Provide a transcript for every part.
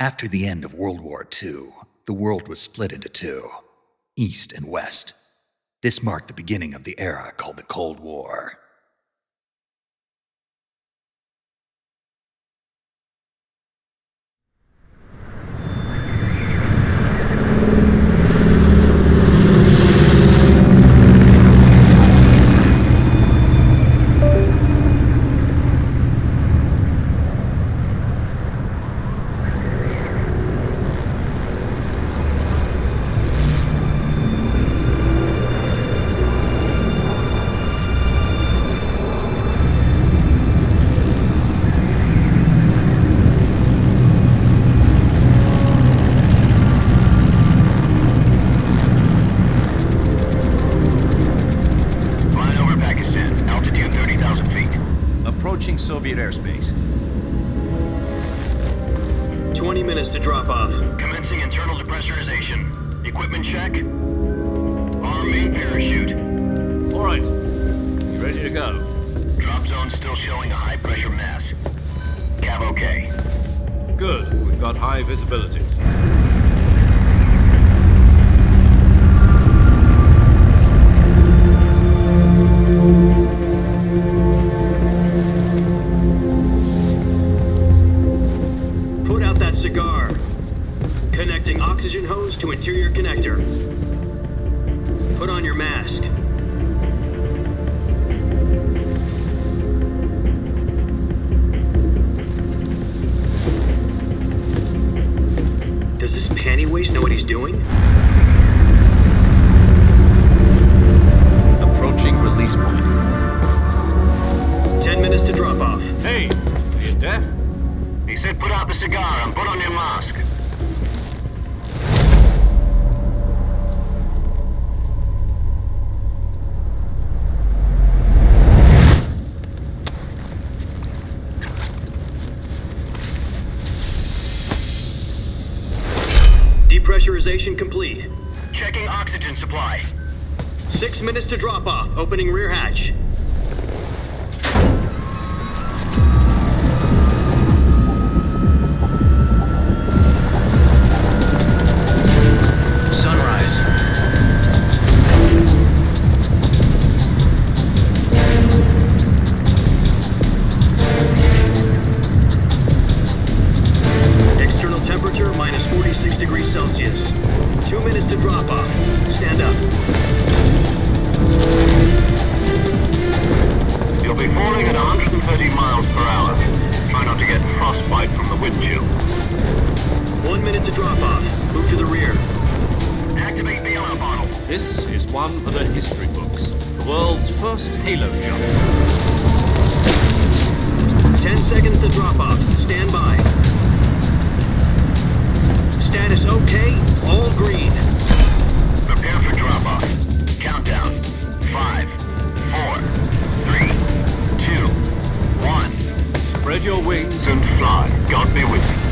After the end of World War II, the world was split into two, East and West. This marked the beginning of the era called the Cold War. Soviet airspace. 20 minutes to drop off. Commencing internal depressurization. Equipment check. Arm main parachute. All right. You ready to go? Drop zone still showing a high pressure mass. Cav okay. Good. We've got high visibility. Cigar. Connecting oxygen hose to interior connector. Put on your mask. Does this panty waste know what he's doing? Approaching release point. 10 minutes to drop off. Hey, are you deaf? He said put out the cigar and put on your mask. Depressurization complete. Checking oxygen supply. 6 minutes to drop off. Opening rear hatch. Celsius. 2 minutes to drop off. Stand up. You'll be falling at 130 miles per hour. Try not to get frostbite from the wind chill. 1 minute to drop off. Move to the rear. Activate the yellow bottle. This is one for the history books. The world's first halo jump. 10 seconds to drop off. Stand by. Status okay, all green. Prepare for drop-off. Countdown. 5, 4, 3, 2, 1. Spread your wings And fly. God be with you.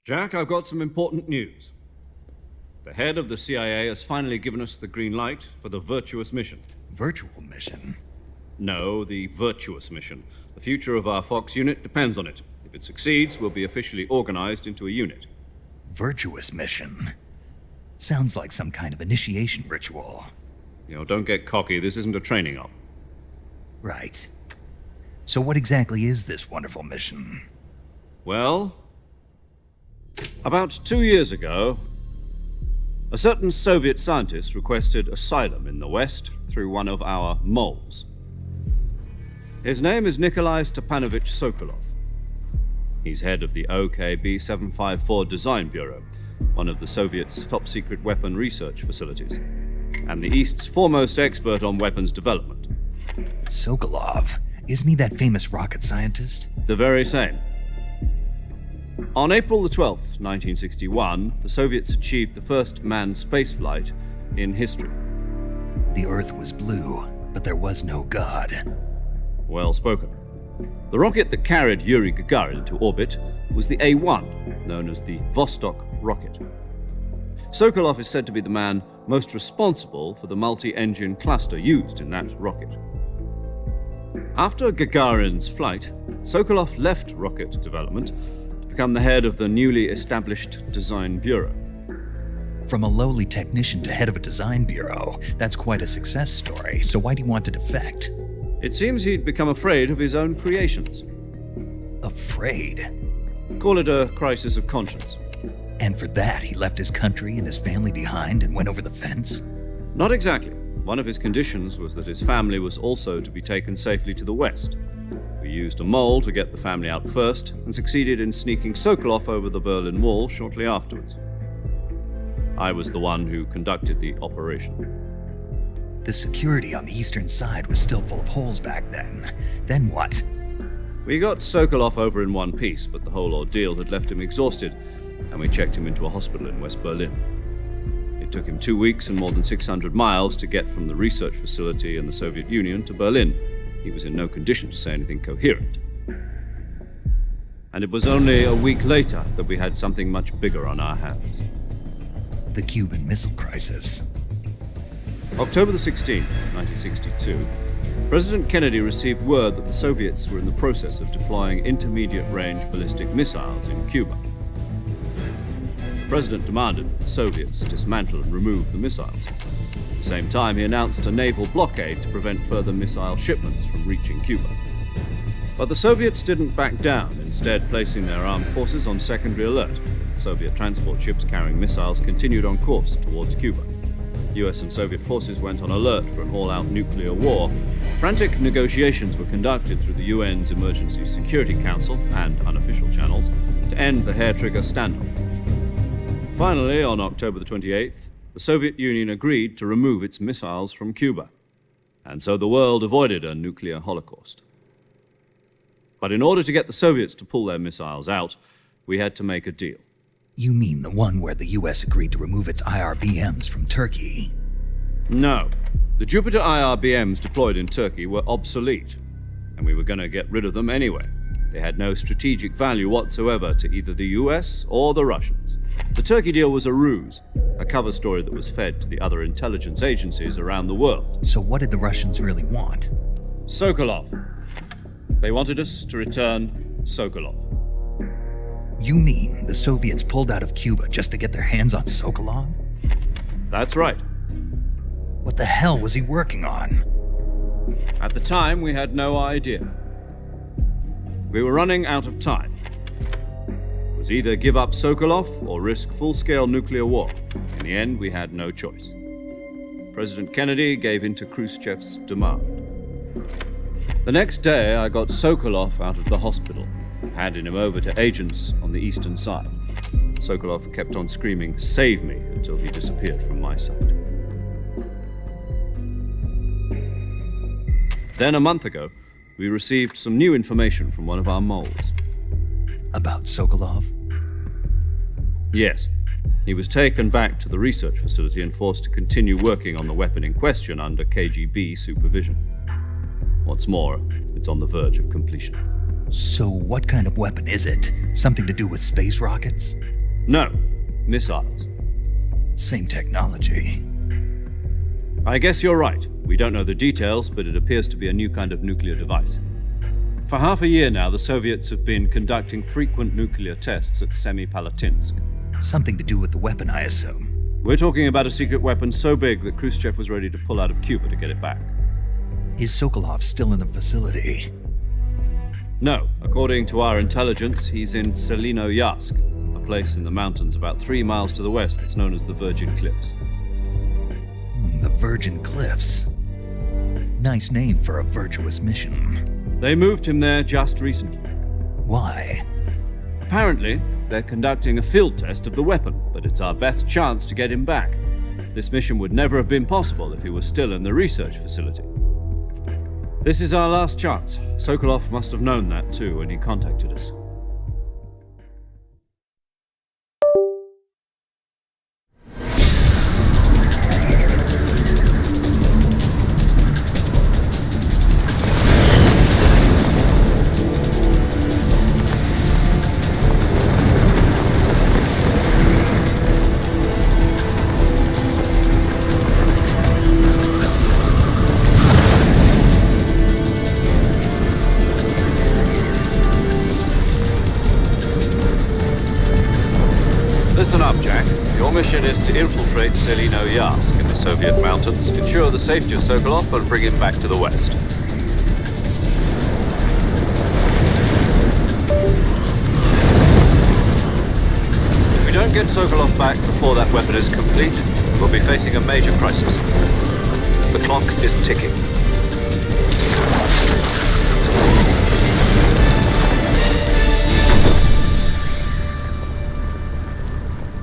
Jack, I've got some important news. The head of the CIA has finally given us the green light for the virtuous mission. Virtual mission? No, the virtuous mission. The future of our Fox unit depends on it. If it succeeds, we'll be officially organized into a unit. Virtuous mission? Sounds like some kind of initiation ritual. You know, don't get cocky. This isn't a training op. Right. So what exactly is this wonderful mission? Well, about 2 years ago, a certain Soviet scientist requested asylum in the West through one of our moles. His name is Nikolai Stepanovich Sokolov. He's head of the OKB 754 Design Bureau, one of the Soviets' top-secret weapon research facilities, and the East's foremost expert on weapons development. Sokolov? Isn't he that famous rocket scientist? The very same. On April the 12th, 1961, the Soviets achieved the first manned spaceflight in history. The Earth was blue, but there was no God. Well spoken. The rocket that carried Yuri Gagarin to orbit was the A-1, known as the Vostok rocket. Sokolov is said to be the man most responsible for the multi-engine cluster used in that rocket. After Gagarin's flight, Sokolov left rocket development to become the head of the newly established Design Bureau. From a lowly technician to head of a design bureau, that's quite a success story, so why do you want to defect? It seems he'd become afraid of his own creations. Afraid? Call it a crisis of conscience. And for that, he left his country and his family behind and went over the fence? Not exactly. One of his conditions was that his family was also to be taken safely to the west. We used a mole to get the family out first and succeeded in sneaking Sokolov over the Berlin Wall shortly afterwards. I was the one who conducted the operation. The security on the eastern side was still full of holes back then. Then what? We got Sokolov over in one piece, but the whole ordeal had left him exhausted, and we checked him into a hospital in West Berlin. It took him 2 weeks and more than 600 miles to get from the research facility in the Soviet Union to Berlin. He was in no condition to say anything coherent. And it was only a week later that we had something much bigger on our hands. The Cuban Missile Crisis. October the 16th, 1962, President Kennedy received word that the Soviets were in the process of deploying intermediate-range ballistic missiles in Cuba. The President demanded that the Soviets dismantle and remove the missiles. At the same time, he announced a naval blockade to prevent further missile shipments from reaching Cuba. But the Soviets didn't back down, instead placing their armed forces on secondary alert. Soviet transport ships carrying missiles continued on course towards Cuba. US and Soviet forces went on alert for an all-out nuclear war. Frantic negotiations were conducted through the UN's Emergency Security Council and unofficial channels to end the hair-trigger standoff. Finally, on October the 28th, the Soviet Union agreed to remove its missiles from Cuba, and so the world avoided a nuclear holocaust. But in order to get the Soviets to pull their missiles out, we had to make a deal. You mean the one where the US agreed to remove its IRBMs from Turkey? No. The Jupiter IRBMs deployed in Turkey were obsolete, and we were going to get rid of them anyway. They had no strategic value whatsoever to either the US or the Russians. The Turkey deal was a ruse, a cover story that was fed to the other intelligence agencies around the world. So what did the Russians really want? Sokolov. They wanted us to return Sokolov. You mean the Soviets pulled out of Cuba just to get their hands on Sokolov? That's right. What the hell was he working on? At the time, we had no idea. We were running out of time. It was either give up Sokolov or risk full-scale nuclear war. In the end, we had no choice. President Kennedy gave in to Khrushchev's demand. The next day, I got Sokolov out of the hospital, handing him over to agents on the eastern side. Sokolov kept on screaming, "Save me," until he disappeared from my sight. Then a month ago, we received some new information from one of our moles. About Sokolov? Yes. He was taken back to the research facility and forced to continue working on the weapon in question under KGB supervision. What's more, it's on the verge of completion. So what kind of weapon is it? Something to do with space rockets? No, missiles. Same technology. I guess you're right. We don't know the details, but it appears to be a new kind of nuclear device. For half a year now, the Soviets have been conducting frequent nuclear tests at Semipalatinsk. Something to do with the weapon, I assume. We're talking about a secret weapon so big that Khrushchev was ready to pull out of Cuba to get it back. Is Sokolov still in the facility? No. According to our intelligence, he's in Selinoyarsk, a place in the mountains about 3 miles to the west that's known as the Virgin Cliffs. The Virgin Cliffs. Nice name for a virtuous mission. They moved him there just recently. Why? Apparently, they're conducting a field test of the weapon, but it's our best chance to get him back. This mission would never have been possible if he was still in the research facility. This is our last chance. Sokolov must have known that too when he contacted us. Listen up, Jack. Your mission is to infiltrate Selino-Yarsk in the Soviet mountains, ensure the safety of Sokolov, and bring him back to the West. If we don't get Sokolov back before that weapon is complete, we'll be facing a major crisis. The clock is ticking.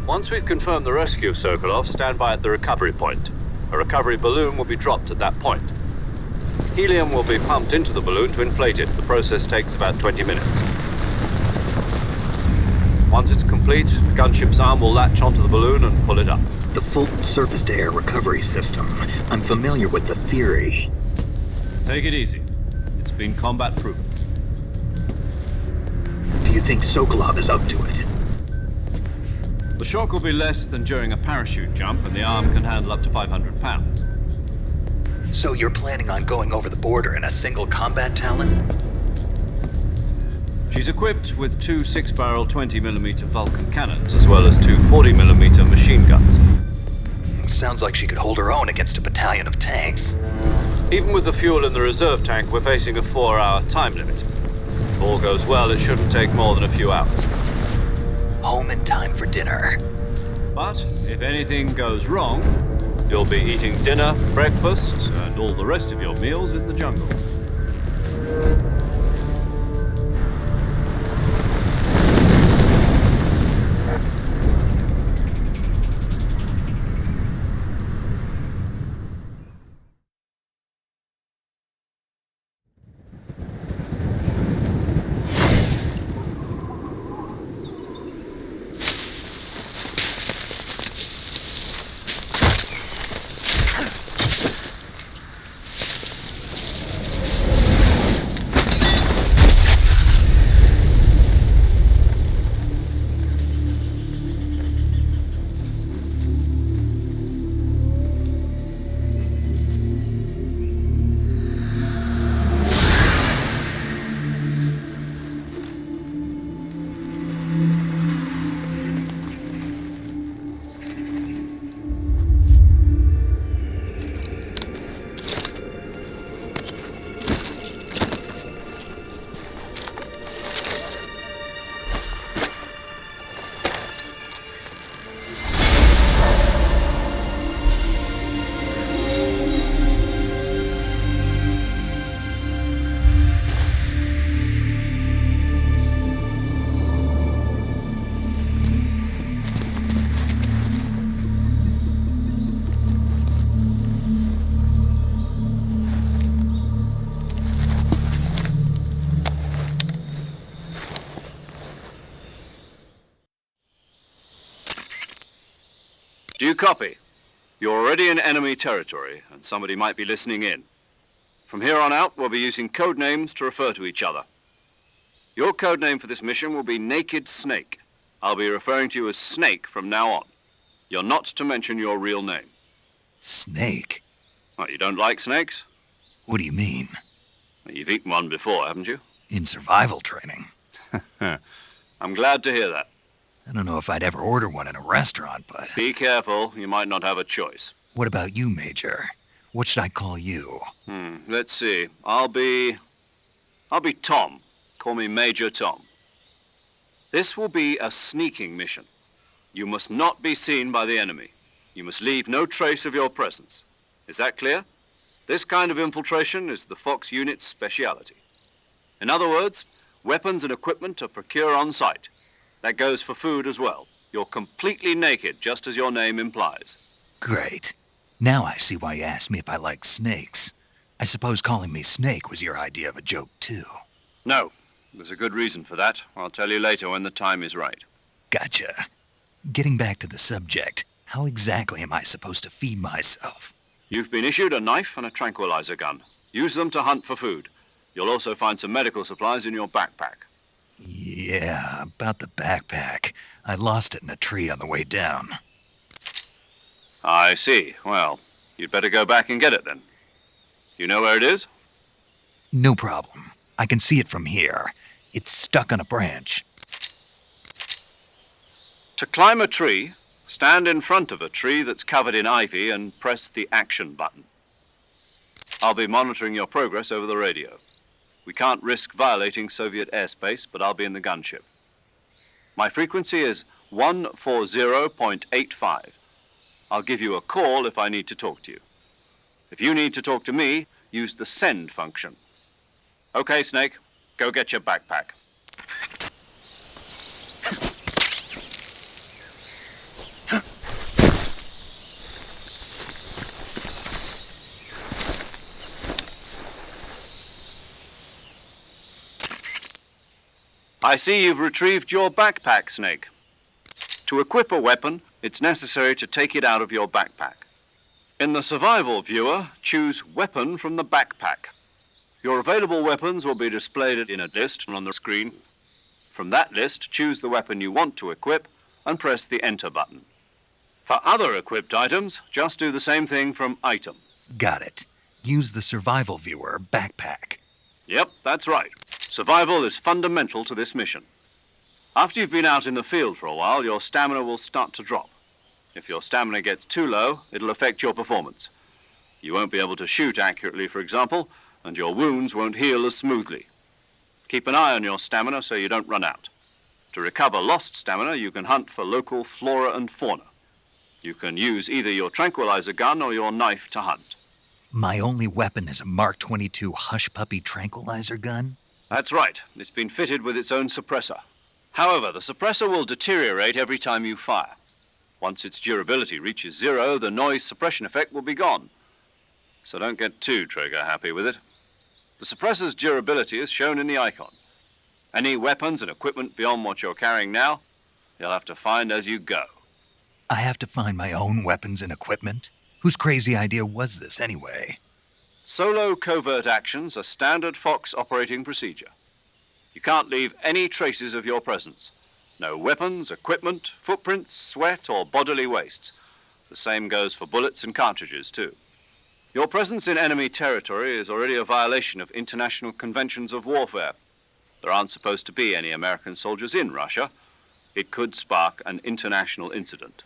Once we've confirmed the rescue of Sokolov, stand by at the recovery point. A recovery balloon will be dropped at that point. Helium will be pumped into the balloon to inflate it. The process takes about 20 minutes. Once it's complete, the gunship's arm will latch onto the balloon and pull it up. The full surface-to-air recovery system. I'm familiar with the theory. Take it easy. It's been combat-proven. Do you think Sokolov is up to it? The shock will be less than during a parachute jump, and the arm can handle up to 500 pounds. So you're planning on going over the border in a single combat Talon? She's equipped with two 6-barrel 20mm Vulcan cannons, as well as two 40mm machine guns. Sounds like she could hold her own against a battalion of tanks. Even with the fuel in the reserve tank, we're facing a 4-hour time limit. If all goes well, it shouldn't take more than a few hours. Home in time for dinner. But if anything goes wrong, you'll be eating dinner, breakfast, and all the rest of your meals in the jungle. Do you copy? You're already in enemy territory, and somebody might be listening in. From here on out, we'll be using code names to refer to each other. Your code name for this mission will be Naked Snake. I'll be referring to you as Snake from now on. You're not to mention your real name. Snake? What, you don't like snakes? What do you mean? Well, you've eaten one before, haven't you? In survival training. I'm glad to hear that. I don't know if I'd ever order one in a restaurant, but... Be careful, you might not have a choice. What about you, Major? What should I call you? Let's see. I'll be Tom. Call me Major Tom. This will be a sneaking mission. You must not be seen by the enemy. You must leave no trace of your presence. Is that clear? This kind of infiltration is the Fox unit's speciality. In other words, weapons and equipment are procured on site. That goes for food as well. You're completely naked, just as your name implies. Great. Now I see why you asked me if I like snakes. I suppose calling me Snake was your idea of a joke, too. No, there's a good reason for that. I'll tell you later when the time is right. Gotcha. Getting back to the subject, how exactly am I supposed to feed myself? You've been issued a knife and a tranquilizer gun. Use them to hunt for food. You'll also find some medical supplies in your backpack. Yeah, about the backpack. I lost it in a tree on the way down. I see. Well, you'd better go back and get it then. You know where it is? No problem. I can see it from here. It's stuck on a branch. To climb a tree, stand in front of a tree that's covered in ivy and press the action button. I'll be monitoring your progress over the radio. We can't risk violating Soviet airspace, but I'll be in the gunship. My frequency is 140.85. I'll give you a call if I need to talk to you. If you need to talk to me, use the send function. Okay, Snake, go get your backpack. I see you've retrieved your backpack, Snake. To equip a weapon, it's necessary to take it out of your backpack. In the survival viewer, choose Weapon from the backpack. Your available weapons will be displayed in a list on the screen. From that list, choose the weapon you want to equip and press the Enter button. For other equipped items, just do the same thing from Item. Got it. Use the survival viewer backpack. Yep, that's right. Survival is fundamental to this mission. After you've been out in the field for a while, your stamina will start to drop. If your stamina gets too low, it'll affect your performance. You won't be able to shoot accurately, for example, and your wounds won't heal as smoothly. Keep an eye on your stamina so you don't run out. To recover lost stamina, you can hunt for local flora and fauna. You can use either your tranquilizer gun or your knife to hunt. My only weapon is a Mark 22 Hush Puppy tranquilizer gun? That's right. It's been fitted with its own suppressor. However, the suppressor will deteriorate every time you fire. Once its durability reaches 0, the noise suppression effect will be gone. So don't get too trigger happy with it. The suppressor's durability is shown in the icon. Any weapons and equipment beyond what you're carrying now, you'll have to find as you go. I have to find my own weapons and equipment? Whose crazy idea was this anyway? Solo covert actions are standard Fox operating procedure. You can't leave any traces of your presence. No weapons, equipment, footprints, sweat, or bodily wastes. The same goes for bullets and cartridges, too. Your presence in enemy territory is already a violation of international conventions of warfare. There aren't supposed to be any American soldiers in Russia. It could spark an international incident.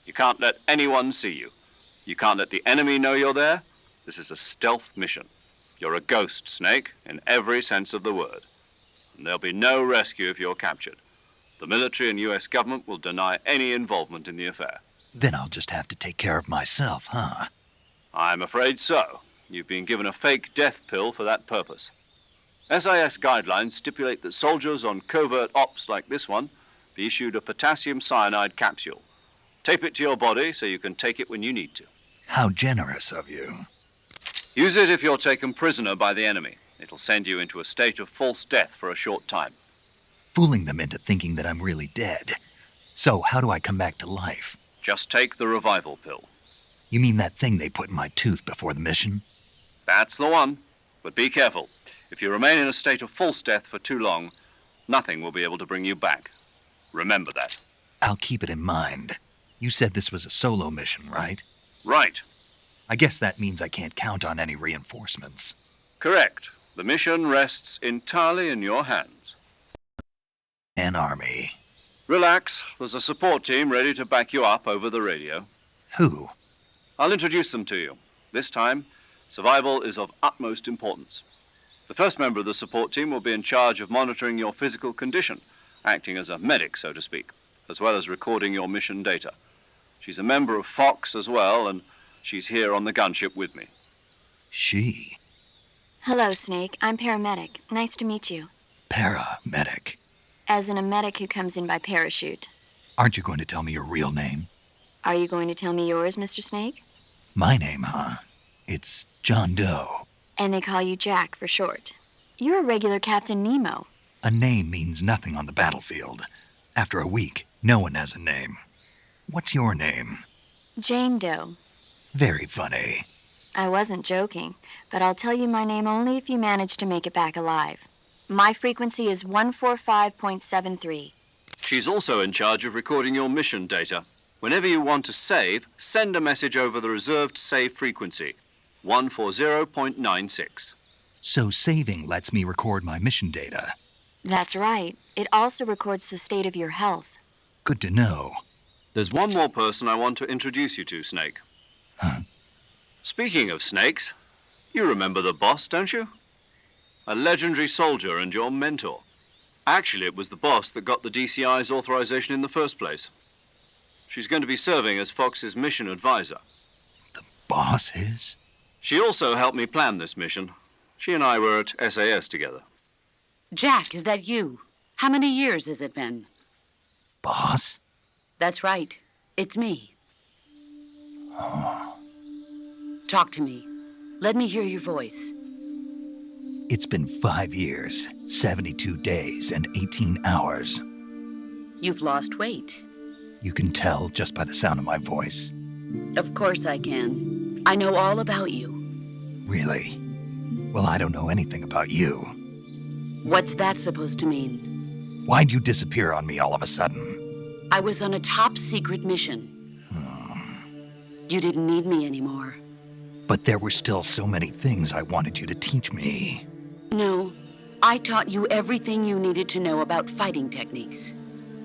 You can't let anyone see you. You can't let the enemy know you're there. This is a stealth mission. You're a ghost, Snake, in every sense of the word. And there'll be no rescue if you're captured. The military and US government will deny any involvement in the affair. Then I'll just have to take care of myself, huh? I'm afraid so. You've been given a fake death pill for that purpose. SIS guidelines stipulate that soldiers on covert ops like this one be issued a potassium cyanide capsule. Tape it to your body so you can take it when you need to. How generous of you. Use it if you're taken prisoner by the enemy. It'll send you into a state of false death for a short time. Fooling them into thinking that I'm really dead. So how do I come back to life? Just take the revival pill. You mean that thing they put in my tooth before the mission? That's the one. But be careful. If you remain in a state of false death for too long, nothing will be able to bring you back. Remember that. I'll keep it in mind. You said this was a solo mission, right? Right. I guess that means I can't count on any reinforcements. Correct. The mission rests entirely in your hands. An army. Relax. There's a support team ready to back you up over the radio. Who? I'll introduce them to you. This time, survival is of utmost importance. The first member of the support team will be in charge of monitoring your physical condition, acting as a medic, so to speak, as well as recording your mission data. She's a member of Fox as well, and she's here on the gunship with me. She? Hello, Snake. I'm paramedic. Nice to meet you. Paramedic. As in a medic who comes in by parachute. Aren't you going to tell me your real name? Are you going to tell me yours, Mr. Snake? My name, huh? It's John Doe. And they call you Jack for short. You're a regular Captain Nemo. A name means nothing on the battlefield. After a week, no one has a name. What's your name? Jane Doe. Very funny. I wasn't joking, but I'll tell you my name only if you manage to make it back alive. My frequency is 145.73. She's also in charge of recording your mission data. Whenever you want to save, send a message over the reserved save frequency, 140.96. So saving lets me record my mission data. That's right. It also records the state of your health. Good to know. There's one more person I want to introduce you to, Snake. Huh? Speaking of snakes, you remember the boss, don't you? A legendary soldier and your mentor. Actually, it was the boss that got the DCI's authorization in the first place. She's going to be serving as Fox's mission advisor. The boss is? She also helped me plan this mission. She and I were at SAS together. Jack, is that you? How many years has it been? Boss? That's right. It's me. Oh. Talk to me. Let me hear your voice. It's been 5 years, 72 days, and 18 hours. You've lost weight. You can tell just by the sound of my voice. Of course I can. I know all about you. Really? Well, I don't know anything about you. What's that supposed to mean? Why'd you disappear on me all of a sudden? I was on a top-secret mission. You didn't need me anymore. But there were still so many things I wanted you to teach me. No, I taught you everything you needed to know about fighting techniques.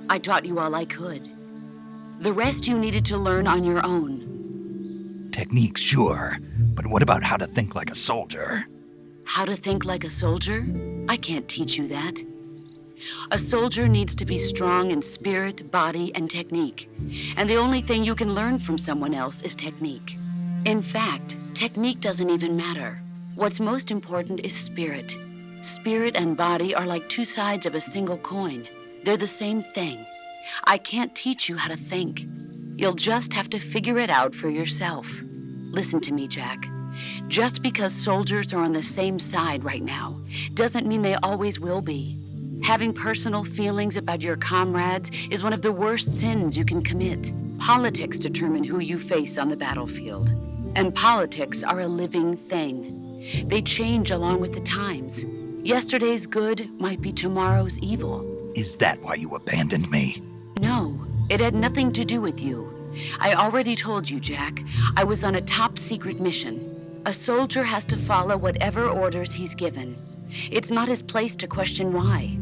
I taught you all I could. The rest you needed to learn on your own. Techniques, sure. But what about how to think like a soldier? How to think like a soldier? I can't teach you that. A soldier needs to be strong in spirit, body, and technique. And the only thing you can learn from someone else is technique. In fact, technique doesn't even matter. What's most important is spirit. Spirit and body are like two sides of a single coin. They're the same thing. I can't teach you how to think. You'll just have to figure it out for yourself. Listen to me, Jack. Just because soldiers are on the same side right now doesn't mean they always will be. Having personal feelings about your comrades is one of the worst sins you can commit. Politics determine who you face on the battlefield. And politics are a living thing. They change along with the times. Yesterday's good might be tomorrow's evil. Is that why you abandoned me? No, it had nothing to do with you. I already told you, Jack. I was on a top-secret mission. A soldier has to follow whatever orders he's given. It's not his place to question why.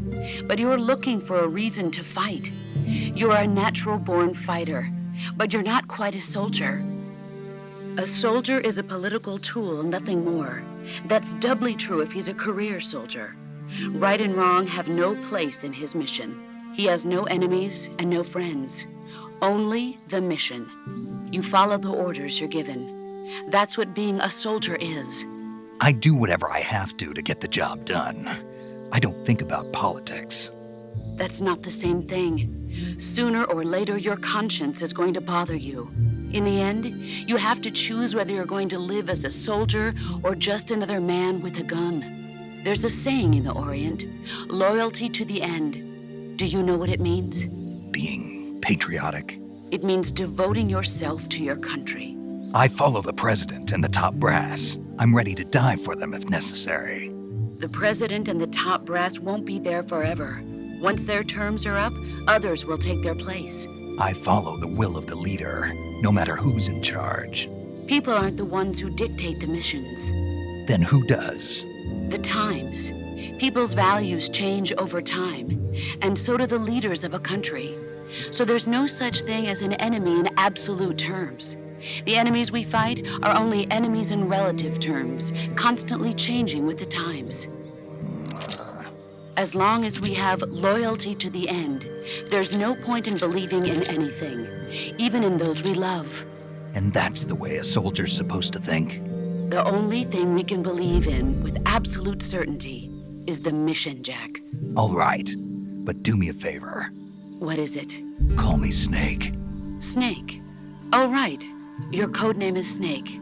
But you're looking for a reason to fight. You're a natural-born fighter, but you're not quite a soldier. A soldier is a political tool, nothing more. That's doubly true if he's a career soldier. Right and wrong have no place in his mission. He has no enemies and no friends. Only the mission. You follow the orders you're given. That's what being a soldier is. I do whatever I have to get the job done. I don't think about politics. That's not the same thing. Sooner or later, your conscience is going to bother you. In the end, you have to choose whether you're going to live as a soldier or just another man with a gun. There's a saying in the Orient, loyalty to the end. Do you know what it means? Being patriotic. It means devoting yourself to your country. I follow the president and the top brass. I'm ready to die for them if necessary. The president and the top brass won't be there forever. Once their terms are up, others will take their place. I follow the will of the leader, no matter who's in charge. People aren't the ones who dictate the missions. Then who does? The times. People's values change over time, and so do the leaders of a country. So there's no such thing as an enemy in absolute terms. The enemies we fight are only enemies in relative terms, constantly changing with the times. As long as we have loyalty to the end, there's no point in believing in anything, even in those we love. And that's the way a soldier's supposed to think? The only thing we can believe in with absolute certainty is the mission, Jack. All right, but do me a favor. What is it? Call me Snake. Snake. Oh, right. Your code name is Snake.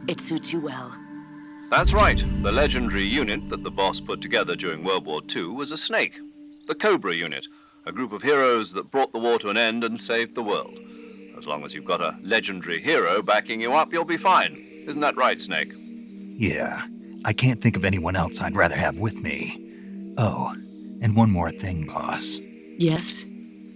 It suits you well. That's right. The legendary unit that the boss put together during World War II was a snake. The Cobra unit, a group of heroes that brought the war to an end and saved the world. As long as you've got a legendary hero backing you up, you'll be fine. Isn't that right, Snake? Yeah, I can't think of anyone else I'd rather have with me. Oh, and one more thing, boss. Yes?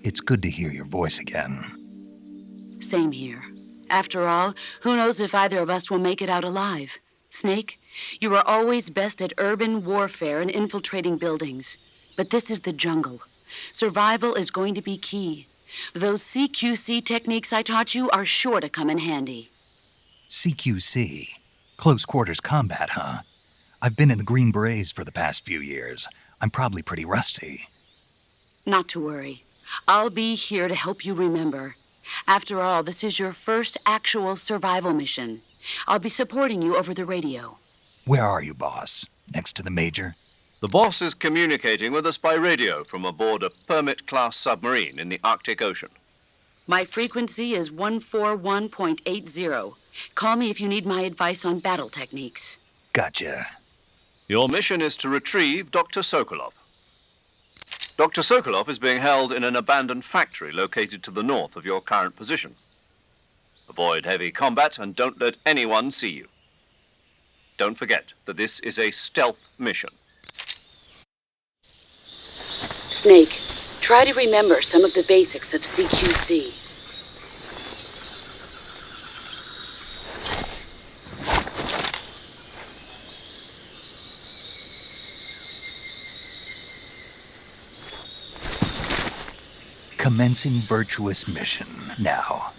It's good to hear your voice again. Same here. After all, who knows if either of us will make it out alive? Snake, you are always best at urban warfare and infiltrating buildings. But this is the jungle. Survival is going to be key. Those CQC techniques I taught you are sure to come in handy. CQC. Close quarters combat, huh? I've been in the Green Berets for the past few years. I'm probably pretty rusty. Not to worry. I'll be here to help you remember. After all, this is your first actual survival mission. I'll be supporting you over the radio. Where are you, boss? Next to the Major? The boss is communicating with us by radio from aboard a Permit-class submarine in the Arctic Ocean. My frequency is 141.80. Call me if you need my advice on battle techniques. Gotcha. Your mission is to retrieve Dr. Sokolov. Dr. Sokolov is being held in an abandoned factory located to the north of your current position. Avoid heavy combat and don't let anyone see you. Don't forget that this is a stealth mission. Snake, try to remember some of the basics of CQC. Commencing virtuous mission now.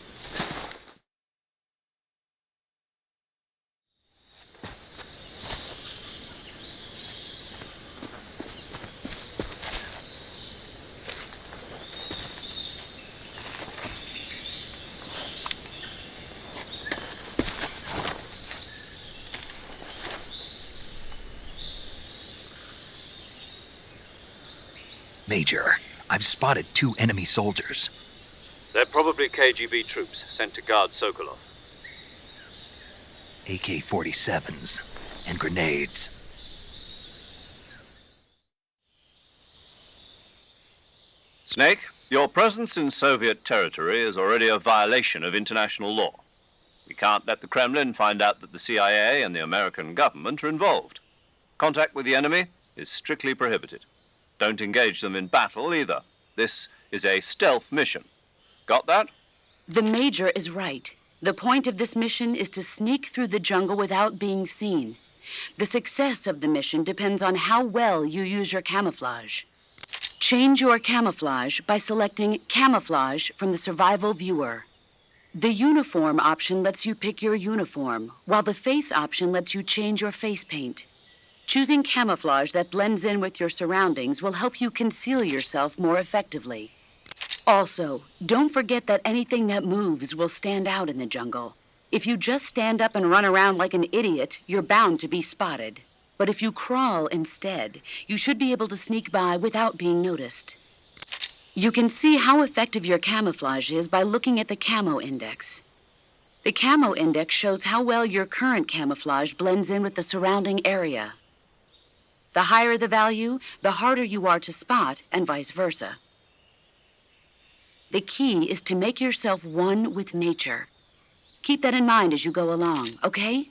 Major, I've spotted 2 enemy soldiers. They're probably KGB troops sent to guard Sokolov. AK-47s and grenades. Snake, your presence in Soviet territory is already a violation of international law. We can't let the Kremlin find out that the CIA and the American government are involved. Contact with the enemy is strictly prohibited. Don't engage them in battle either. This is a stealth mission. Got that? The Major is right. The point of this mission is to sneak through the jungle without being seen. The success of the mission depends on how well you use your camouflage. Change your camouflage by selecting Camouflage from the Survival Viewer. The Uniform option lets you pick your uniform, while the Face option lets you change your face paint. Choosing camouflage that blends in with your surroundings will help you conceal yourself more effectively. Also, don't forget that anything that moves will stand out in the jungle. If you just stand up and run around like an idiot, you're bound to be spotted. But if you crawl instead, you should be able to sneak by without being noticed. You can see how effective your camouflage is by looking at the Camo Index. The Camo Index shows how well your current camouflage blends in with the surrounding area. The higher the value, the harder you are to spot, and vice versa. The key is to make yourself one with nature. Keep that in mind as you go along, okay?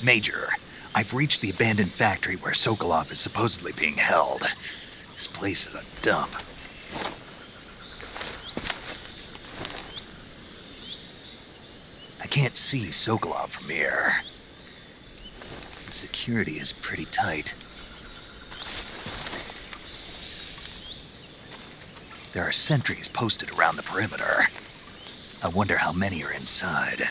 Major, I've reached the abandoned factory where Sokolov is supposedly being held. This place is a dump. I can't see Sokolov from here. The security is pretty tight. There are sentries posted around the perimeter. I wonder how many are inside.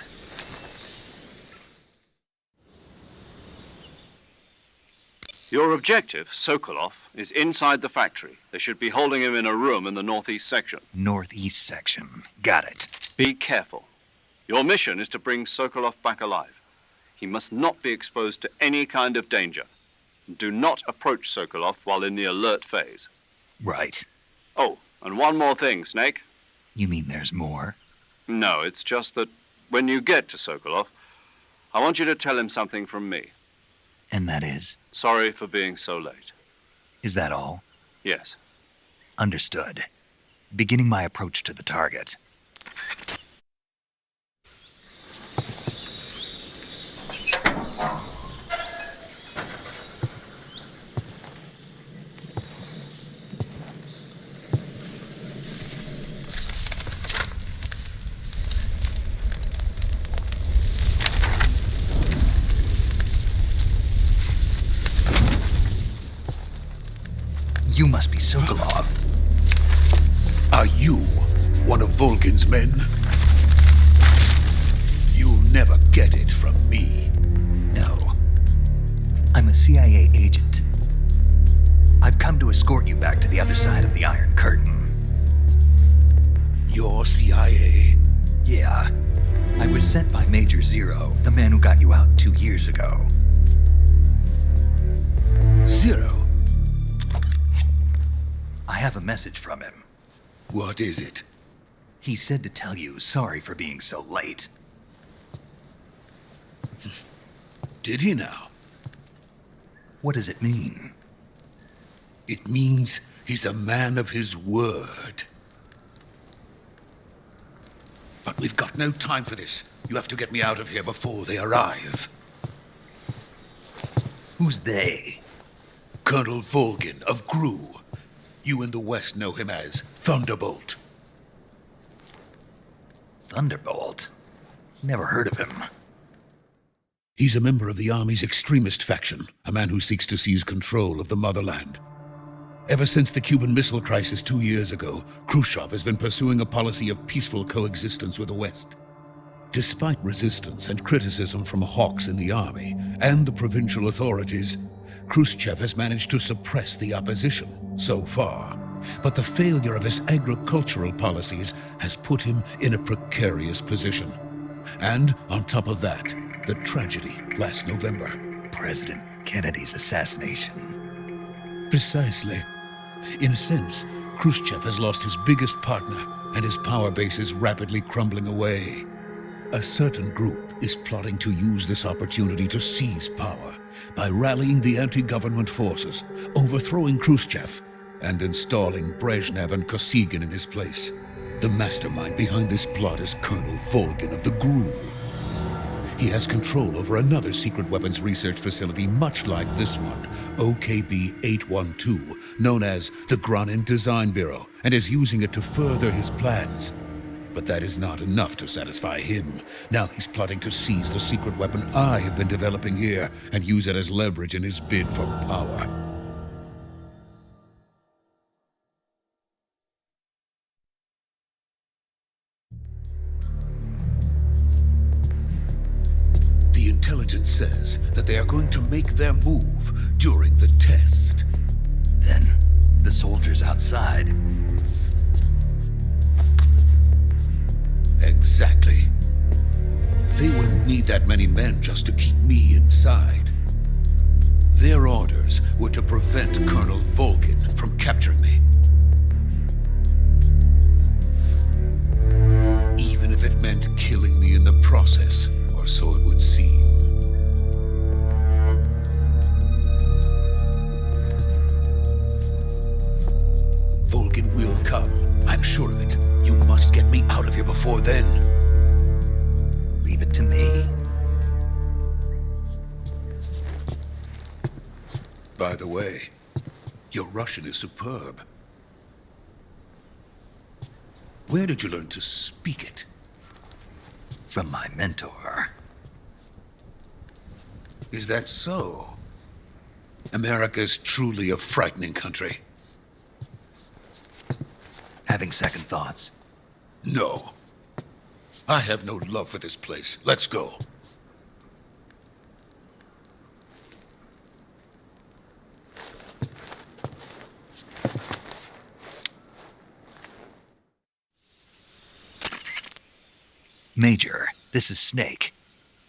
Your objective, Sokolov, is inside the factory. They should be holding him in a room in the northeast section. Northeast section. Got it. Be careful. Your mission is to bring Sokolov back alive. He must not be exposed to any kind of danger. Do not approach Sokolov while in the alert phase. Right. Oh, And one more thing, Snake. You mean there's more? No, it's just that when you get to Sokolov, I want you to tell him something from me. And that is? Sorry for being so late. Is that all? Yes. Understood. Beginning my approach to the target. You must be Sokolov. Are you one of Volgin's men? You'll never get it from me. No. I'm a CIA agent. I've come to escort you back to the other side of the Iron Curtain. You're CIA? Yeah. I was sent by Major Zero, the man who got you out 2 years ago. Zero? I have a message from him. What is it? He said to tell you sorry for being so late. Did he now? What does it mean? It means he's a man of his word. But we've got no time for this. You have to get me out of here before they arrive. Who's they? Colonel Volgin of GRU. You in the West know him as Thunderbolt. Thunderbolt? Never heard of him. He's a member of the Army's extremist faction, a man who seeks to seize control of the motherland. Ever since the Cuban Missile Crisis 2 years ago, Khrushchev has been pursuing a policy of peaceful coexistence with the West. Despite resistance and criticism from hawks in the army and the provincial authorities, Khrushchev has managed to suppress the opposition so far. But the failure of his agricultural policies has put him in a precarious position. And on top of that, the tragedy last November. President Kennedy's assassination. Precisely. In a sense, Khrushchev has lost his biggest partner, and his power base is rapidly crumbling away. A certain group is plotting to use this opportunity to seize power by rallying the anti-government forces, overthrowing Khrushchev, and installing Brezhnev and Kosygin in his place. The mastermind behind this plot is Colonel Volgin of the GRU. He has control over another secret weapons research facility much like this one, OKB-812, known as the Granin Design Bureau, and is using it to further his plans. But that is not enough to satisfy him. Now he's plotting to seize the secret weapon I have been developing here and use it as leverage in his bid for power. The intelligence says that they are going to make their move during the test. Then, the soldiers outside. Exactly. They wouldn't need that many men just to keep me inside. Their orders were to prevent Colonel Volgin from capturing me. Even if it meant killing me in the process, or so it would seem. Volgin will come, I'm sure of it. You must get me out of here before then. Leave it to me. By the way, your Russian is superb. Where did you learn to speak it? From my mentor. Is that so? America is truly a frightening country. Having second thoughts? No. I have no love for this place. Let's go. Major, this is Snake.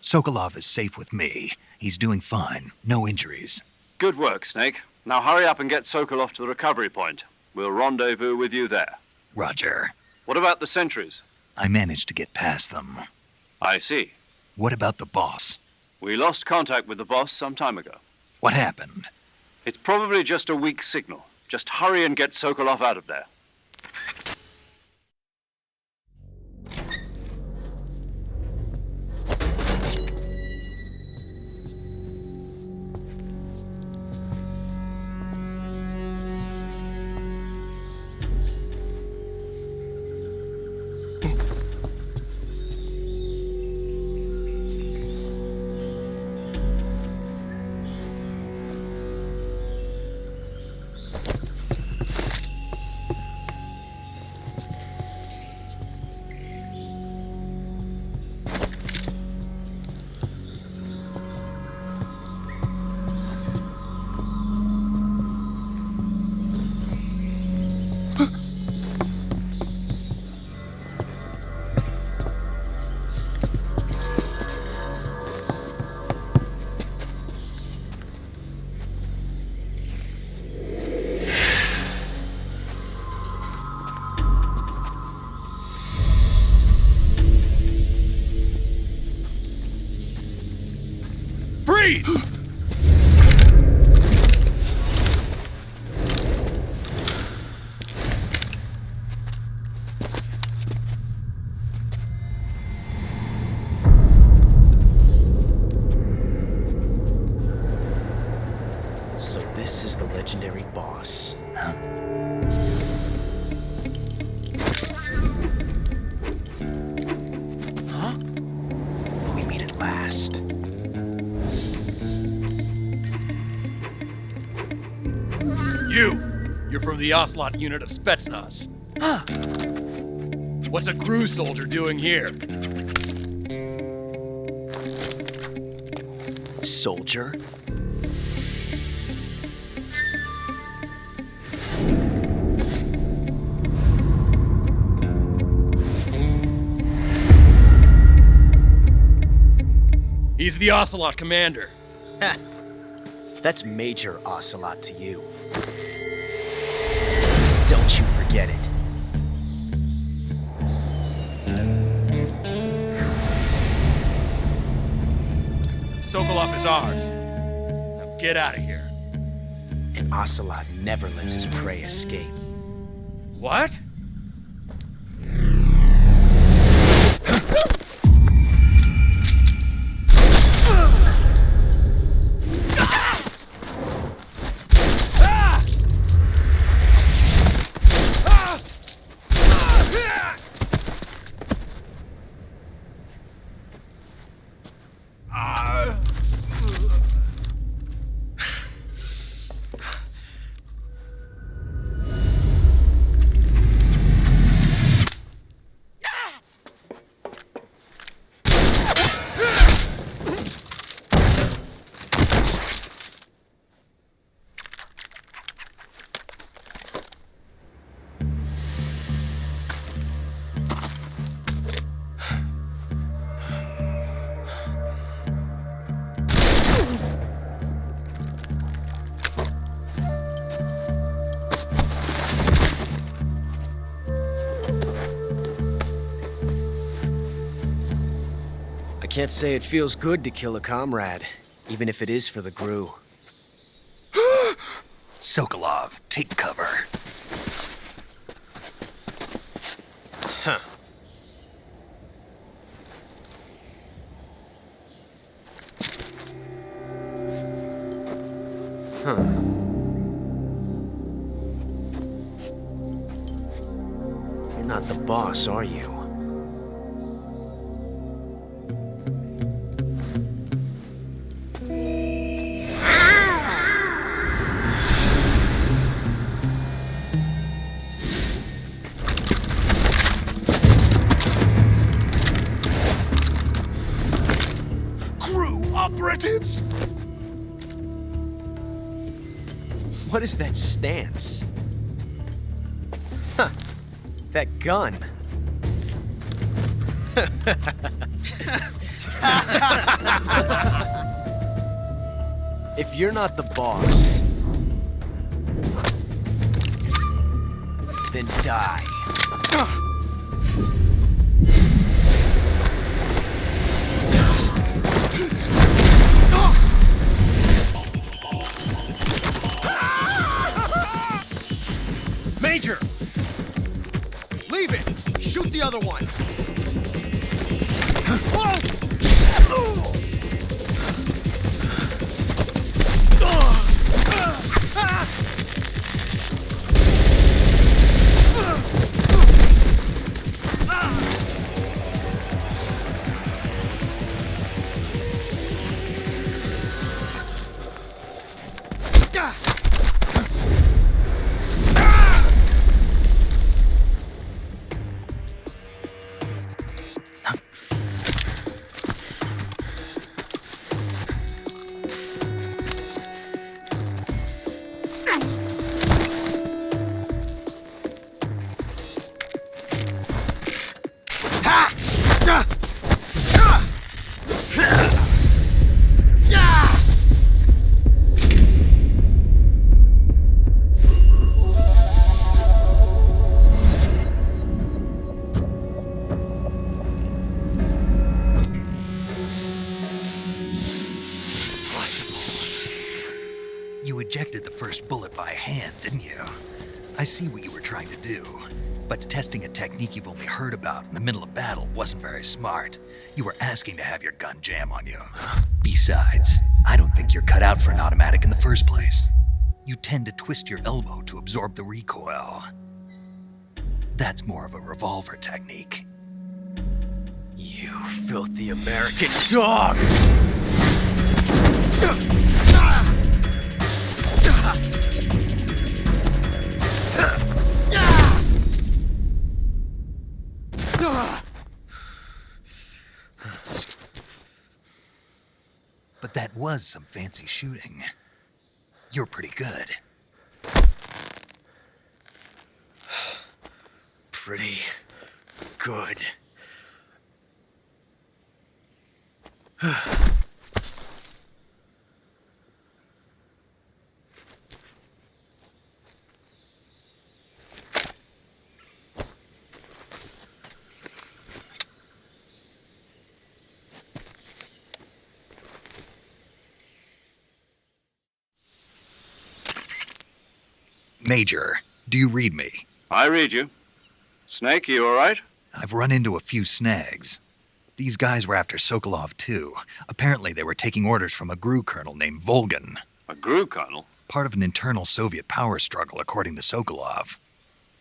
Sokolov is safe with me. He's doing fine. No injuries. Good work, Snake. Now hurry up and get Sokolov to the recovery point. We'll rendezvous with you there. Roger. What about the sentries? I managed to get past them. I see. What about the boss? We lost contact with the boss some time ago. What happened? It's probably just a weak signal. Just hurry and get Sokolov out of there. Freeze! So this is the legendary boss. Huh? Huh? We meet at last. You're from the Ocelot unit of Spetsnaz. Huh. What's a crew soldier doing here? Soldier? He's the Ocelot commander. Ha! That's Major Ocelot to you. Don't you forget it. Sokolov is ours. Now get out of here. And Ocelot never lets his prey escape. What? I can't say it feels good to kill a comrade, even if it is for the GRU. Sokolov, take cover. Huh. Huh. You're not the boss, are you? Operatives! What is that stance? Huh. That gun. If you're not the boss, then die. Major! Leave it! Shoot the other one! You ejected the first bullet by hand, didn't you? I see what you were trying to do. But testing a technique you've only heard about in the middle of battle wasn't very smart. You were asking to have your gun jam on you. Besides, I don't think you're cut out for an automatic in the first place. You tend to twist your elbow to absorb the recoil. That's more of a revolver technique. You filthy American dog! But that was some fancy shooting. You're pretty good. Pretty good. Major, do you read me? I read you. Snake, you all right? I've run into a few snags. These guys were after Sokolov too. Apparently they were taking orders from a GRU colonel named Volgan. A GRU colonel? Part of an internal Soviet power struggle, according to Sokolov.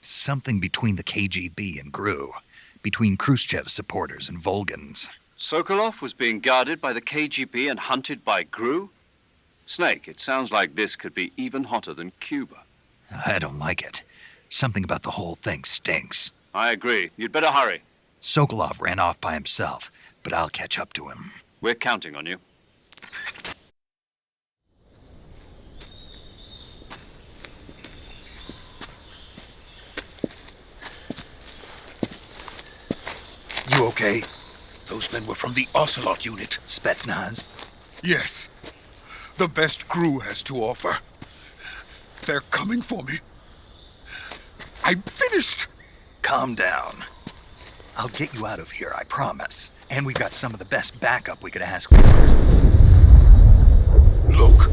Something between the KGB and GRU. Between Khrushchev's supporters and Volgan's. Sokolov was being guarded by the KGB and hunted by GRU? Snake, it sounds like this could be even hotter than Cuba. I don't like it. Something about the whole thing stinks. I agree. You'd better hurry. Sokolov ran off by himself, but I'll catch up to him. We're counting on you. You okay? Those men were from the Ocelot unit. Spetsnaz? Yes. The best GRU has to offer. They're coming for me. I'm finished. Calm down. I'll get you out of here, I promise. And we got some of the best backup we could ask for. Look.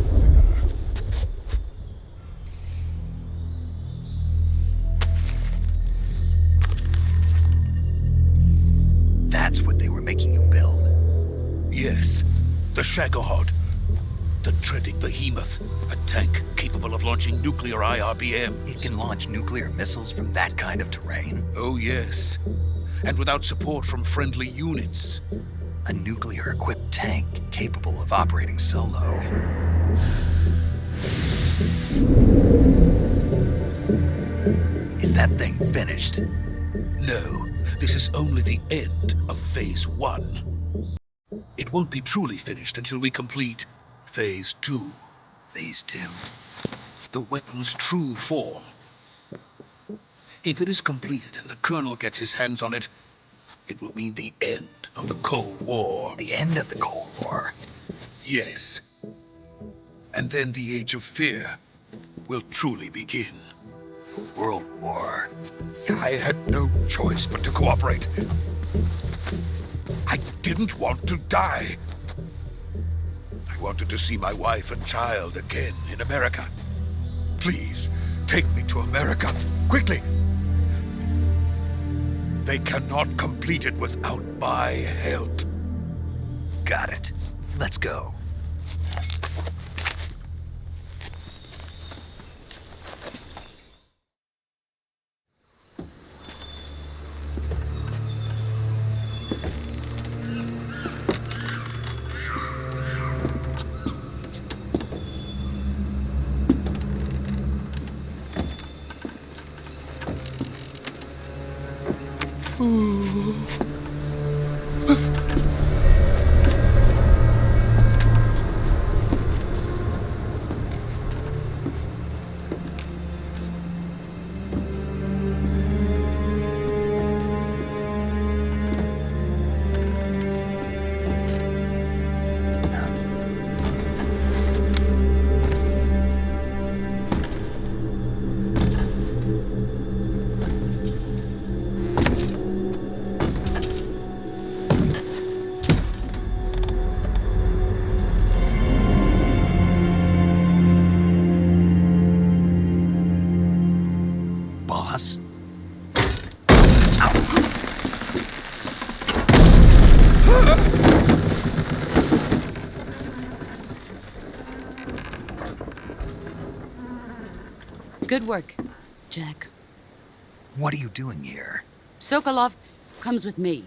That's what they were making you build? Yes. The Shagohod. The dreaded behemoth. A tank capable of launching nuclear IRBMs. It can launch nuclear missiles from that kind of terrain? Oh, yes. And without support from friendly units. A nuclear-equipped tank capable of operating solo. Is that thing finished? No, this is only the end of Phase 1. It won't be truly finished until we complete Phase 2. Phase 2? The weapon's true form. If it is completed and the Colonel gets his hands on it, it will mean the end of the Cold War. The end of the Cold War? Yes. And then the Age of Fear will truly begin. World War. I had no choice but to cooperate. I didn't want to die. I wanted to see my wife and child again in America. Please, take me to America, quickly. They cannot complete it without my help. Got it. Let's go. Boss? Good work, Jack. What are you doing here? Sokolov comes with me.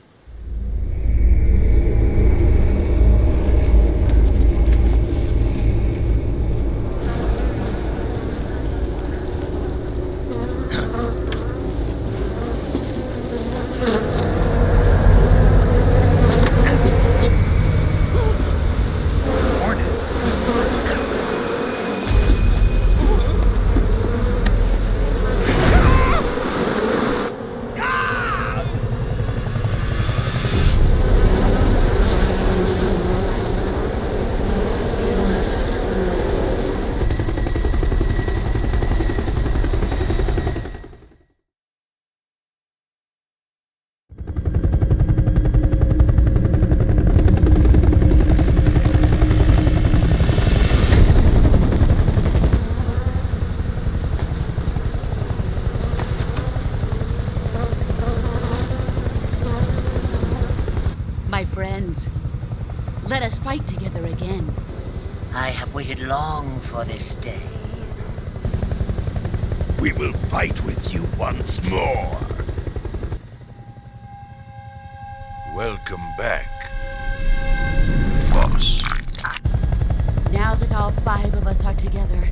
My friends, let us fight together again. I have waited long for this day. We will fight with you once more. Welcome back, boss. Now that all 5 of us are together,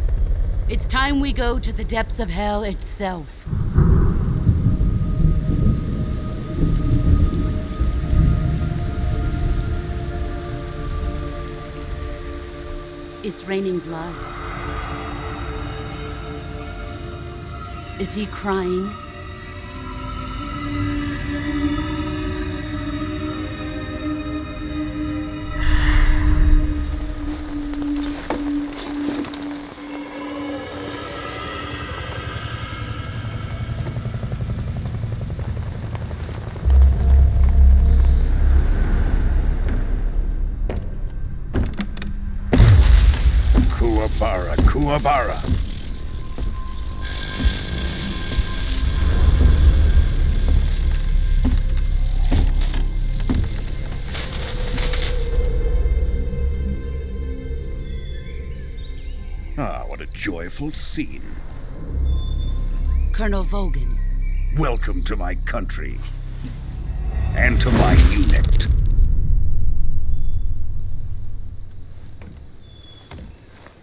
it's time we go to the depths of hell itself. It's raining blood. Is he crying? Kuwabara. Ah, what a joyful scene. Colonel Vogan. Welcome to my country. And to my unit.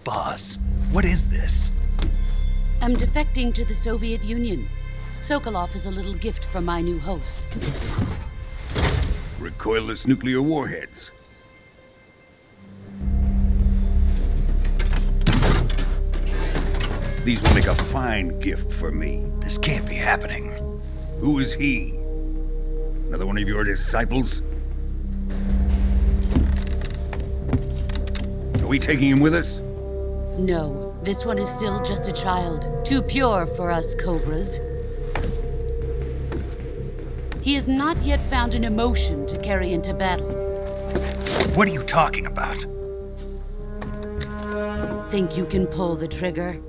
Boss, what is this? I'm defecting to the Soviet Union. Sokolov is a little gift from my new hosts. Recoilless nuclear warheads. These will make a fine gift for me. This can't be happening. Who is he? Another one of your disciples? Are we taking him with us? No, this one is still just a child. Too pure for us Cobras. He has not yet found an emotion to carry into battle. What are you talking about? Think you can pull the trigger?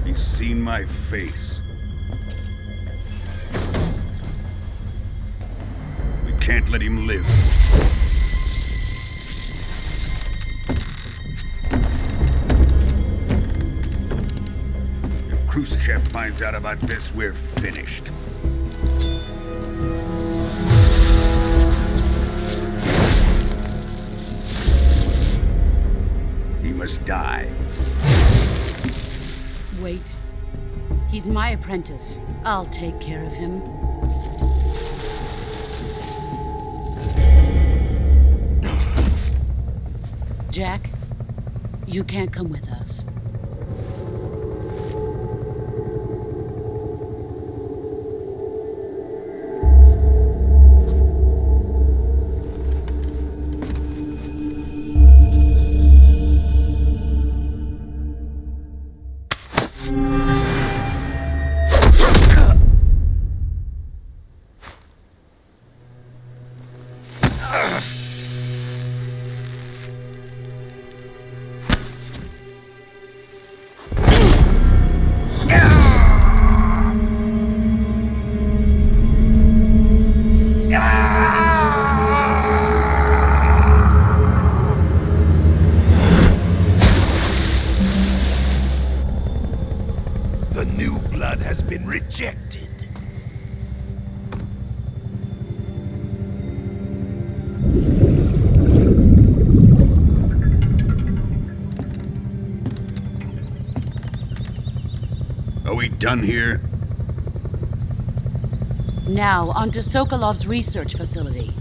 He's seen my face. We can't let him live. If Khrushchev finds out about this, we're finished. He must die. Wait. He's my apprentice. I'll take care of him. Jack, you can't come with us. The new blood has been rejected. Are we done here? Now, onto Sokolov's research facility.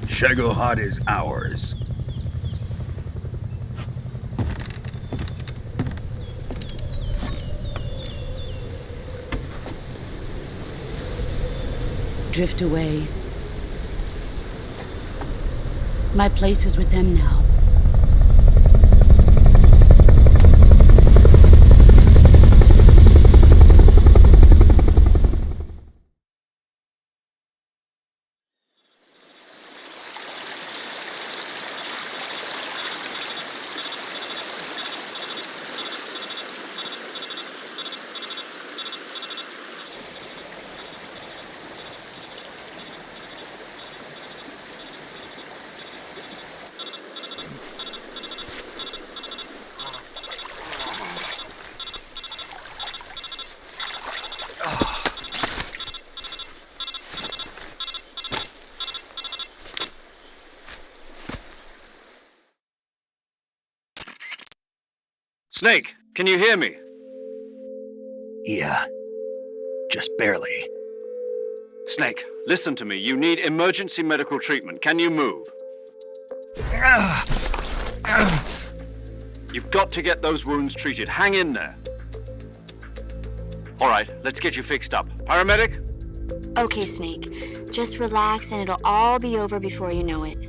Shagohod is ours. Drift away. My place is with them now. Snake, can you hear me? Yeah. Just barely. Snake, listen to me. You need emergency medical treatment. Can you move? You've got to get those wounds treated. Hang in there. All right, let's get you fixed up. Paramedic? Okay, Snake. Just relax and it'll all be over before you know it.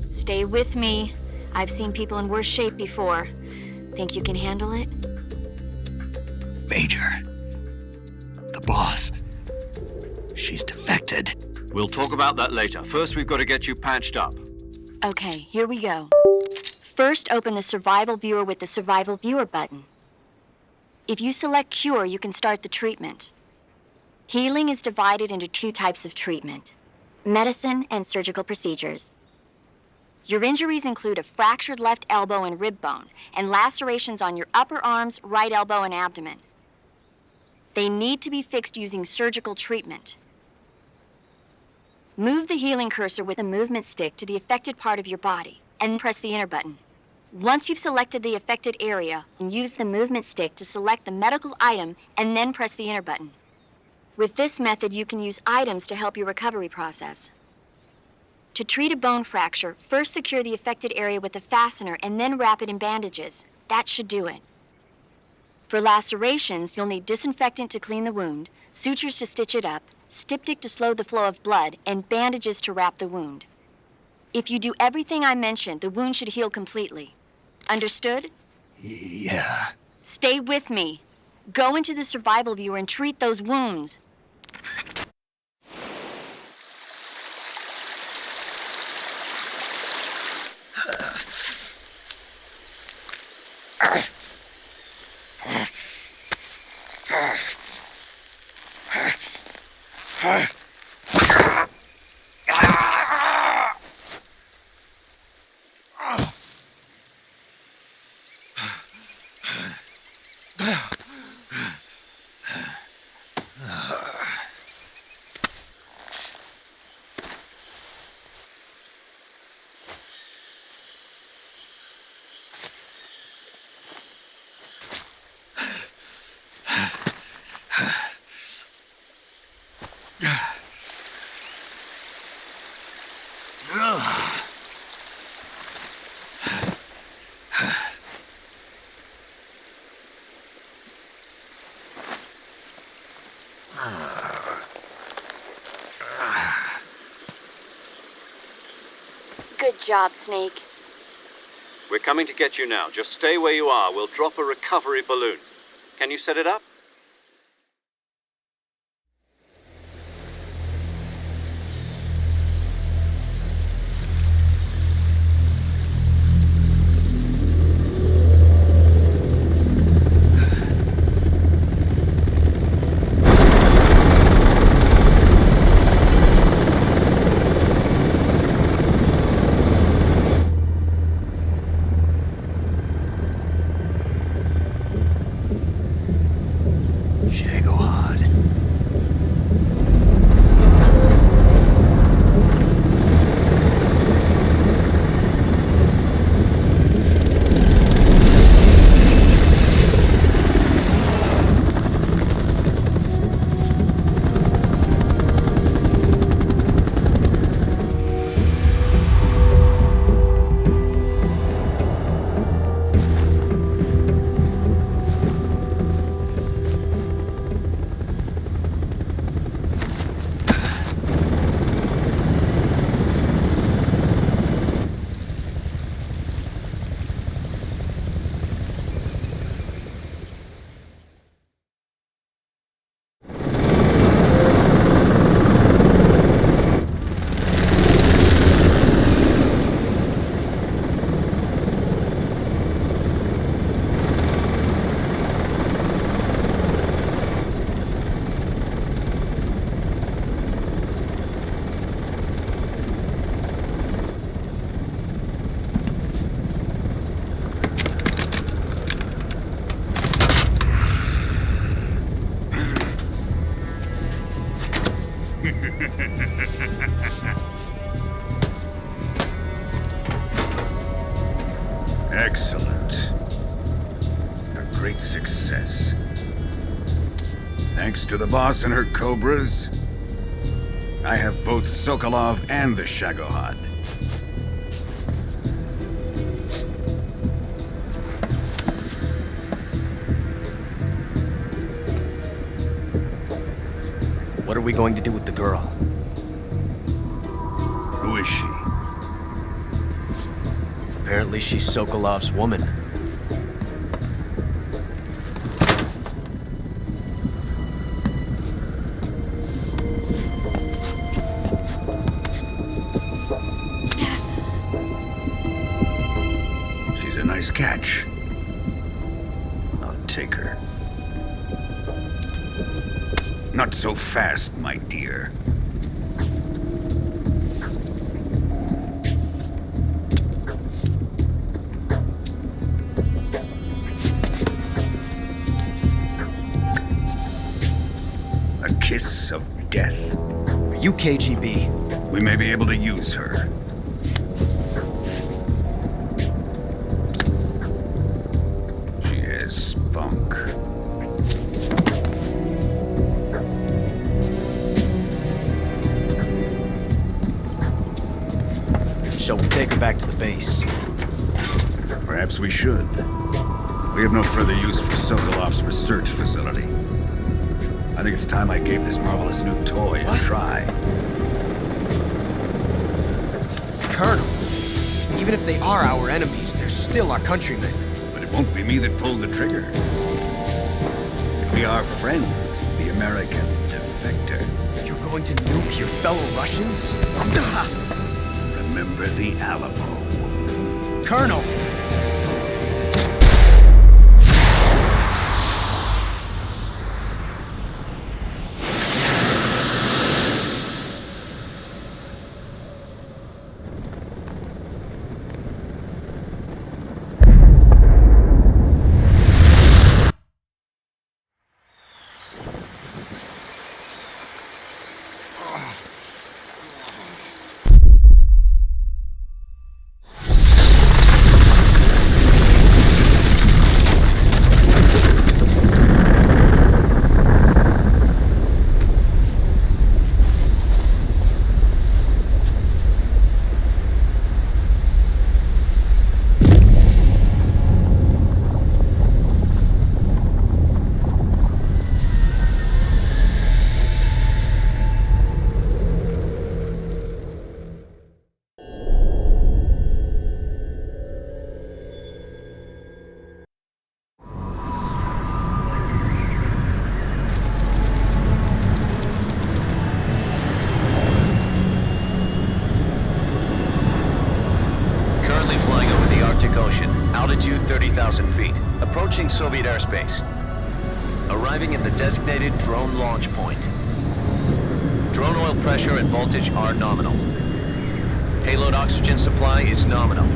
Stay with me. I've seen people in worse shape before. Think you can handle it? Major. The boss. She's defected. We'll talk about that later. First, we've got to get you patched up. Okay, here we go. First, open the Survival Viewer with the Survival Viewer button. If you select Cure, you can start the treatment. Healing is divided into two types of treatment: medicine and surgical procedures. Your injuries include a fractured left elbow and rib bone, and lacerations on your upper arms, right elbow, and abdomen. They need to be fixed using surgical treatment. Move the healing cursor with a movement stick to the affected part of your body, and press the enter button. Once you've selected the affected area, use the movement stick to select the medical item and then press the enter button. With this method, you can use items to help your recovery process. To treat a bone fracture, first secure the affected area with a fastener and then wrap it in bandages. That should do it. For lacerations, you'll need disinfectant to clean the wound, sutures to stitch it up, styptic to slow the flow of blood, and bandages to wrap the wound. If you do everything I mentioned, the wound should heal completely. Understood? Yeah. Stay with me. Go into the survival viewer and treat those wounds. Good job, Snake. We're coming to get you now. Just stay where you are. We'll drop a recovery balloon. Can you set it up? Excellent. A great success. Thanks to the boss and her cobras, I have both Sokolov and the Shagohod. What are we going to do with the girl? Who is she? Apparently she's Sokolov's woman. She's a nice catch. I'll take her. Not so fast, my dear. A kiss of death. Are you KGB? We may be able to use her. shall we take her back to the base? Perhaps we should. We have no further use for Sokolov's research facility. I think it's time I gave this marvelous new toy a try. Colonel, even if they are our enemies, they're still our countrymen. But it won't be me that pulled the trigger. It'll be our friend, the American defector. You're going to nuke your fellow Russians? Remember the Alamo. Colonel! Altitude 30,000 feet. Approaching Soviet airspace. Arriving at the designated drone launch point. Drone oil pressure and voltage are nominal. Payload oxygen supply is nominal.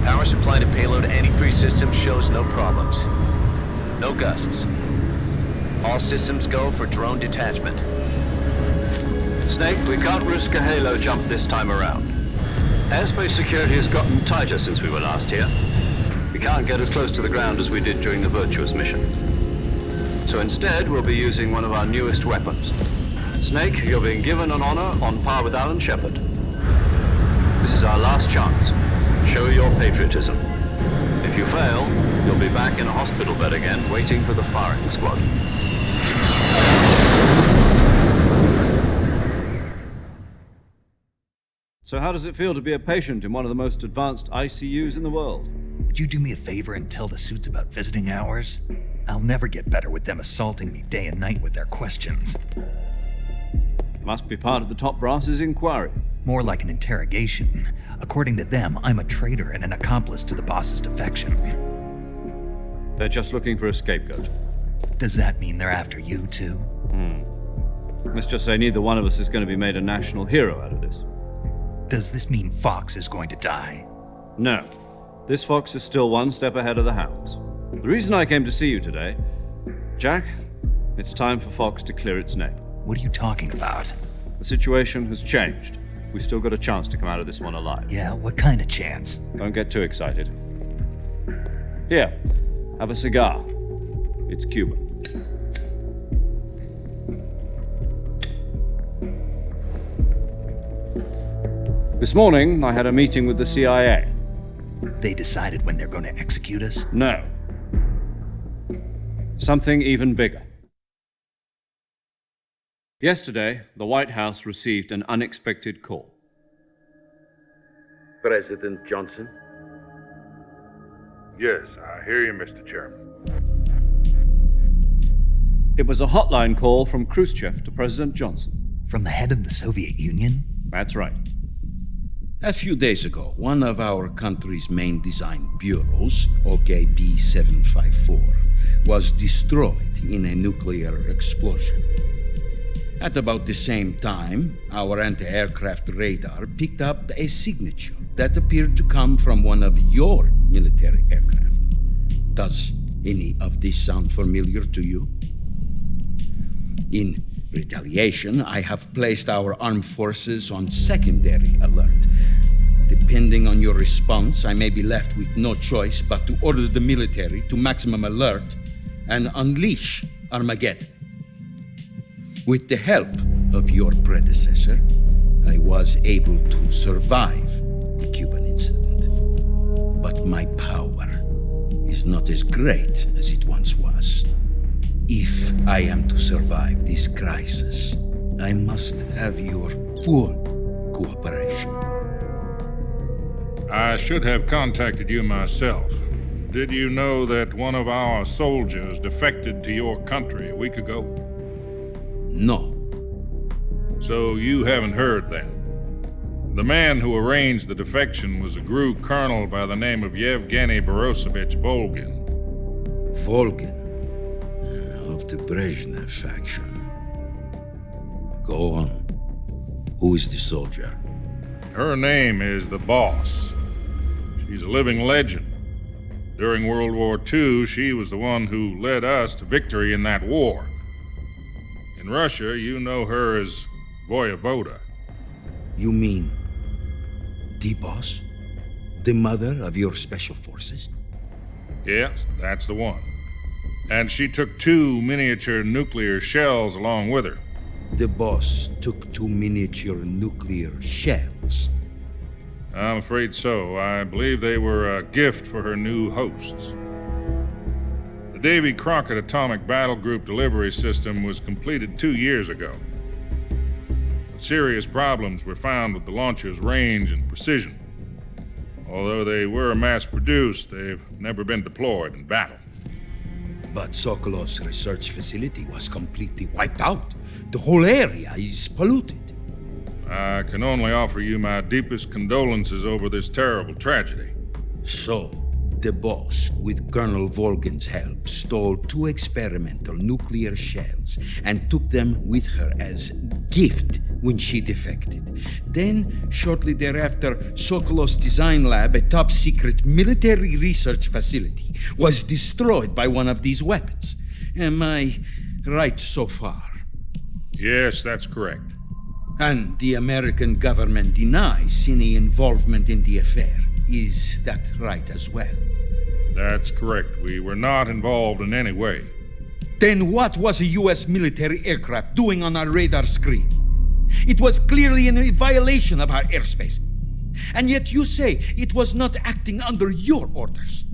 Power supply to payload antifreeze system shows no problems. No gusts. All systems go for drone detachment. Snake, we can't risk a halo jump this time around. Airspace security has gotten tighter since we were last here. We can't get as close to the ground as we did during the Virtuous mission. So instead, we'll be using one of our newest weapons. Snake, you're being given an honor on par with Alan Shepard. This is our last chance. Show your patriotism. If you fail, you'll be back in a hospital bed again, waiting for the firing squad. So how does it feel to be a patient in one of the most advanced ICUs in the world? Would you do me a favor and tell the suits about visiting hours? I'll never get better with them assaulting me day and night with their questions. Must be part of the top brass's inquiry. More like an interrogation. According to them, I'm a traitor and an accomplice to the boss's defection. They're just looking for a scapegoat. Does that mean they're after you, too? Let's just say neither one of us is going to be made a national hero out of this. Does this mean Fox is going to die? No. This fox is still one step ahead of the hounds. The reason I came to see you today, Jack, it's time for Fox to clear its name. What are you talking about? The situation has changed. We've still got a chance to come out of this one alive. Yeah, what kind of chance? Don't get too excited. Here, have a cigar. It's Cuban. This morning, I had a meeting with the CIA. They decided when they're going to execute us? No. Something even bigger. Yesterday, the White House received an unexpected call. President Johnson? Yes, I hear you, Mr. Chairman. It was a hotline call from Khrushchev to President Johnson. From the head of the Soviet Union? That's right. A few days ago, one of our country's main design bureaus, OKB 754, was destroyed in a nuclear explosion. At about the same time, our anti-aircraft radar picked up a signature that appeared to come from one of your military aircraft. Does any of this sound familiar to you? In retaliation, I have placed our armed forces on secondary alert. Depending on your response, I may be left with no choice but to order the military to maximum alert and unleash Armageddon. With the help of your predecessor, I was able to survive the Cuban incident. But my power is not as great as it once was. If I am to survive this crisis, I must have your full cooperation. I should have contacted you myself. Did you know that one of our soldiers defected to your country a week ago? No. So you haven't heard then? The man who arranged the defection was a GRU colonel by the name of Yevgeny Borosovich Volgin. Volgin? Of the Brezhnev faction. Go on. Who is the soldier? Her name is the Boss. She's a living legend. During World War II, she was the one who led us to victory in that war. In Russia, you know her as Voyevoda. You mean the Boss? The mother of your special forces? Yes, that's the one. And she took 2 miniature nuclear shells along with her. The Boss took 2 miniature nuclear shells? I'm afraid so. I believe they were a gift for her new hosts. The Davy Crockett Atomic Battle Group delivery system was completed 2 years ago. But serious problems were found with the launcher's range and precision. Although they were mass-produced, they've never been deployed in battle. But Sokolov's research facility was completely wiped out. The whole area is polluted. I can only offer you my deepest condolences over this terrible tragedy. So, the Boss, with Colonel Volgin's help, stole 2 experimental nuclear shells and took them with her as gift when she defected. Then, shortly thereafter, Sokolov's design lab, a top-secret military research facility, was destroyed by one of these weapons. Am I right so far? Yes, that's correct. And the American government denies any involvement in the affair. Is that right as well? That's correct. We were not involved in any way. Then what was a U.S. military aircraft doing on our radar screen? It was clearly in violation of our airspace. And yet you say it was not acting under your orders.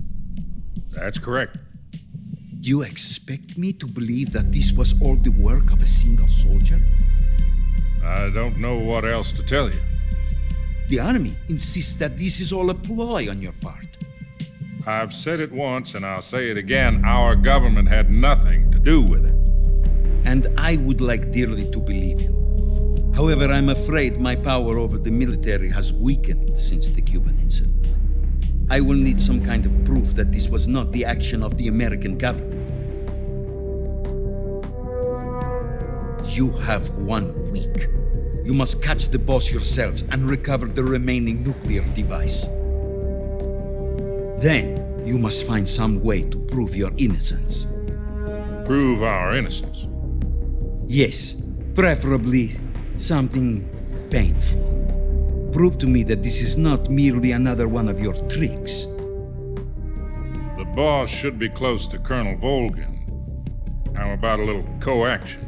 That's correct. You expect me to believe that this was all the work of a single soldier? I don't know what else to tell you. The army insists that this is all a ploy on your part. I've said it once and I'll say it again. Our government had nothing to do with it. And I would like dearly to believe you. However, I'm afraid my power over the military has weakened since the Cuban incident. I will need some kind of proof that this was not the action of the American government. You have 1 week. You must catch the Boss yourselves and recover the remaining nuclear device. Then, you must find some way to prove your innocence. Prove our innocence? Yes, preferably something painful. Prove to me that this is not merely another one of your tricks. The Boss should be close to Colonel Volgin. How about a little co-action?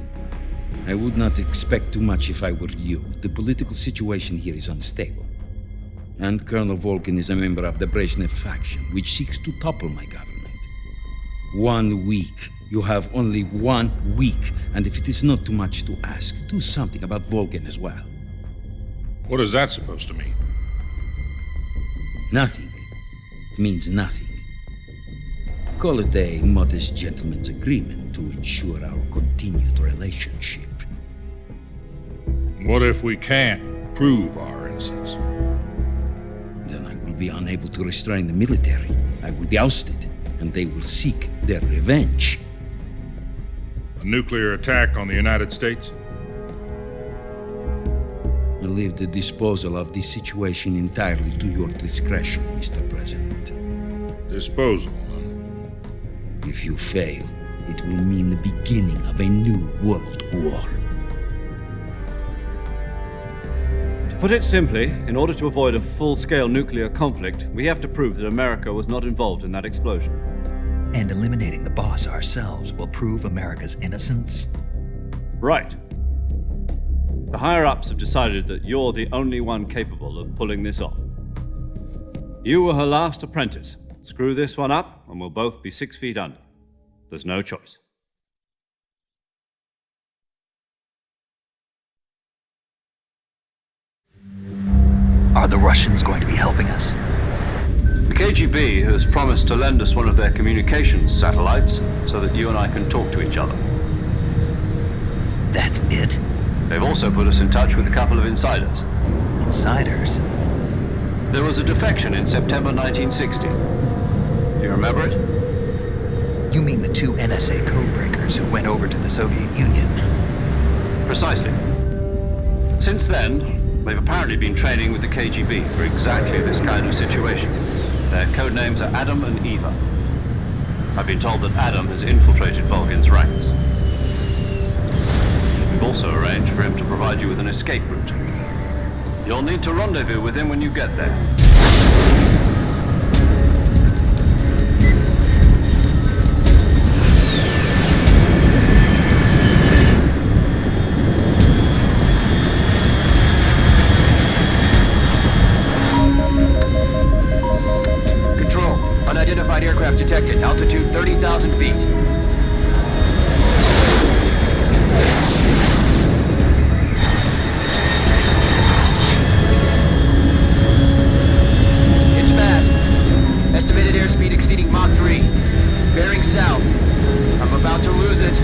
I would not expect too much if I were you. The political situation here is unstable. And Colonel Volgin is a member of the Brezhnev faction, which seeks to topple my government. 1 week. You have only 1 week, and if it is not too much to ask, do something about Volgin as well. What is that supposed to mean? Nothing. It means nothing. Call it a modest gentleman's agreement to ensure our continued relationship. What if we can't prove our innocence? Then I will be unable to restrain the military. I will be ousted, and they will seek their revenge. A nuclear attack on the United States? I leave the disposal of this situation entirely to your discretion, Mr. President. Disposal? If you fail, it will mean the beginning of a new world war. To put it simply, in order to avoid a full-scale nuclear conflict, we have to prove that America was not involved in that explosion. And eliminating the Boss ourselves will prove America's innocence? Right. The higher-ups have decided that you're the only one capable of pulling this off. You were her last apprentice. Screw this one up, and we'll both be 6 feet under. There's no choice. Are the Russians going to be helping us? The KGB has promised to lend us one of their communications satellites so that you and I can talk to each other. That's it? They've also put us in touch with a couple of insiders. Insiders? There was a defection in September 1960. Do you remember it? You mean the 2 NSA codebreakers who went over to the Soviet Union? Precisely. Since then, they've apparently been training with the KGB for exactly this kind of situation. Their codenames are Adam and Eva. I've been told that Adam has infiltrated Volgin's ranks. We've also arranged for him to provide you with an escape route. You'll need to rendezvous with him when you get there. Control, unidentified aircraft detected. Altitude 30,000 feet. Estimated airspeed exceeding Mach 3. Bearing south. I'm about to lose it.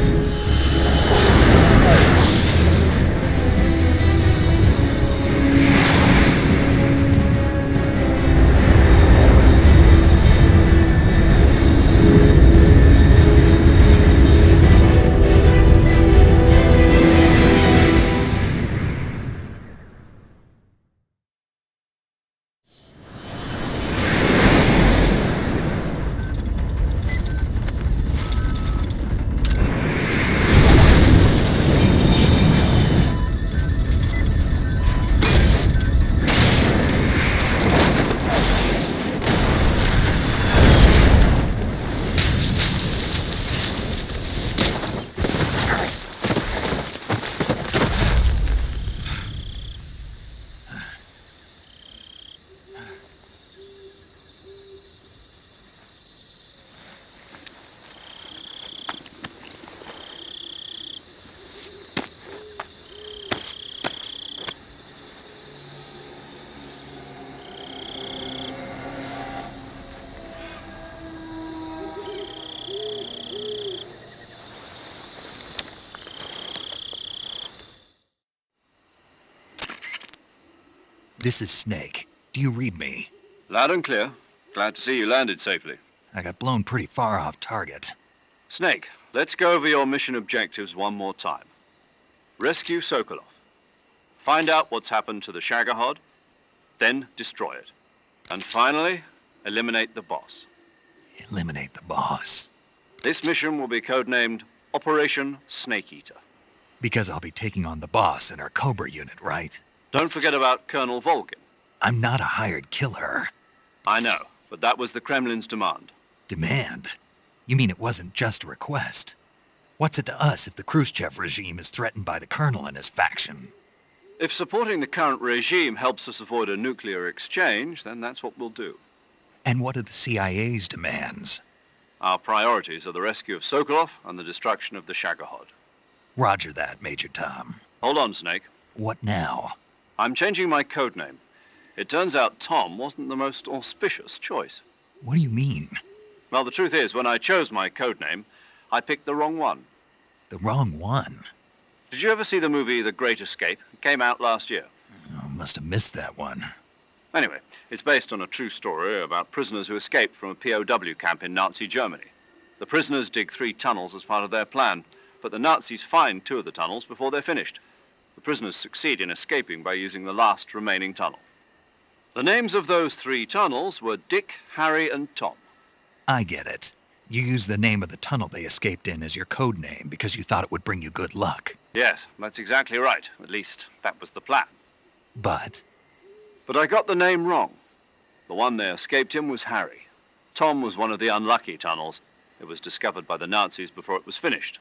This is Snake. Do you read me? Loud and clear. Glad to see you landed safely. I got blown pretty far off target. Snake, let's go over your mission objectives one more time. Rescue Sokolov. Find out what's happened to the Shagohod, then destroy it. And finally, eliminate the boss. Eliminate the boss. This mission will be codenamed Operation Snake Eater. Because I'll be taking on the boss in our Cobra unit, right? Don't forget about Colonel Volgin. I'm not a hired killer. I know, but that was the Kremlin's demand. Demand? You mean it wasn't just a request? What's it to us if the Khrushchev regime is threatened by the Colonel and his faction? If supporting the current regime helps us avoid a nuclear exchange, then that's what we'll do. And what are the CIA's demands? Our priorities are the rescue of Sokolov and the destruction of the Shagohod. Roger that, Major Tom. Hold on, Snake. What now? I'm changing my codename. It turns out Tom wasn't the most auspicious choice. What do you mean? Well, the truth is, when I chose my codename, I picked the wrong one. The wrong one? Did you ever see the movie The Great Escape? It came out last year. Oh, must have missed that one. Anyway, it's based on a true story about prisoners who escaped from a POW camp in Nazi Germany. The prisoners dig 3 tunnels as part of their plan, but the Nazis find 2 of the tunnels before they're finished. The prisoners succeed in escaping by using the last remaining tunnel. The names of those 3 tunnels were Dick, Harry, and Tom. I get it. You used the name of the tunnel they escaped in as your code name because you thought it would bring you good luck. Yes, that's exactly right. At least, that was the plan. But I got the name wrong. The one they escaped in was Harry. Tom was one of the unlucky tunnels. It was discovered by the Nazis before it was finished.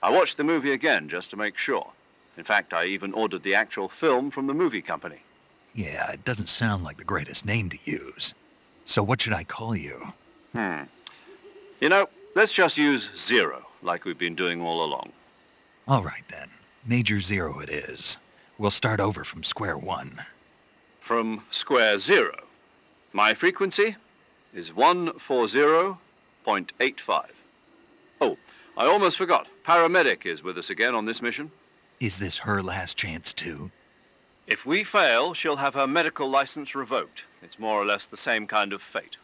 I watched the movie again just to make sure. In fact, I even ordered the actual film from the movie company. Yeah, it doesn't sound like the greatest name to use. So what should I call you? You know, let's just use Zero, like we've been doing all along. All right then. Major Zero it is. We'll start over from square one. From square zero. My frequency is 140.85. Oh, I almost forgot. Paramedic is with us again on this mission. Is this her last chance too? If we fail, she'll have her medical license revoked. It's more or less the same kind of fate.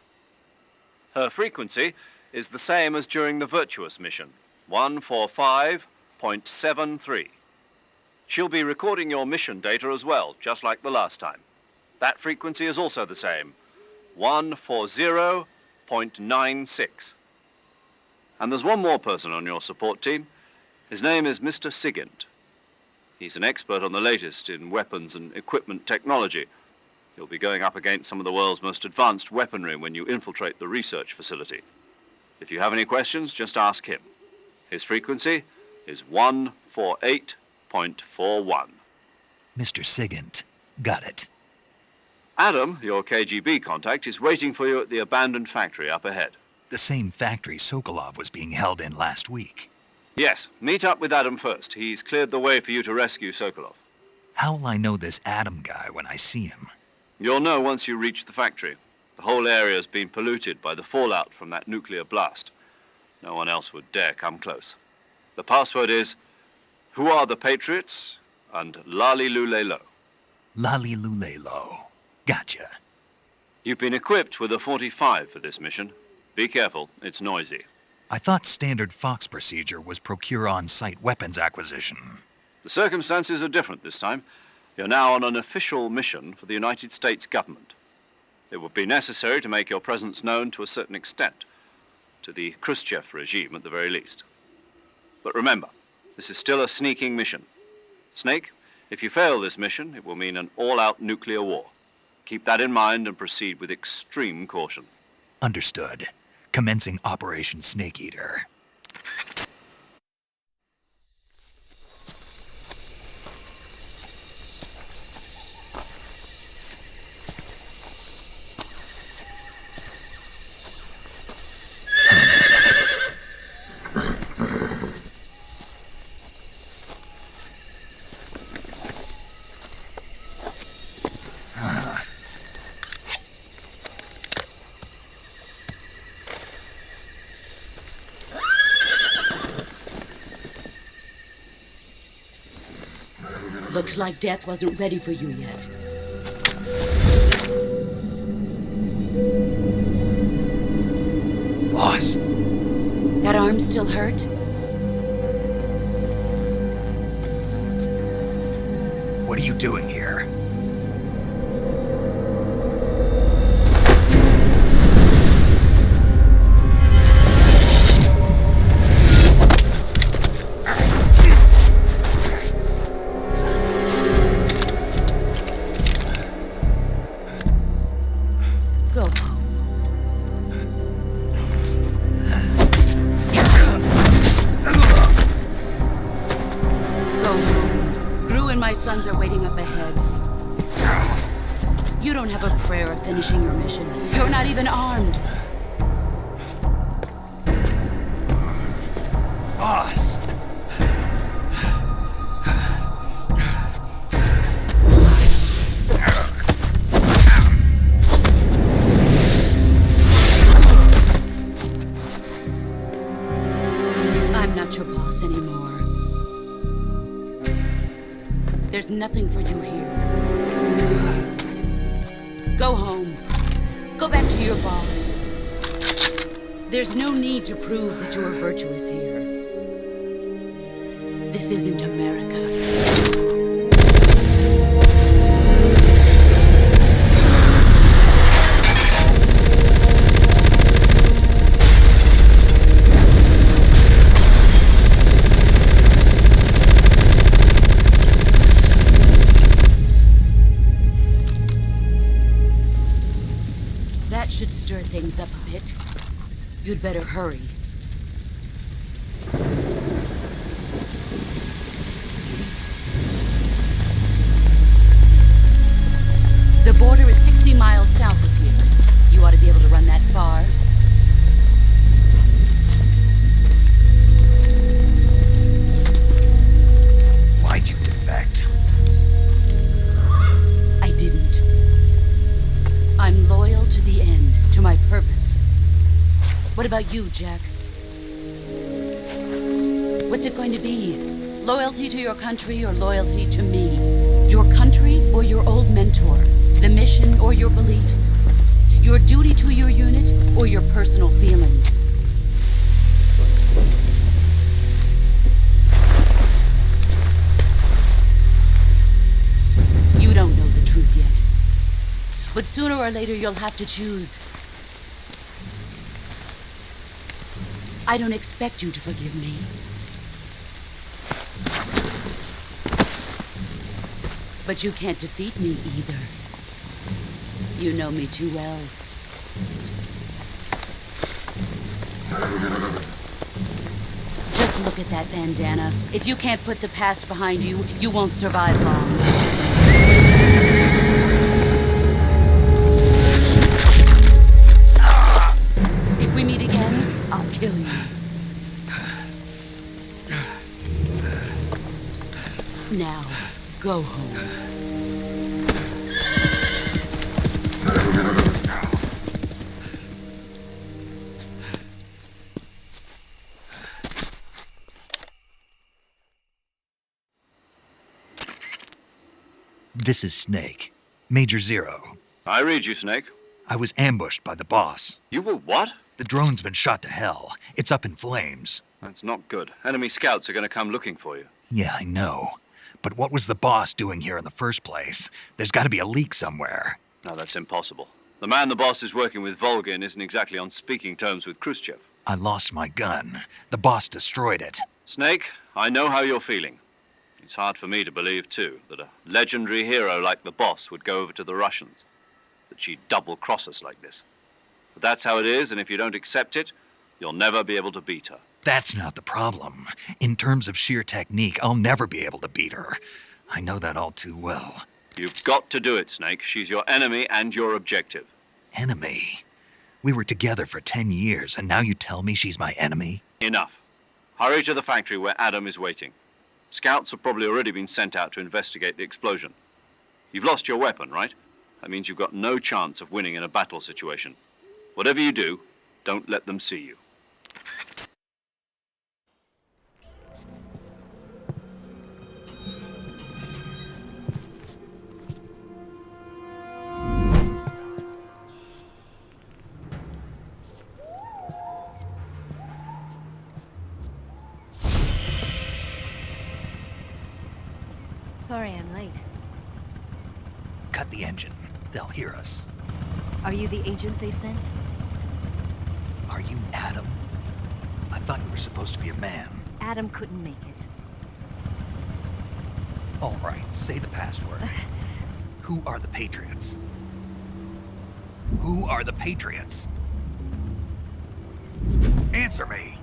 Her frequency is the same as during the Virtuous mission, 145.73. She'll be recording your mission data as well, just like the last time. That frequency is also the same, 140.96. And there's one more person on your support team. His name is Mr. Sigint. He's an expert on the latest in weapons and equipment technology. You'll be going up against some of the world's most advanced weaponry when you infiltrate the research facility. If you have any questions, just ask him. His frequency is 148.41. Mr. Sigint. Got it. Adam, your KGB contact, is waiting for you at the abandoned factory up ahead. The same factory Sokolov was being held in last week. Yes, meet up with Adam first. He's cleared the way for you to rescue Sokolov. How will I know this Adam guy when I see him? You'll know once you reach the factory. The whole area's been polluted by the fallout from that nuclear blast. No one else would dare come close. The password is, "Who are the Patriots?" and "Lali Lule Lo." Lali Lule Lo. Gotcha. You've been equipped with a 45 for this mission. Be careful, it's noisy. I thought standard Fox procedure was procure on-site weapons acquisition. The circumstances are different this time. You're now on an official mission for the United States government. It would be necessary to make your presence known to a certain extent, to the Khrushchev regime at the very least. But remember, this is still a sneaking mission. Snake, if you fail this mission, it will mean an all-out nuclear war. Keep that in mind and proceed with extreme caution. Understood. Commencing Operation Snake Eater. Looks like death wasn't ready for you yet. Boss. That arm still hurt? What are you doing here? Sons are waiting up ahead. You don't have a prayer of finishing your mission. You're not even armed. Boss! I'm not your boss anymore. There's nothing for you here. Go home. Go back to your boss. There's no need to prove that you are virtuous here. This isn't America. Should stir things up a bit. You'd better hurry. border is 60 miles south of here. You ought to be able to run that far. Why'd you defect? I didn't. I'm loyal to the end, to my purpose. What about you, Jack? What's it going to be? Loyalty to your country or loyalty to me? Your country or your old mentor? The mission or your beliefs? Your duty to your unit or your personal feelings? You don't know the truth yet. But sooner or later you'll have to choose. I don't expect you to forgive me. But you can't defeat me either. You know me too well. Just look at that bandana. If you can't put the past behind you, you won't survive long. If we meet again, I'll kill you. Now, go home. This is Snake. Major Zero. I read you, Snake. I was ambushed by the boss. You were what? The drone's been shot to hell. It's up in flames. That's not good. Enemy scouts are going to come looking for you. Yeah, I know. But what was the boss doing here in the first place? There's got to be a leak somewhere. No, that's impossible. The man the boss is working with, Volgin, isn't exactly on speaking terms with Khrushchev. I lost my gun. The boss destroyed it. Snake, I know how you're feeling. It's hard for me to believe, too, that a legendary hero like the boss would go over to the Russians. That she'd double-cross us like this. But that's how it is, and if you don't accept it, you'll never be able to beat her. That's not the problem. In terms of sheer technique, I'll never be able to beat her. I know that all too well. You've got to do it, Snake. She's your enemy and your objective. Enemy? We were together for 10 years, and now you tell me she's my enemy? Enough. Hurry to the factory where Adam is waiting. Scouts have probably already been sent out to investigate the explosion. You've lost your weapon, right? That means you've got no chance of winning in a battle situation. Whatever you do, don't let them see you. Sorry I'm late. Cut the engine. They'll hear us. Are you the agent they sent? Are you Adam? I thought you were supposed to be a man. Adam couldn't make it. All right, say the password. Who are the Patriots? Who are the Patriots? Answer me!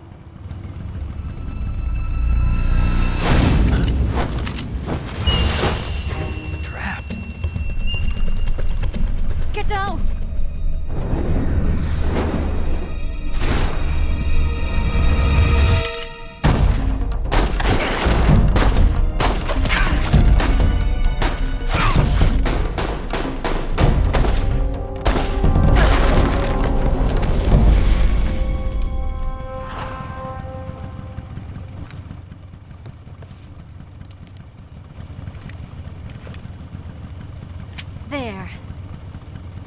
Trapped. Get down! There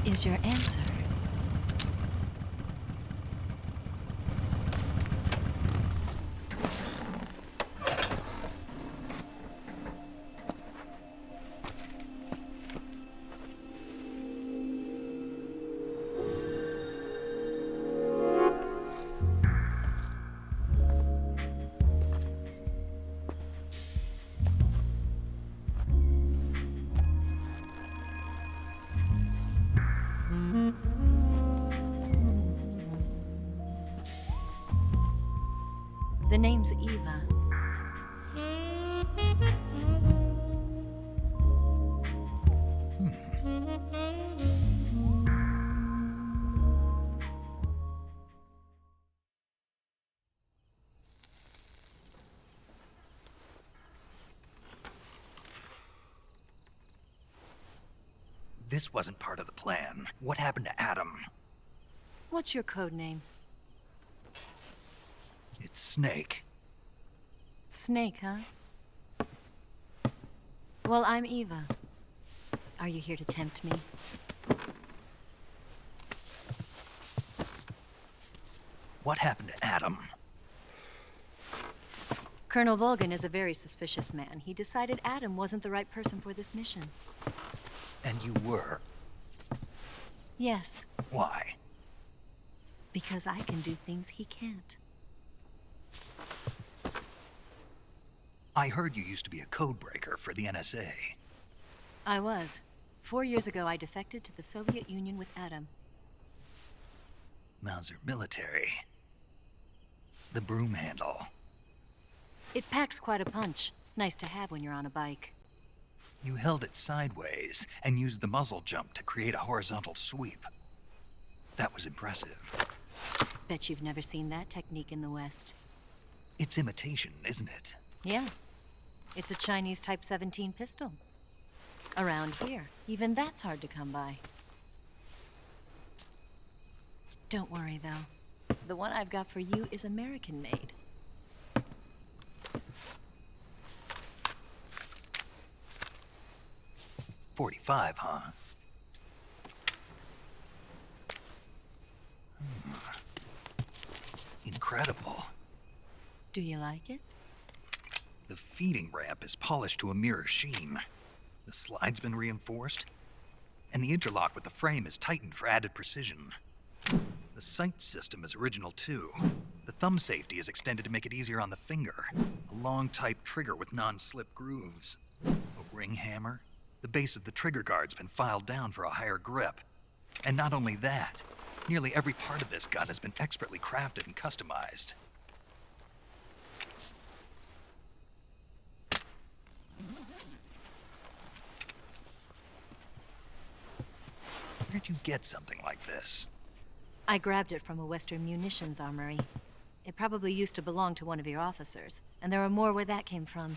is your answer. The name's Eva. This wasn't part of the plan. What happened to Adam? What's your code name? It's Snake. Snake, huh? Well, I'm Eva. Are you here to tempt me? What happened to Adam? Colonel Volgan is a very suspicious man. He decided Adam wasn't the right person for this mission. And you were? Yes, Why? because I can do things he can't. I heard you used to be a codebreaker for the NSA. I was. 4 years ago, I defected to the Soviet Union with Adam. Mauser military. The broom handle. It packs quite a punch. Nice to have when you're on a bike. You held it sideways and used the muzzle jump to create a horizontal sweep. That was impressive. Bet you've never seen that technique in the West. It's imitation, isn't it? Yeah. It's a Chinese Type 17 pistol. Around here, even that's hard to come by. Don't worry, though. The one I've got for you is American-made. .45, huh? Incredible. Do you like it? The feeding ramp is polished to a mirror sheen. The slide's been reinforced, and the interlock with the frame is tightened for added precision. The sight system is original too. The thumb safety is extended to make it easier on the finger. A long type trigger with non-slip grooves. A ring hammer. The base of the trigger guard's been filed down for a higher grip. And not only that, nearly every part of this gun has been expertly crafted and customized. Where'd you get something like this? I grabbed it from a Western munitions armory. It probably used to belong to one of your officers, and there are more where that came from.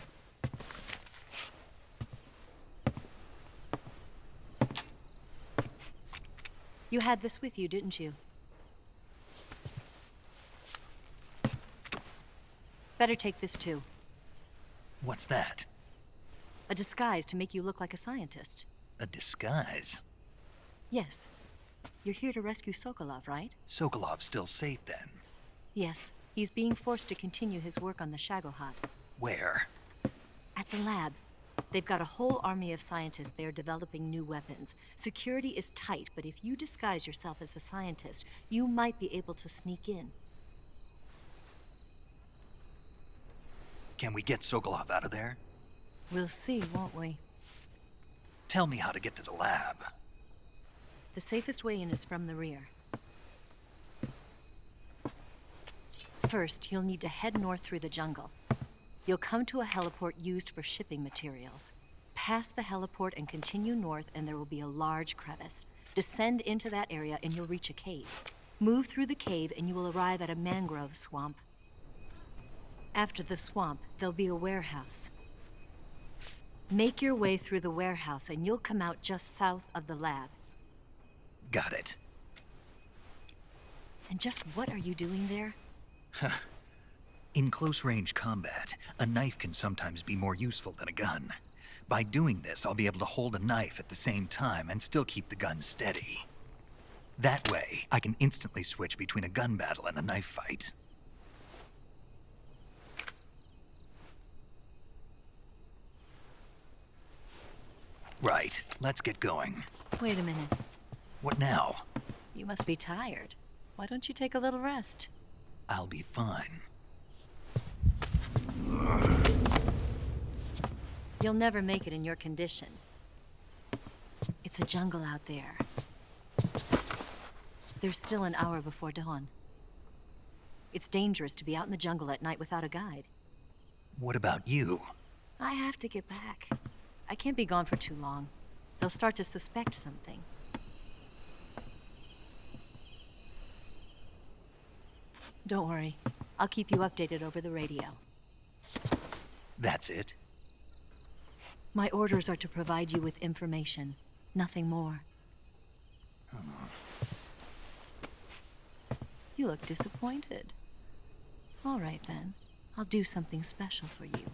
You had this with you, didn't you? Better take this too. What's that? A disguise to make you look like a scientist. A disguise? Yes. You're here to rescue Sokolov, right? Sokolov's still safe then? Yes. He's being forced to continue his work on the Shagohod. Where? At the lab. They've got a whole army of scientists there developing new weapons. Security is tight, but if you disguise yourself as a scientist, you might be able to sneak in. Can we get Sokolov out of there? We'll see, won't we? Tell me how to get to the lab. The safest way in is from the rear. First, you'll need to head north through the jungle. You'll come to a heliport used for shipping materials. Pass the heliport and continue north, and there will be a large crevice. Descend into that area and you'll reach a cave. Move through the cave and you will arrive at a mangrove swamp. After the swamp, there'll be a warehouse. Make your way through the warehouse and you'll come out just south of the lab. Got it. And just what are you doing there? In close-range combat, a knife can sometimes be more useful than a gun. By doing this, I'll be able to hold a knife at the same time and still keep the gun steady. That way, I can instantly switch between a gun battle and a knife fight. Right, let's get going. Wait a minute. What now? You must be tired. Why don't you take a little rest? I'll be fine. You'll never make it in your condition. It's a jungle out there. There's still an hour before dawn. It's dangerous to be out in the jungle at night without a guide. What about you? I have to get back. I can't be gone for too long. They'll start to suspect something. Don't worry. I'll keep you updated over the radio. That's it? My orders are to provide you with information. Nothing more. You look disappointed. All right, then. I'll do something special for you.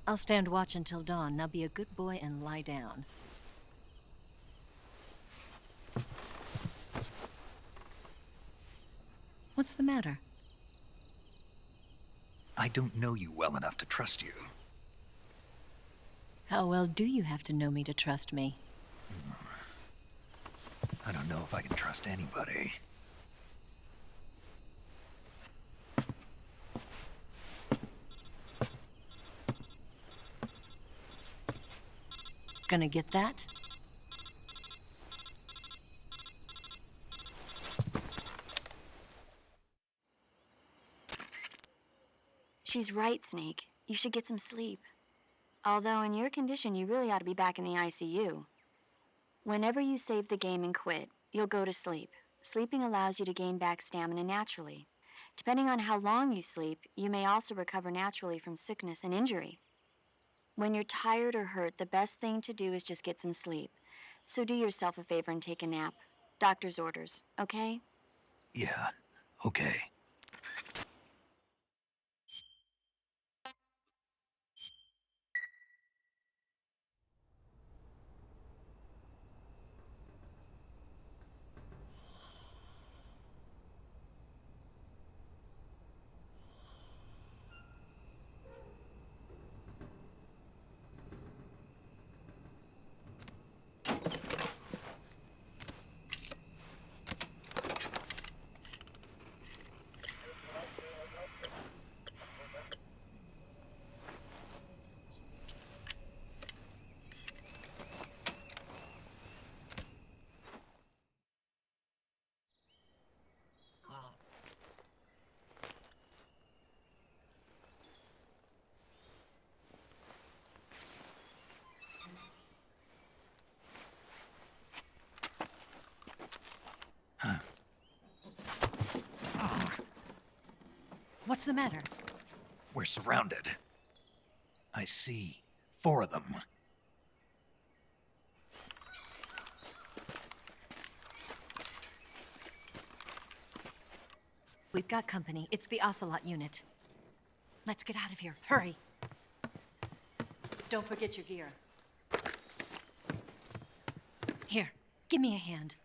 I'll stand watch until dawn. Now be a good boy and lie down. What's the matter? I don't know you well enough to trust you. How well do you have to know me to trust me? I don't know if I can trust anybody. Gonna get that? She's right, Snake. You should get some sleep. Although in your condition, you really ought to be back in the ICU. Whenever you save the game and quit, you'll go to sleep. Sleeping allows you to gain back stamina naturally. Depending on how long you sleep, you may also recover naturally from sickness and injury. When you're tired or hurt, the best thing to do is just get some sleep. So do yourself a favor and take a nap. Doctor's orders, okay? Yeah, okay. What's the matter? We're surrounded. I see 4 of them. We've got company. It's the Ocelot unit. Let's get out of here. Hurry. Don't forget your gear. Here, give me a hand.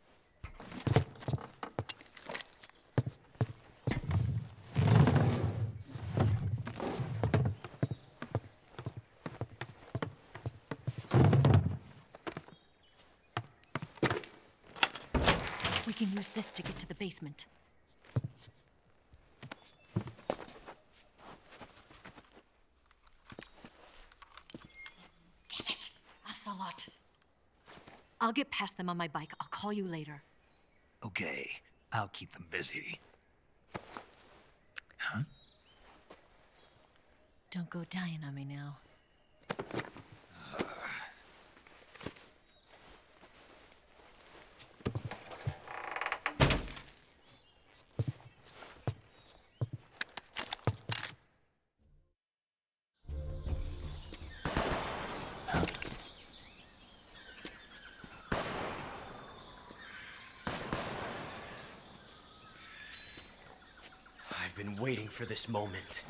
We can use this to get to the basement. Damn it, Ocelot. I'll get past them on my bike. I'll call you later. Okay, I'll keep them busy. Huh? Don't go dying on me now. I've been waiting for this moment.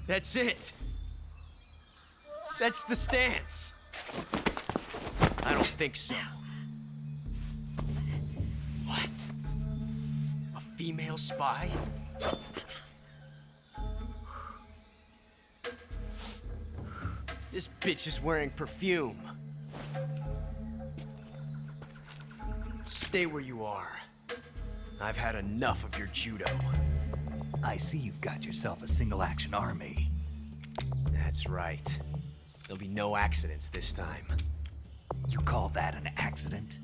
That's it. That's the stance. I don't think so. What? A female spy? This bitch is wearing perfume. Stay where you are. I've had enough of your judo. I see you've got yourself a single-action army. That's right. There'll be no accidents this time. You call that an accident?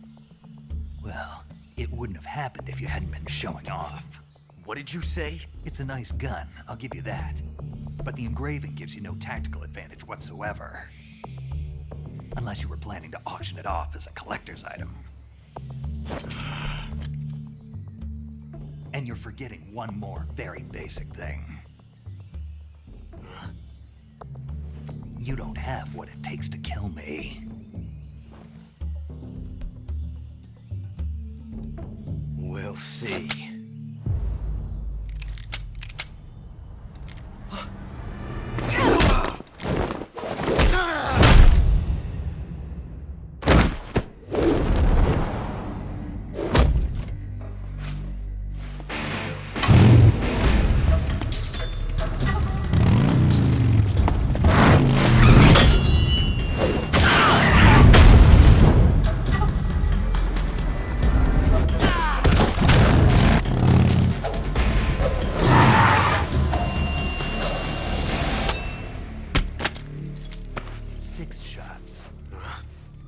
Well, it wouldn't have happened if you hadn't been showing off. What did you say? It's a nice gun, I'll give you that. But the engraving gives you no tactical advantage whatsoever. Unless you were planning to auction it off as a collector's item. And you're forgetting one more very basic thing. You don't have what it takes to kill me. We'll see.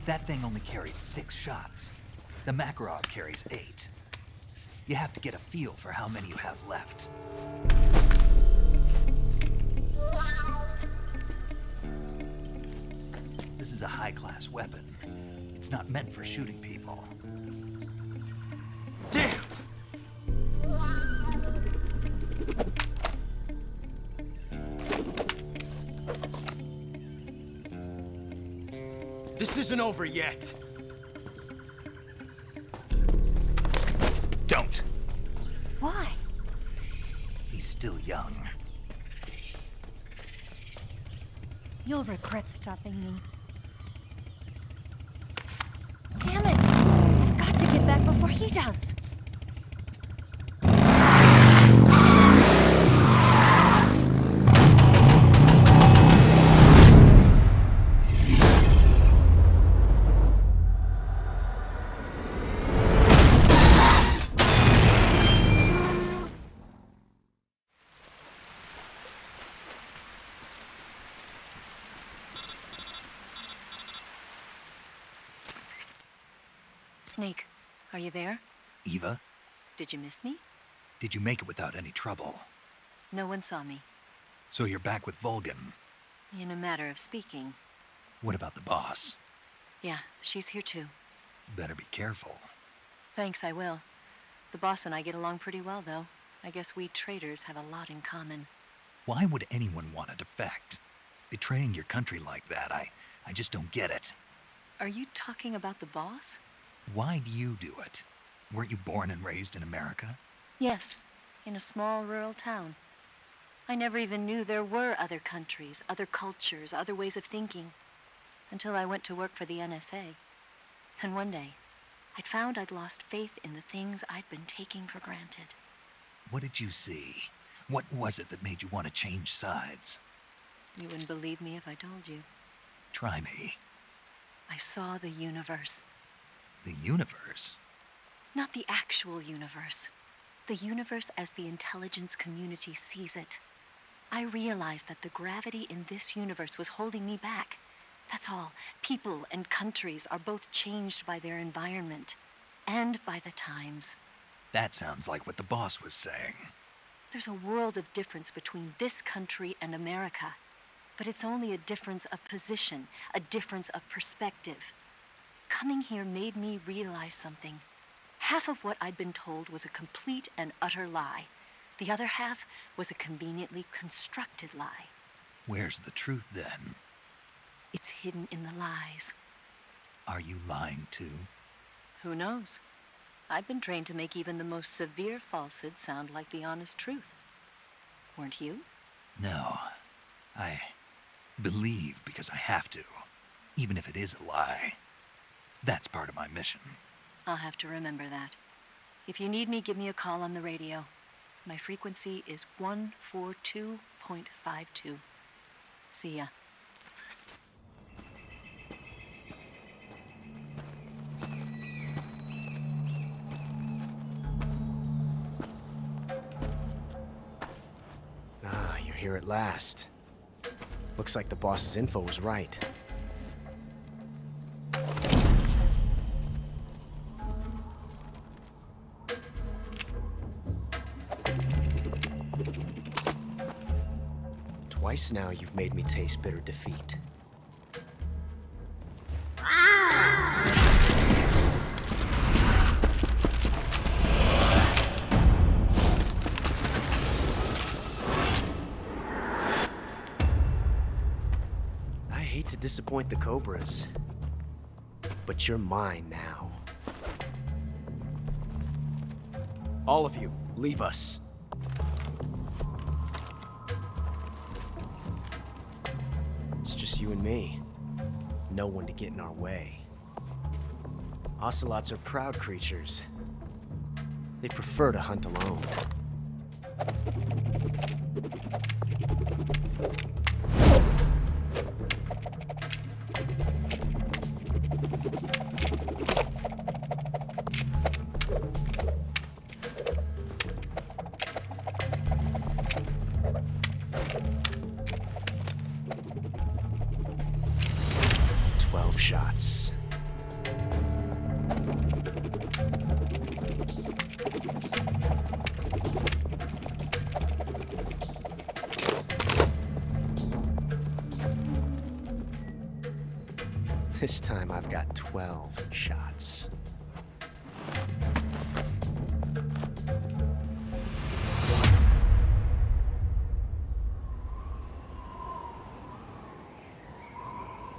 That thing only carries 6 shots. The Makarov carries 8. You have to get a feel for how many you have left. This is a high-class weapon. It's not meant for shooting people. Damn! This isn't over yet. Don't. Why? He's still young. You'll regret stopping me. Damn it! I've got to get back before he does. Snake, are you there? Eva, Did you miss me? did you make it without any trouble? No one saw me. So you're back with Volgan. In a matter of speaking. What about the boss? Yeah, she's here too. Better be careful. Thanks, I will. The boss and I get along pretty well, though. I guess we traitors have a lot in common. Why would anyone want to defect? Betraying your country like that, I just don't get it. Are you talking about the boss? Why do you do it? Weren't you born and raised in America? Yes, in a small rural town. I never even knew there were other countries, other cultures, other ways of thinking. Until I went to work for the NSA. Then one day, I'd found I'd lost faith in the things I'd been taking for granted. What did you see? What was it that made you want to change sides? You wouldn't believe me if I told you. Try me. I saw the universe. The universe? Not the actual universe. The universe as the intelligence community sees it. I realized that the gravity in this universe was holding me back. That's all. People and countries are both changed by their environment and by the times. That sounds like what the boss was saying. There's a world of difference between this country and America. But it's only a difference of position, a difference of perspective. Coming here made me realize something. Half of what I'd been told was a complete and utter lie. The other half was a conveniently constructed lie. Where's the truth then? It's hidden in the lies. Are you lying too? Who knows? I've been trained to make even the most severe falsehood sound like the honest truth. Weren't you? No. I believe because I have to, even if it is a lie. That's part of my mission. I'll have to remember that. If you need me, give me a call on the radio. My frequency is 142.52. See ya. Ah, you're here at last. Looks like the boss's info was right. Twice now you've made me taste bitter defeat. hate to disappoint the Cobras, but you're mine now. All of you, leave us. It's just you and me. No one to get in our way. Ocelots are proud creatures. They prefer to hunt alone. Shots. This time I've got 12 shots.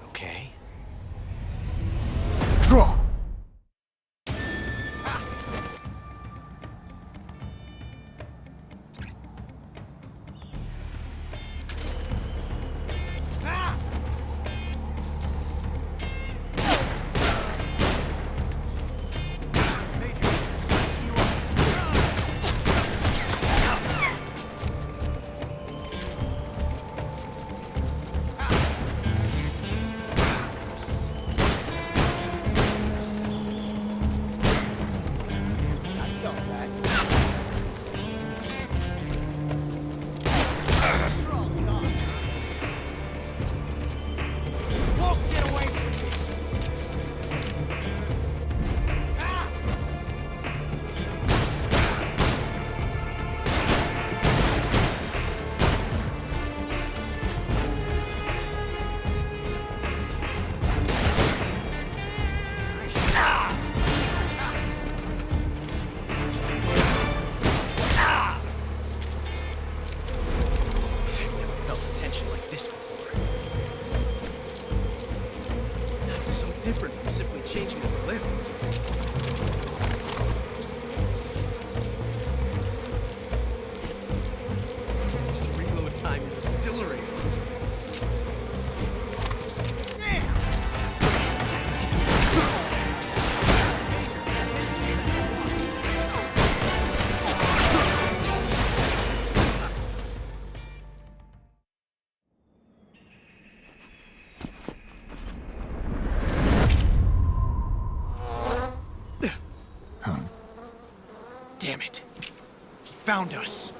Okay. Draw! Damn it. He found us.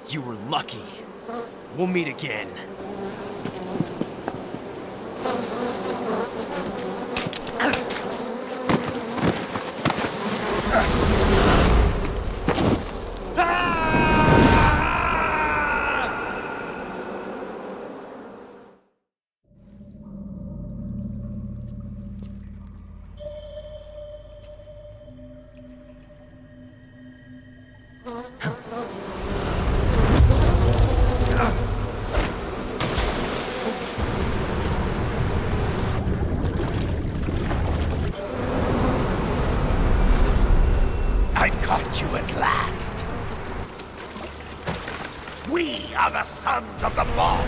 You were lucky. We'll meet again. We are the sons of the boss!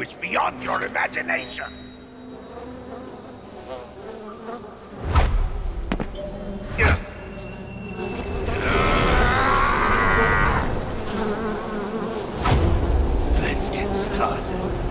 language beyond your imagination. Let's get started.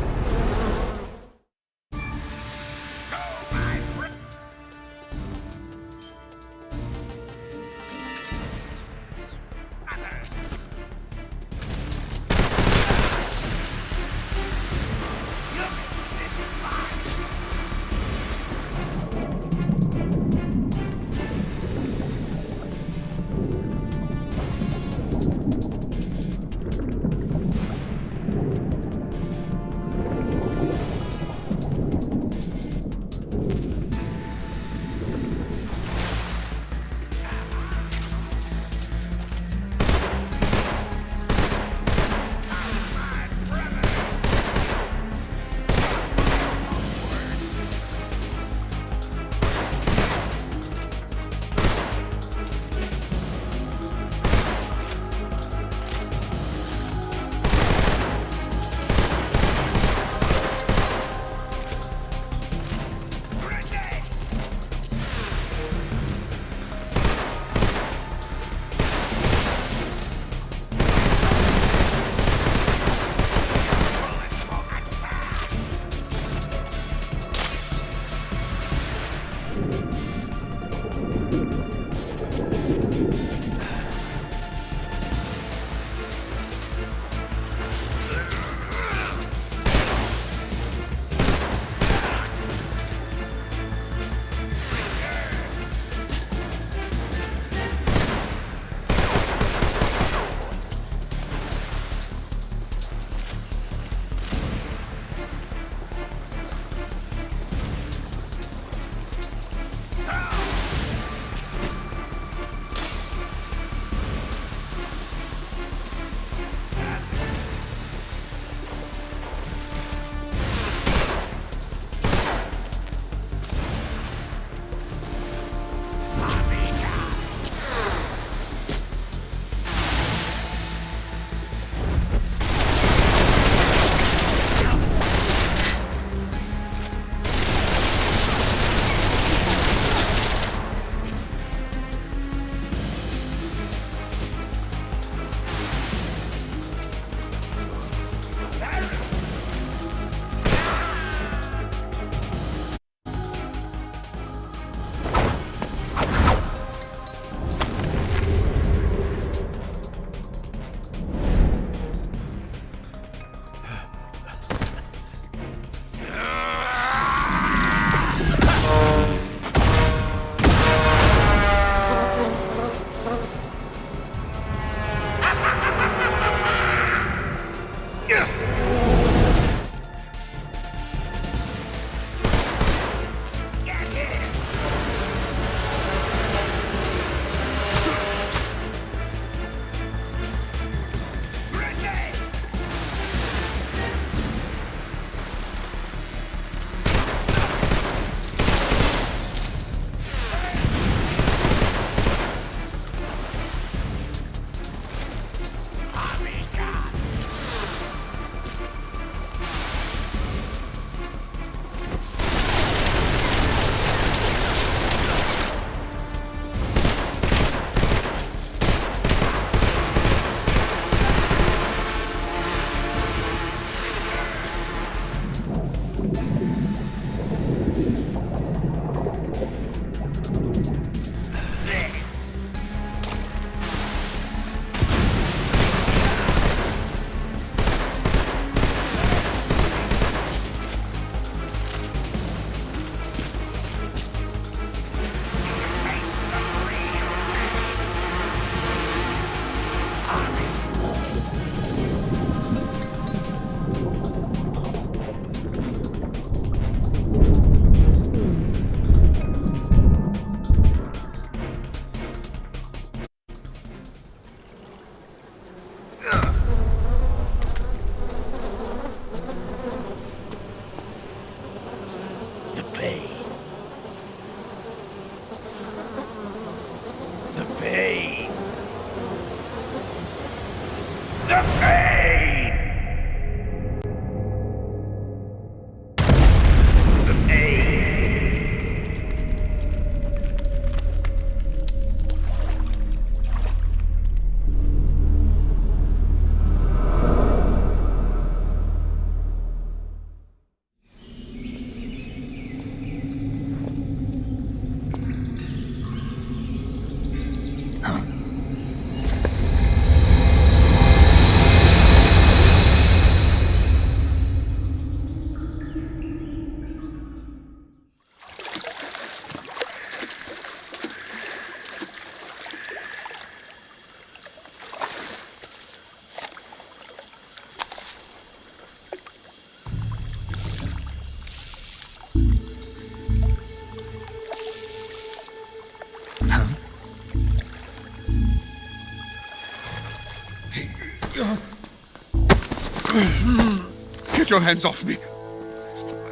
Get your hands off me.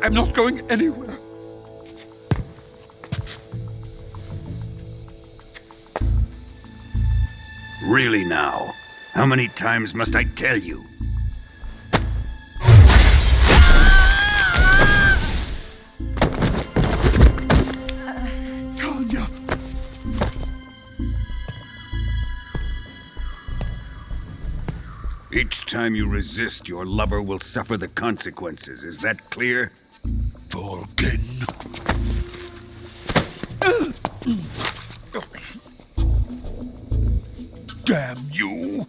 I'm not going anywhere. Really now? How many times must I tell you? Tanya. Each time you resist, your lover will suffer the consequences. Is that clear? Vulcan. Damn you!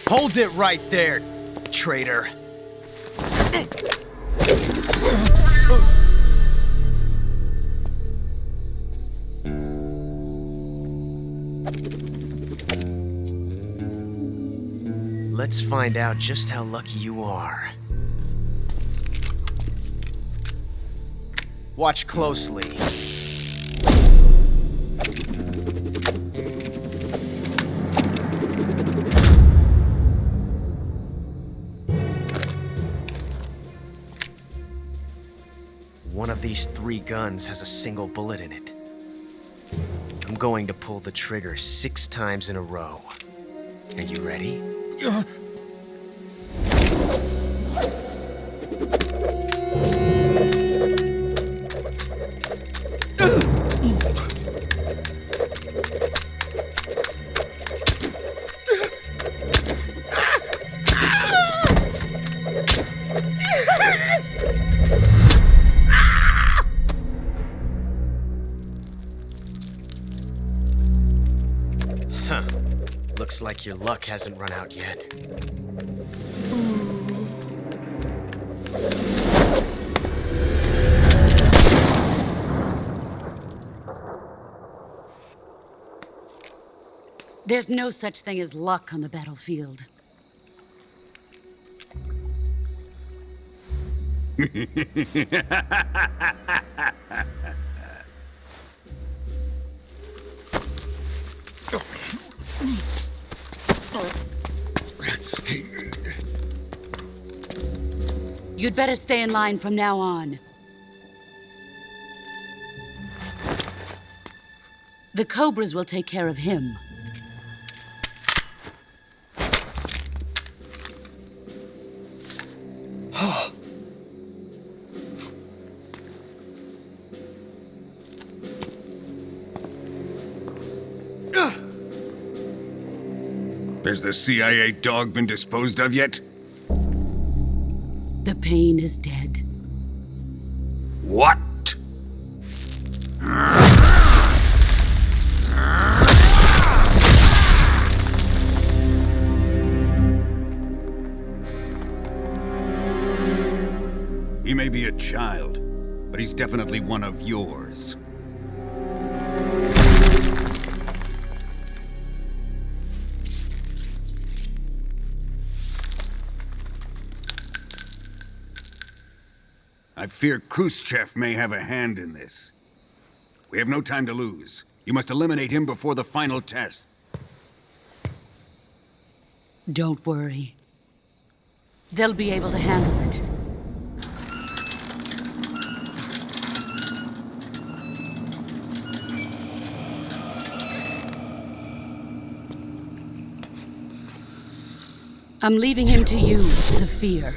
Hold it right there, traitor. Let's find out just how lucky you are. Watch closely. One of these 3 guns has a single bullet in it. I'm going to pull the trigger 6 times in a row. Are you ready? Huh. Looks like your luck hasn't run out yet. There's no such thing as luck on the battlefield. You'd better stay in line from now on. The Cobras will take care of him. Has the CIA dog been disposed of yet? The pain is dead. What? He may be a child, but he's definitely one of yours. I fear Khrushchev may have a hand in this. We have no time to lose. You must eliminate him before the final test. Don't worry. They'll be able to handle it. I'm leaving him to you, the fear.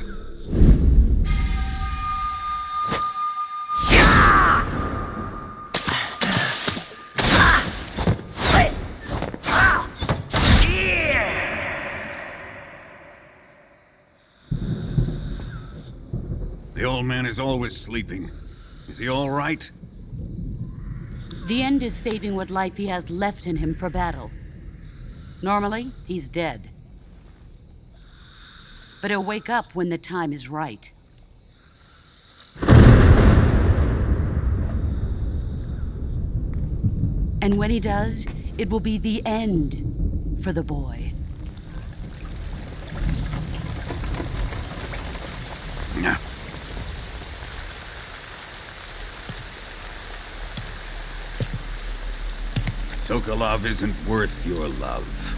The old man is always sleeping. Is he all right? The end is saving what life he has left in him for battle. Normally, he's dead. But he'll wake up when the time is right. And when he does, it will be the end for the boy. Sokolov isn't worth your love.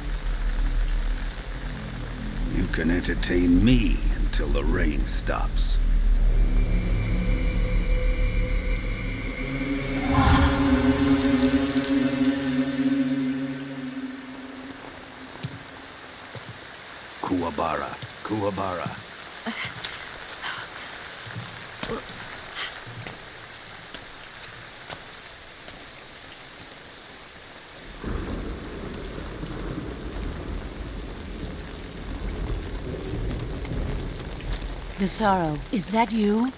You can entertain me until the rain stops. Kuwabara. The sorrow, is that you?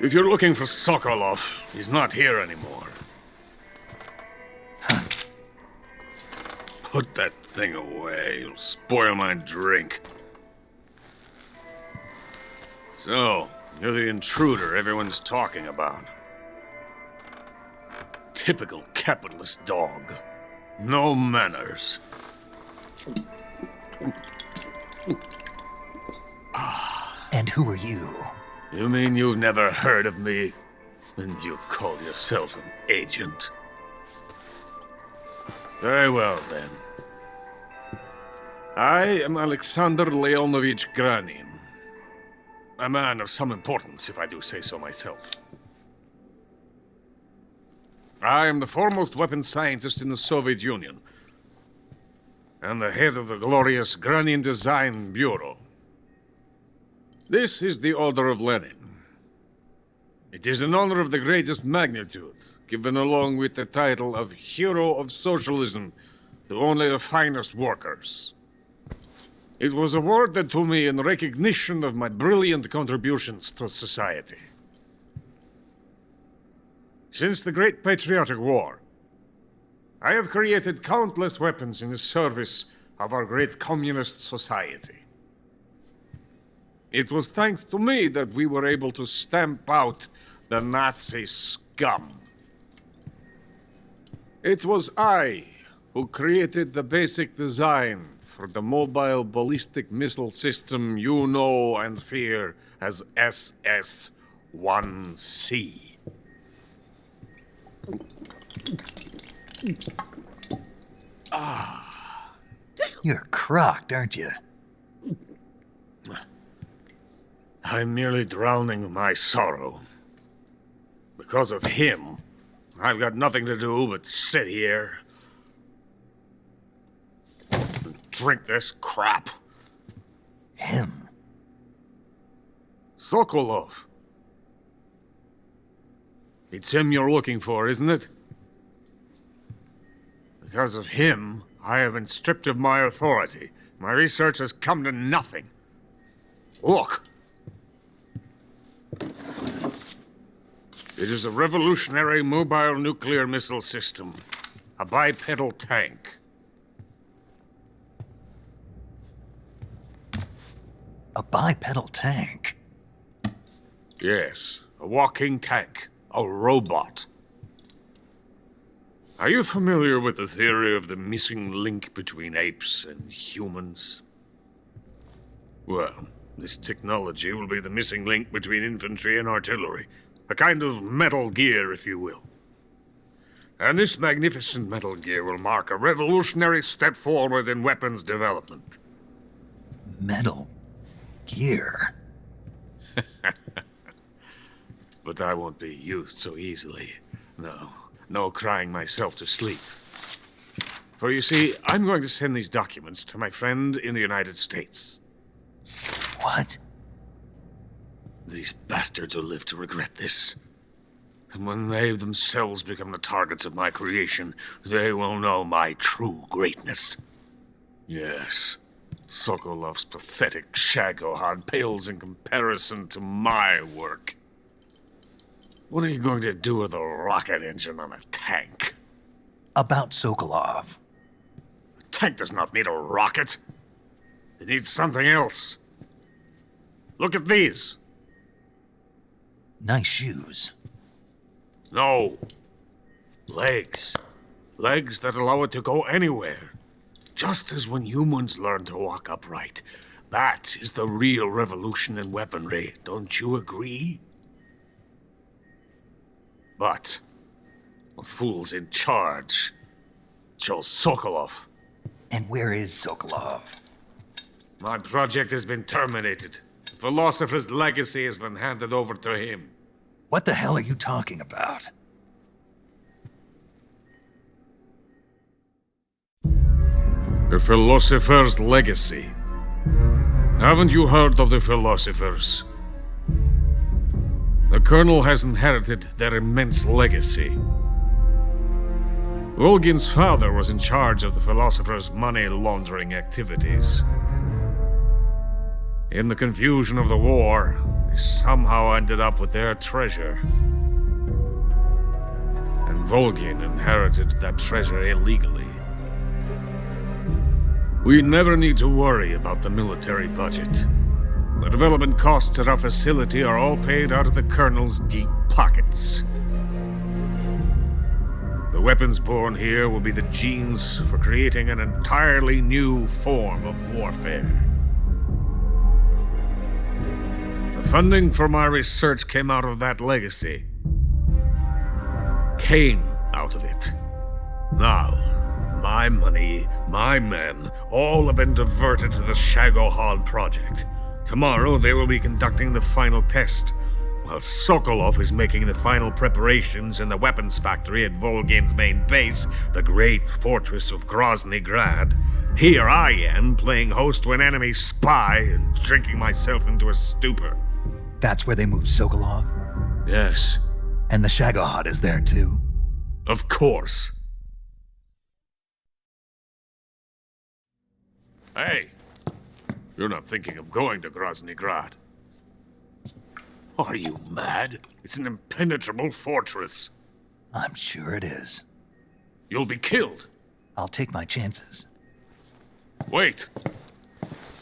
If you're looking for Sokolov, he's not here anymore. Put that thing away. You'll spoil my drink. So, you're the intruder everyone's talking about. Typical capitalist dog. No manners. And who are you? You mean you've never heard of me? And you call yourself an agent? Very well, then. I am Alexander Leonovich Granin. A man of some importance, if I do say so myself. I am the foremost weapons scientist in the Soviet Union, and the head of the glorious Granin Design Bureau. This is the Order of Lenin. It is an honor of the greatest magnitude, given along with the title of Hero of Socialism to only the finest workers. It was awarded to me in recognition of my brilliant contributions to society. Since the Great Patriotic War, I have created countless weapons in the service of our great communist society. It was thanks to me that we were able to stamp out the Nazi scum. It was I who created the basic design for the mobile ballistic missile system you know and fear as SS-1C. You're crocked, aren't you? I'm merely drowning my sorrow. Because of him, I've got nothing to do but sit here and drink this crap. Him? Sokolov. It's him you're looking for, isn't it? Because of him, I have been stripped of my authority. My research has come to nothing. Look. It is a revolutionary mobile nuclear missile system. A bipedal tank. A bipedal tank? Yes, a walking tank. A robot. Are you familiar with the theory of the missing link between apes and humans? Well, this technology will be the missing link between infantry and artillery. A kind of Metal Gear, if you will. And this magnificent Metal Gear will mark a revolutionary step forward in weapons development. Metal Gear? But I won't be used so easily. No crying myself to sleep. For you see, I'm going to send these documents to my friend in the United States. What? These bastards will live to regret this. And when they themselves become the targets of my creation, they will know my true greatness. Yes, Sokolov's pathetic Shagohod pales in comparison to my work. What are you going to do with a rocket engine on a tank? About Sokolov. A tank does not need a rocket. It needs something else. Look at these. Nice shoes. No. Legs. Legs that allow it to go anywhere. Just as when humans learn to walk upright. That is the real revolution in weaponry. Don't you agree? But the fool's in charge. Chose Sokolov. And where is Sokolov? My project has been terminated. The philosopher's legacy has been handed over to him. What the hell are you talking about? The philosopher's legacy. Haven't you heard of the philosophers? The Colonel has inherited their immense legacy. Volgin's father was in charge of the philosophers' money laundering activities. In the confusion of the war, they somehow ended up with their treasure. And Volgin inherited that treasure illegally. We never need to worry about the military budget. The development costs at our facility are all paid out of the Colonel's deep pockets. The weapons born here will be the genes for creating an entirely new form of warfare. The funding for my research came out of that legacy. Came out of it. Now, my money, my men, all have been diverted to the Shagohod project. Tomorrow, they will be conducting the final test, while Sokolov is making the final preparations in the weapons factory at Volgin's main base, the great fortress of Grozny Grad. Here I am, playing host to an enemy spy and drinking myself into a stupor. That's where they moved Sokolov? Yes. And the Shagohod is there, too? Of course. Hey! You're not thinking of going to Grozny Grad. Are you mad? It's an impenetrable fortress. I'm sure it is. You'll be killed. I'll take my chances. Wait.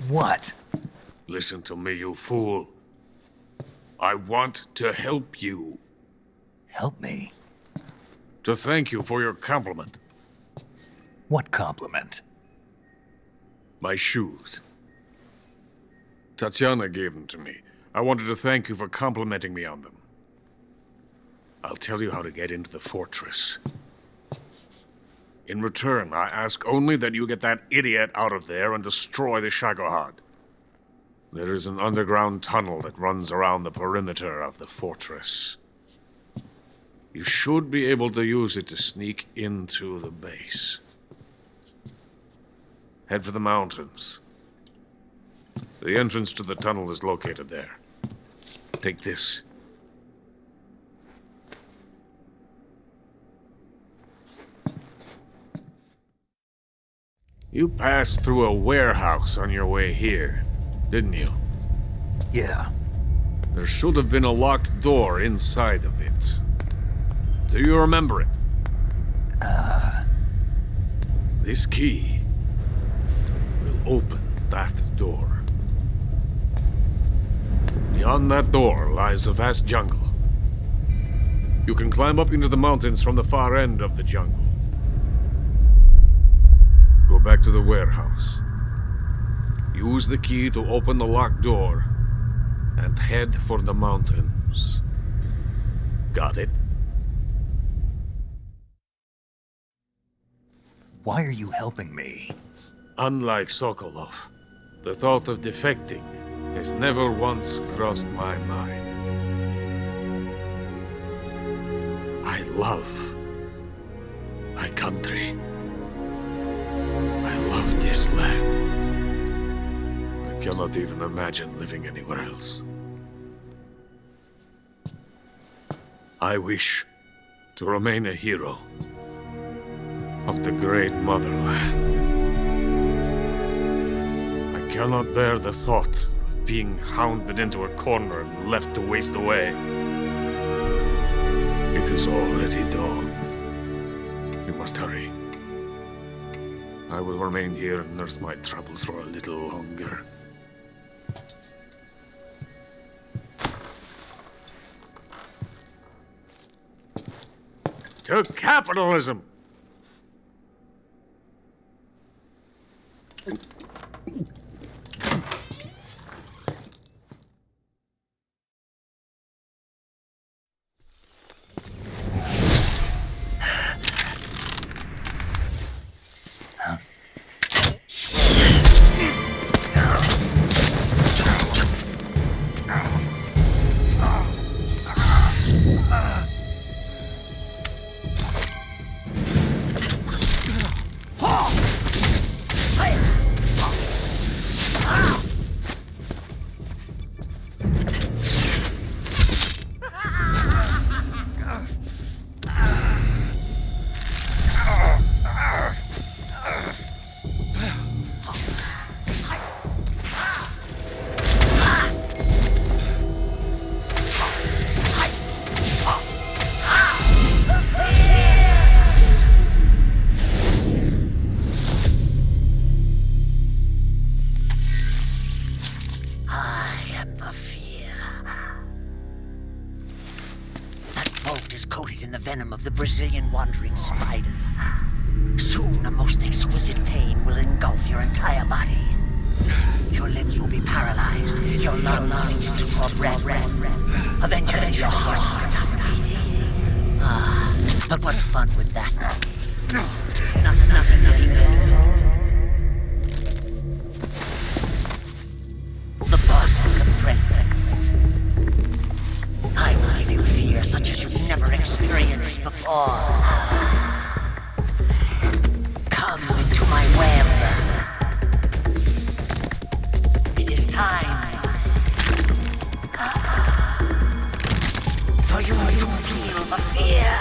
What? Listen to me, you fool. I want to help you. Help me? To thank you for your compliment. What compliment? My shoes. Tatiana gave them to me. I wanted to thank you for complimenting me on them. I'll tell you how to get into the fortress. In return, I ask only that you get that idiot out of there and destroy the Shagohod. There is an underground tunnel that runs around the perimeter of the fortress. You should be able to use it to sneak into the base. Head for the mountains. The entrance to the tunnel is located there. Take this. You passed through a warehouse on your way here, didn't you? Yeah. There should have been a locked door inside of it. Do you remember it? This key will open that door. Beyond that door lies a vast jungle. You can climb up into the mountains from the far end of the jungle. Go back to the warehouse. Use the key to open the locked door and head for the mountains. Got it? Why are you helping me? Unlike Sokolov, the thought of defecting has never once crossed my mind. I love my country. I love this land. I cannot even imagine living anywhere else. I wish to remain a hero of the great motherland. I cannot bear the thought of being hounded into a corner and left to waste away. It is already dawn. We must hurry. I will remain here and nurse my troubles for a little longer. To capitalism! Brazilian wandering spider. Soon a most exquisite pain will engulf your entire body. Your limbs will be paralyzed, your lungs cease to draw breath. Eventually your heart will stop beating. Ah, but what fun would that be? Not the boss's apprentice. I will give you fear such as you've never experienced before. Come into my web. It is time for you to feel the fear.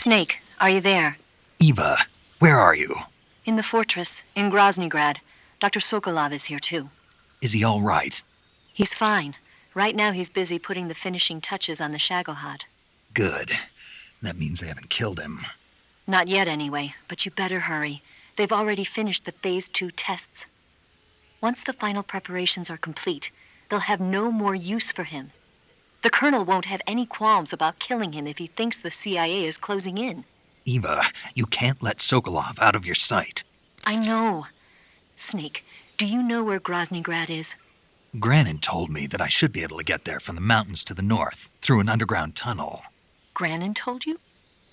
Snake, are you there? Eva, where are you? In the fortress, in Groznygrad. Dr. Sokolov is here too. Is he all right? He's fine. Right now he's busy putting the finishing touches on the Shagohod. Good. That means they haven't killed him. Not yet anyway, but you better hurry. They've already finished the Phase 2 tests. Once the final preparations are complete, they'll have no more use for him. The Colonel won't have any qualms about killing him if he thinks the CIA is closing in. Eva, you can't let Sokolov out of your sight. I know. Snake, do you know where Groznygrad is? Granin told me that I should be able to get there from the mountains to the north, through an underground tunnel. Granin told you?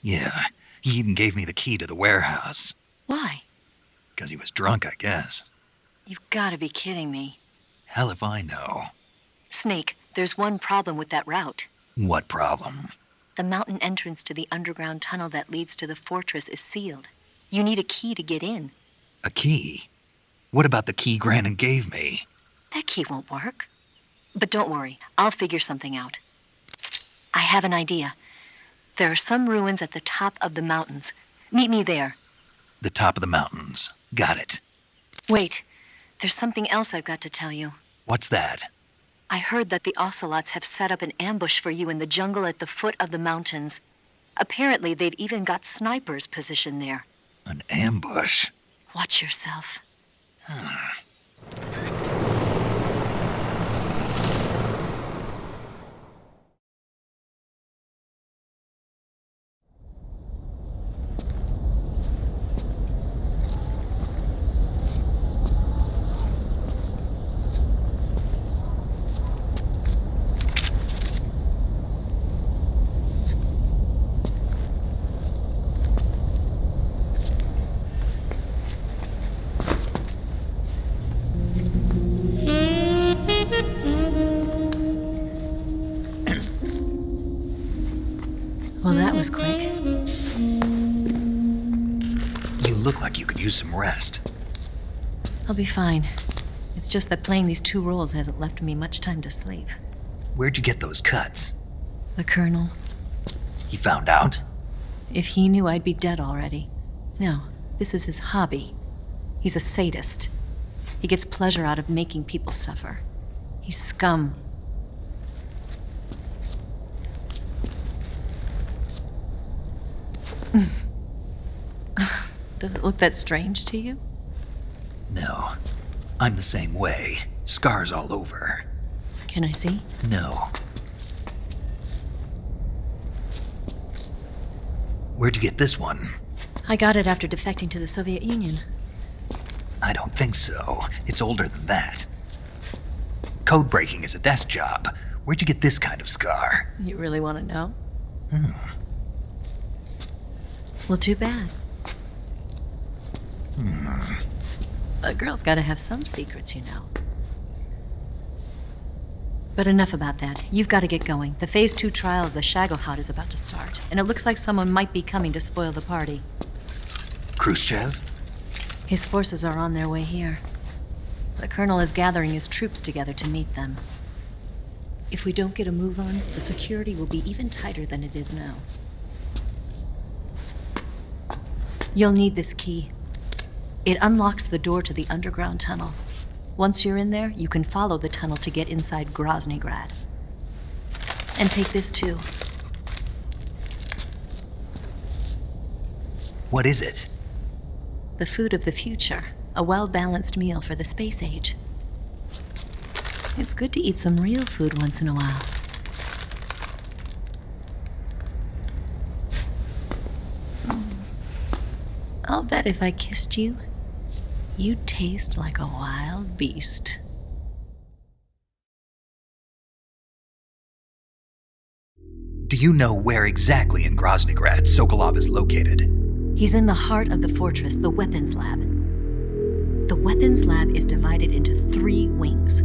Yeah, he even gave me the key to the warehouse. Why? 'Cause he was drunk, I guess. You've got to be kidding me. Hell if I know. Snake, there's one problem with that route. What problem? The mountain entrance to the underground tunnel that leads to the fortress is sealed. You need a key to get in. A key? What about the key Granin gave me? That key won't work. But don't worry, I'll figure something out. I have an idea. There are some ruins at the top of the mountains. Meet me there. The top of the mountains. Got it. Wait, there's something else I've got to tell you. What's that? I heard that the Ocelots have set up an ambush for you in the jungle at the foot of the mountains. Apparently, they've even got snipers positioned there. An ambush? Watch yourself. Well, that was quick. You look like you could use some rest. I'll be fine. It's just that playing these two roles hasn't left me much time to sleep. Where'd you get those cuts? The Colonel. He found out? If he knew, I'd be dead already. No, this is his hobby. He's a sadist. He gets pleasure out of making people suffer. He's scum. Does it look that strange to you? No. I'm the same way. Scars all over. Can I see? No. Where'd you get this one? I got it after defecting to the Soviet Union. I don't think so. It's older than that. Code breaking is a desk job. Where'd you get this kind of scar? You really want to know? Well, too bad. A girl's got to have some secrets, you know. But enough about that. You've got to get going. The Phase 2 trial of the Shagohod is about to start, and it looks like someone might be coming to spoil the party. Khrushchev? His forces are on their way here. The Colonel is gathering his troops together to meet them. If we don't get a move on, the security will be even tighter than it is now. You'll need this key. It unlocks the door to the underground tunnel. Once you're in there, you can follow the tunnel to get inside Groznygrad. And take this too. What is it? The food of the future. A well-balanced meal for the space age. It's good to eat some real food once in a while. I'll bet if I kissed you, you'd taste like a wild beast. Do you know where exactly in Groznygrad Sokolov is located? He's in the heart of the fortress, the weapons lab. The weapons lab is divided into 3 wings.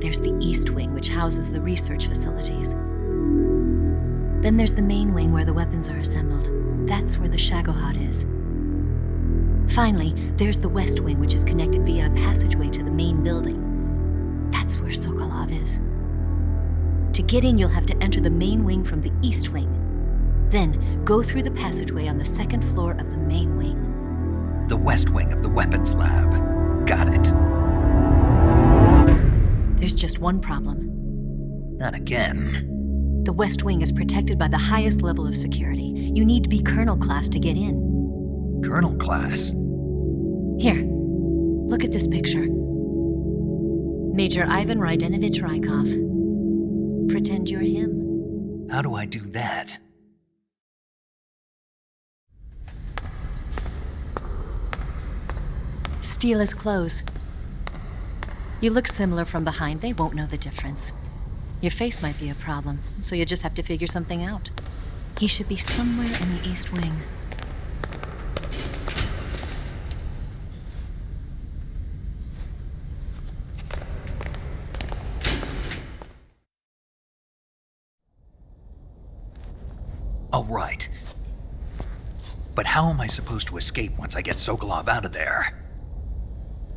There's the East Wing, which houses the research facilities. Then there's the main wing where the weapons are assembled. That's where the Shagohod is. Finally, there's the West Wing, which is connected via a passageway to the main building. That's where Sokolov is. To get in, you'll have to enter the main wing from the East Wing. Then, go through the passageway on the second floor of the main wing. The west wing of the weapons lab. Got it. There's just one problem. Not again. The west wing is protected by the highest level of security. You need to be colonel class to get in. Colonel class? Here, look at this picture. Major Ivan Rydenovich Rykov. Pretend you're him. How do I do that? Steal his clothes. You look similar from behind. They won't know the difference. Your face might be a problem, so you just have to figure something out. He should be somewhere in the East Wing. Oh, right. But how am I supposed to escape once I get Sokolov out of there?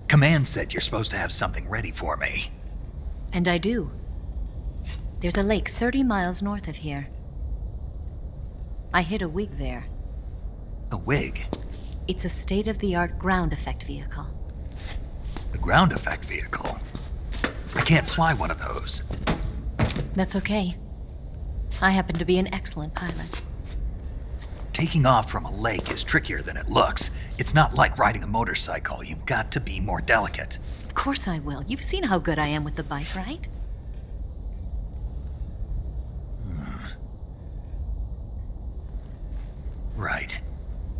Command said you're supposed to have something ready for me. And I do. There's a lake 30 miles north of here. I hid a wig there. A wig? It's a state-of-the-art ground effect vehicle. A ground effect vehicle? I can't fly one of those. That's okay. I happen to be an excellent pilot. Taking off from a lake is trickier than it looks. It's not like riding a motorcycle. You've got to be more delicate. Of course I will. You've seen how good I am with the bike, right? Right.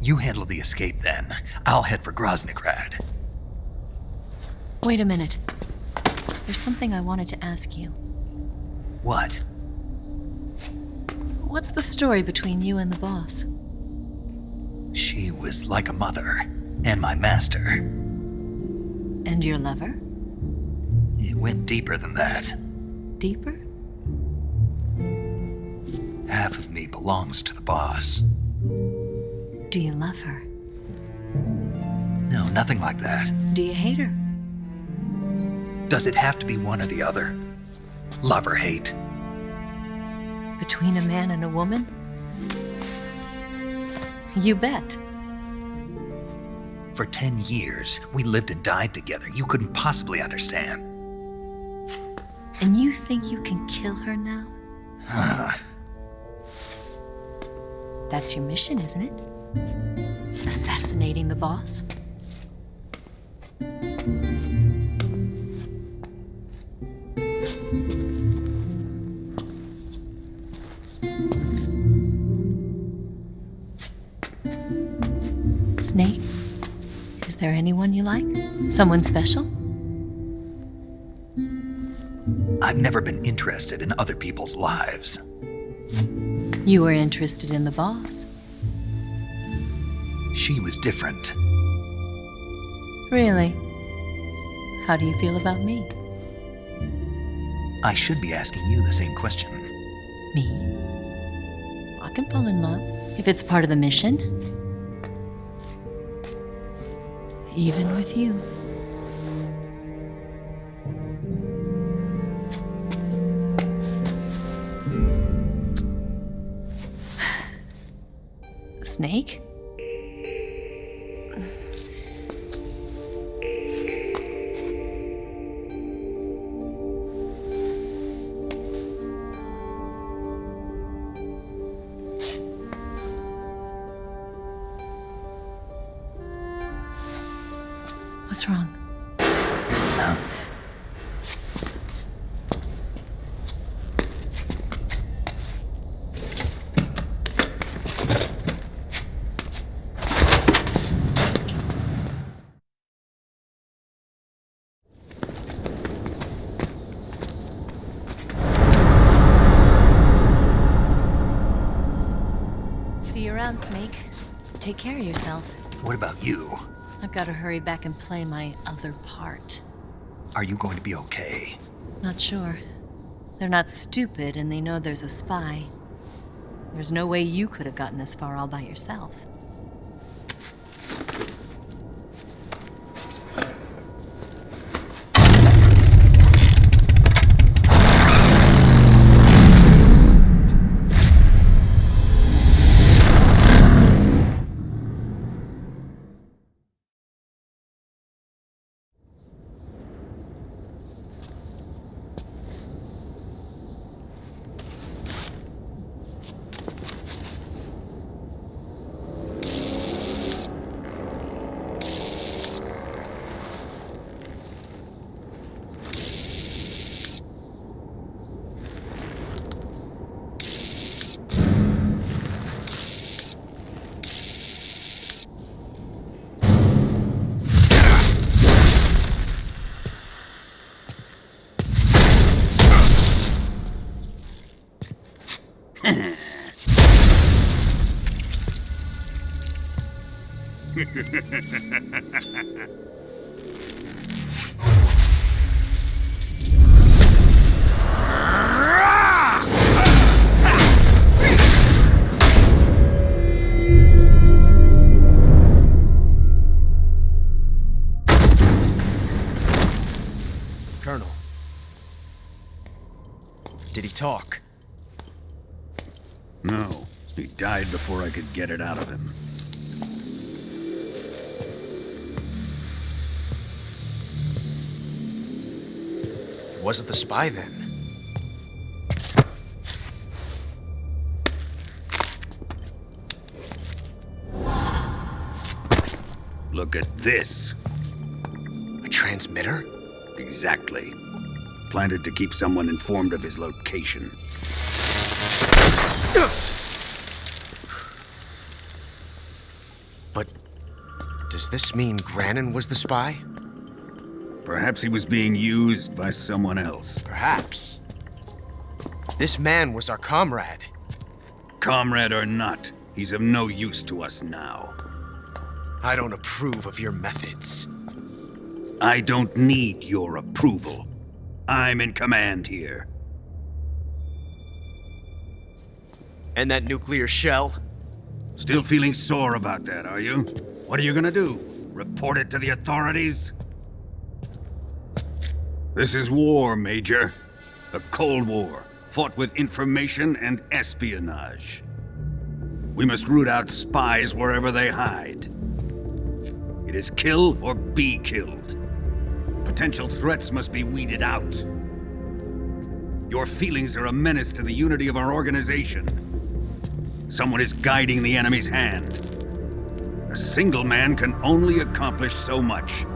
You handle the escape then. I'll head for Groznygrad. Wait a minute. There's something I wanted to ask you. What? What's the story between you and the boss? She was like a mother, and my master. And your lover? It went deeper than that. Deeper? Half of me belongs to the boss. Do you love her? No, nothing like that. Do you hate her? Does it have to be one or the other? Love or hate? Between a man and a woman? You bet. For 10 years, we lived and died together. You couldn't possibly understand. And you think you can kill her now? That's your mission, isn't it? Assassinating the boss? Snake, is there anyone you like? Someone special? I've never been interested in other people's lives. You were interested in the boss. She was different. Really? How do you feel about me? I should be asking you the same question. Me? I can fall in love if it's part of the mission. Even with you. Snake? What's wrong? See you around, Snake. Take care of yourself. What about you? I've got to hurry back and play my other part. Are you going to be okay? Not sure. They're not stupid and they know there's a spy. There's no way you could have gotten this far all by yourself. Colonel. Did he talk? No. He died before I could get it out of him. Wasn't the spy then? Look at this. A transmitter? Exactly. Planted to keep someone informed of his location. But does this mean Grannon was the spy? Perhaps he was being used by someone else. Perhaps. This man was our comrade. Comrade or not, he's of no use to us now. I don't approve of your methods. I don't need your approval. I'm in command here. And that nuclear shell? Still feeling sore about that, are you? What are you gonna do? Report it to the authorities? This is war, Major. A Cold War, fought with information and espionage. We must root out spies wherever they hide. It is kill or be killed. Potential threats must be weeded out. Your feelings are a menace to the unity of our organization. Someone is guiding the enemy's hand. A single man can only accomplish so much.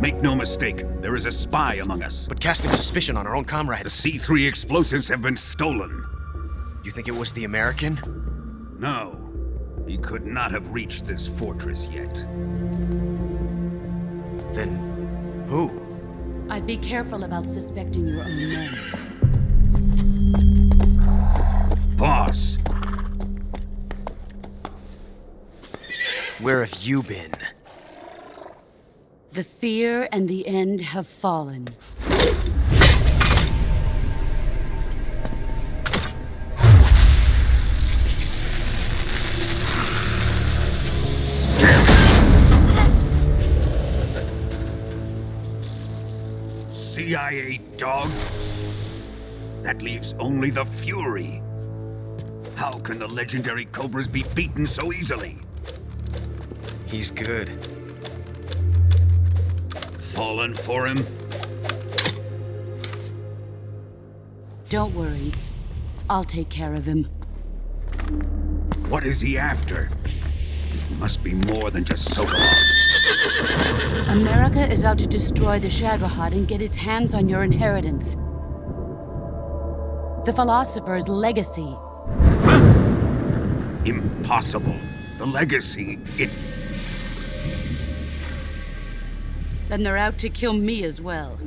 Make no mistake, there is a spy among us. But casting suspicion on our own comrades. The C3 explosives have been stolen. You think it was the American? No. He could not have reached this fortress yet. Then who? I'd be careful about suspecting your own men. Boss! Where have you been? The fear and the end have fallen. CIA dog? That leaves only the Fury. How can the legendary Cobras be beaten so easily? He's good. Fallen for him? Don't worry. I'll take care of him. What is he after? It must be more than just Sokolov. America is out to destroy the Shagohod and get its hands on your inheritance. The philosopher's legacy. Huh? Impossible. The legacy, Then they're out to kill me as well.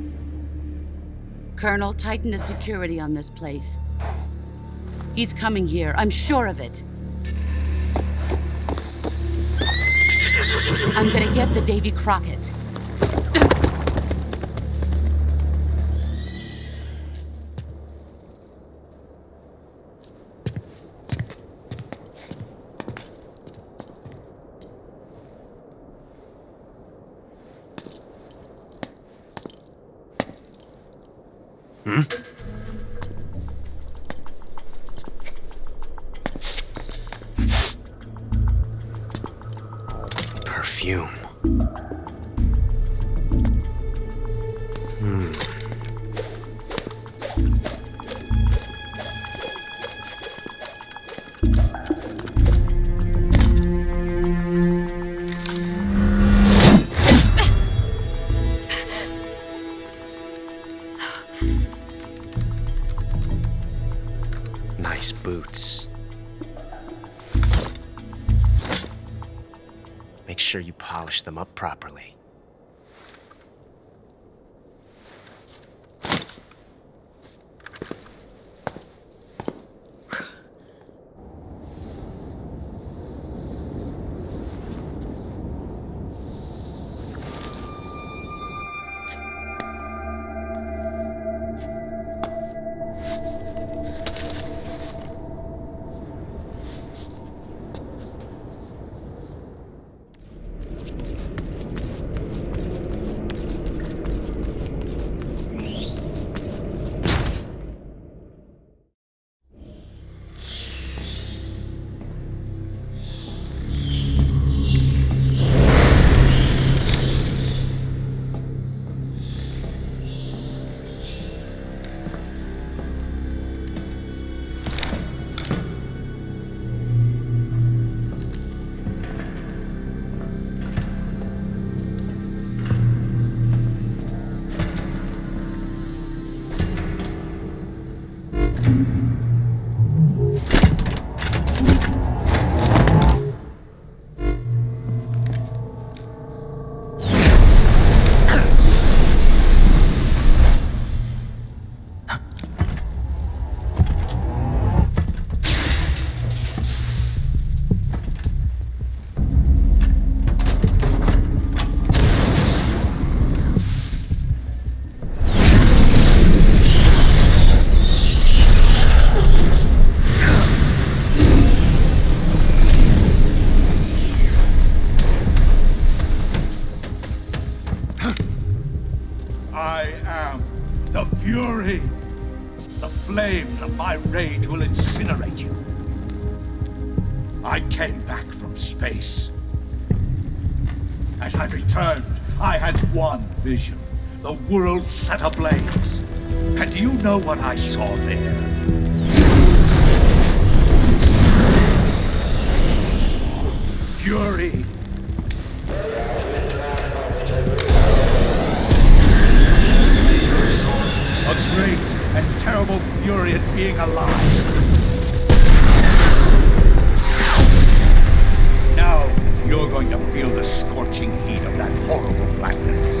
Colonel, tighten the security on this place. He's coming here, I'm sure of it. I'm gonna get the Davy Crockett. Perfume. Nice boots. Make sure you polish them up properly. Fury! The flames of my rage will incinerate you. I came back from space. As I returned, I had one vision. The world set ablaze. And do you know what I saw there? Fury. A great and terrible fury at being alive. Now you're going to feel the scorching heat of that horrible blackness.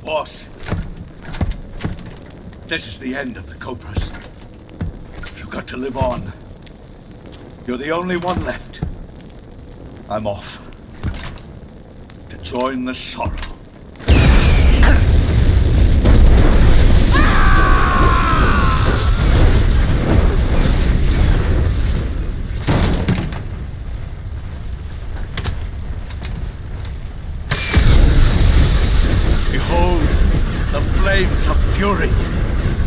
Boss, this is the end of the Cobras. You've got to live on. You're the only one left. I'm off. To join the sorrow. Behold, the flames of fury.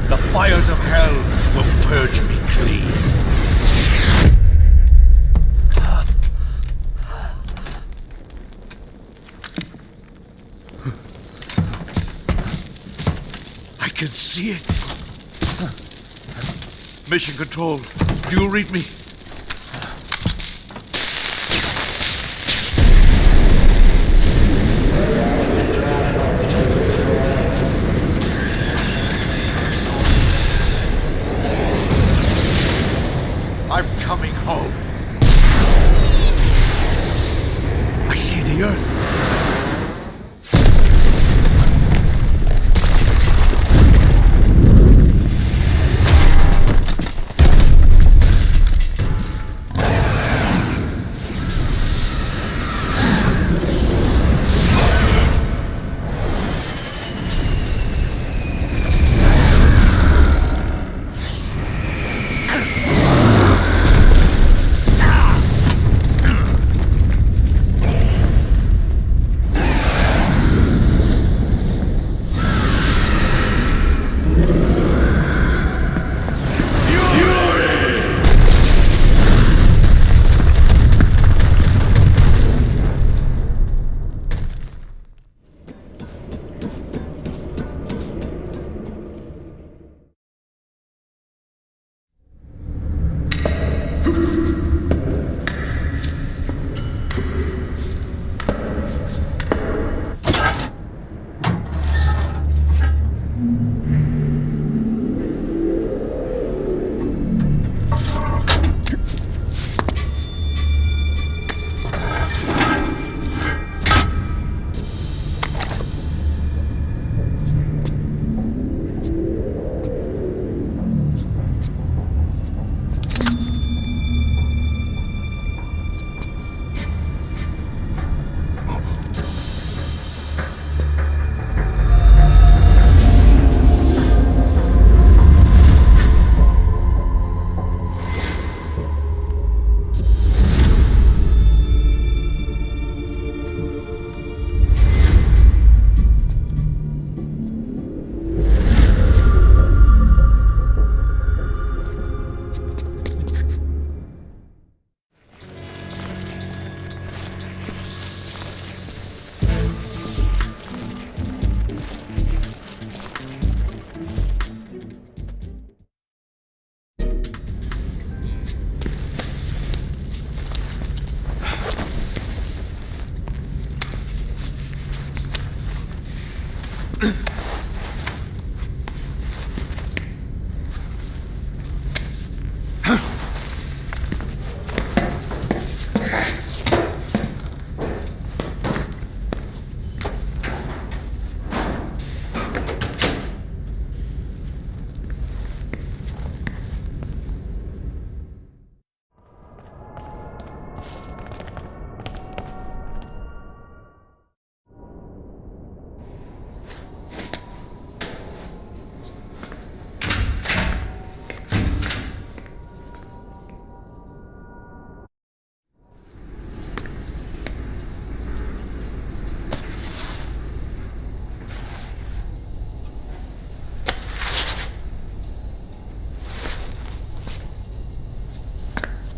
The fires of hell will purge me clean. I can see it. Mission Control, do you read me? I'm coming home. I see the Earth.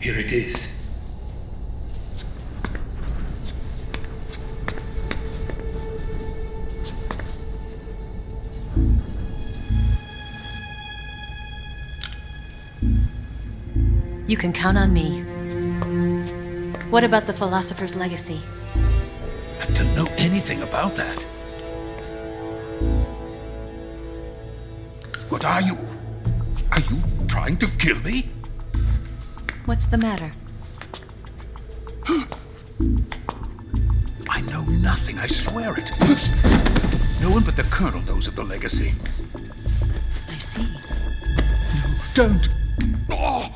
Here it is. You can count on me. What about the philosopher's legacy? I don't know anything about that. What are you? Are you trying to kill me? What's the matter? I know nothing, I swear it. No one but the Colonel knows of the legacy. I see. No, don't. Oh.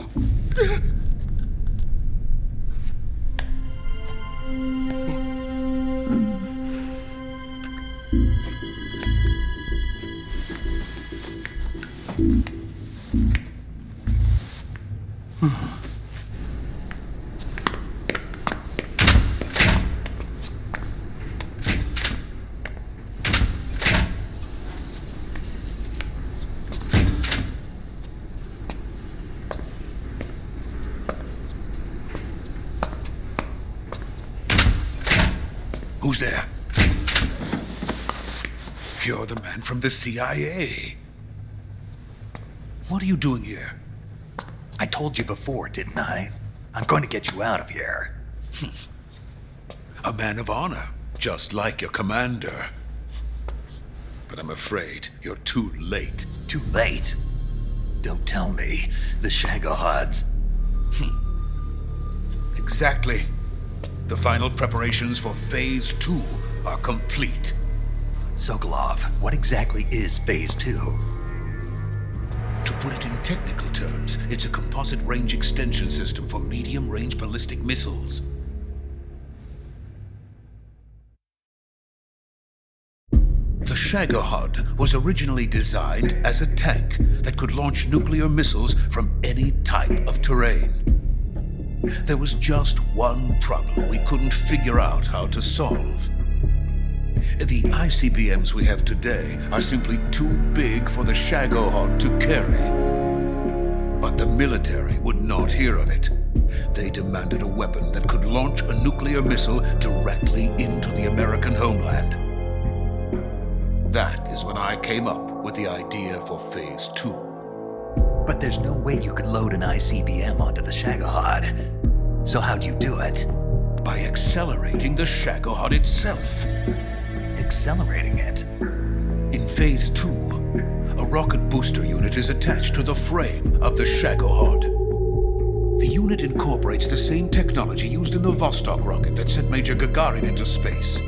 Who's there? You're the man from the CIA. What are you doing here? I told you before, didn't I? I'm going to get you out of here. A man of honor, just like your commander. But I'm afraid you're too late. Too late? Don't tell me. The Shagohods. Exactly. The final preparations for Phase 2 are complete. Sokolov, what exactly is Phase 2? To put it in technical terms, it's a composite range extension system for medium-range ballistic missiles. The Shagohod was originally designed as a tank that could launch nuclear missiles from any type of terrain. There was just one problem we couldn't figure out how to solve. The ICBMs we have today are simply too big for the Shagohod to carry. But the military would not hear of it. They demanded a weapon that could launch a nuclear missile directly into the American homeland. That is when I came up with the idea for Phase 2. But there's no way you could load an ICBM onto the Shagohod. So how'd you do it? By accelerating the Shagohod itself. Accelerating it? In Phase 2, a rocket booster unit is attached to the frame of the Shagohod. The unit incorporates the same technology used in the Vostok rocket that sent Major Gagarin into space.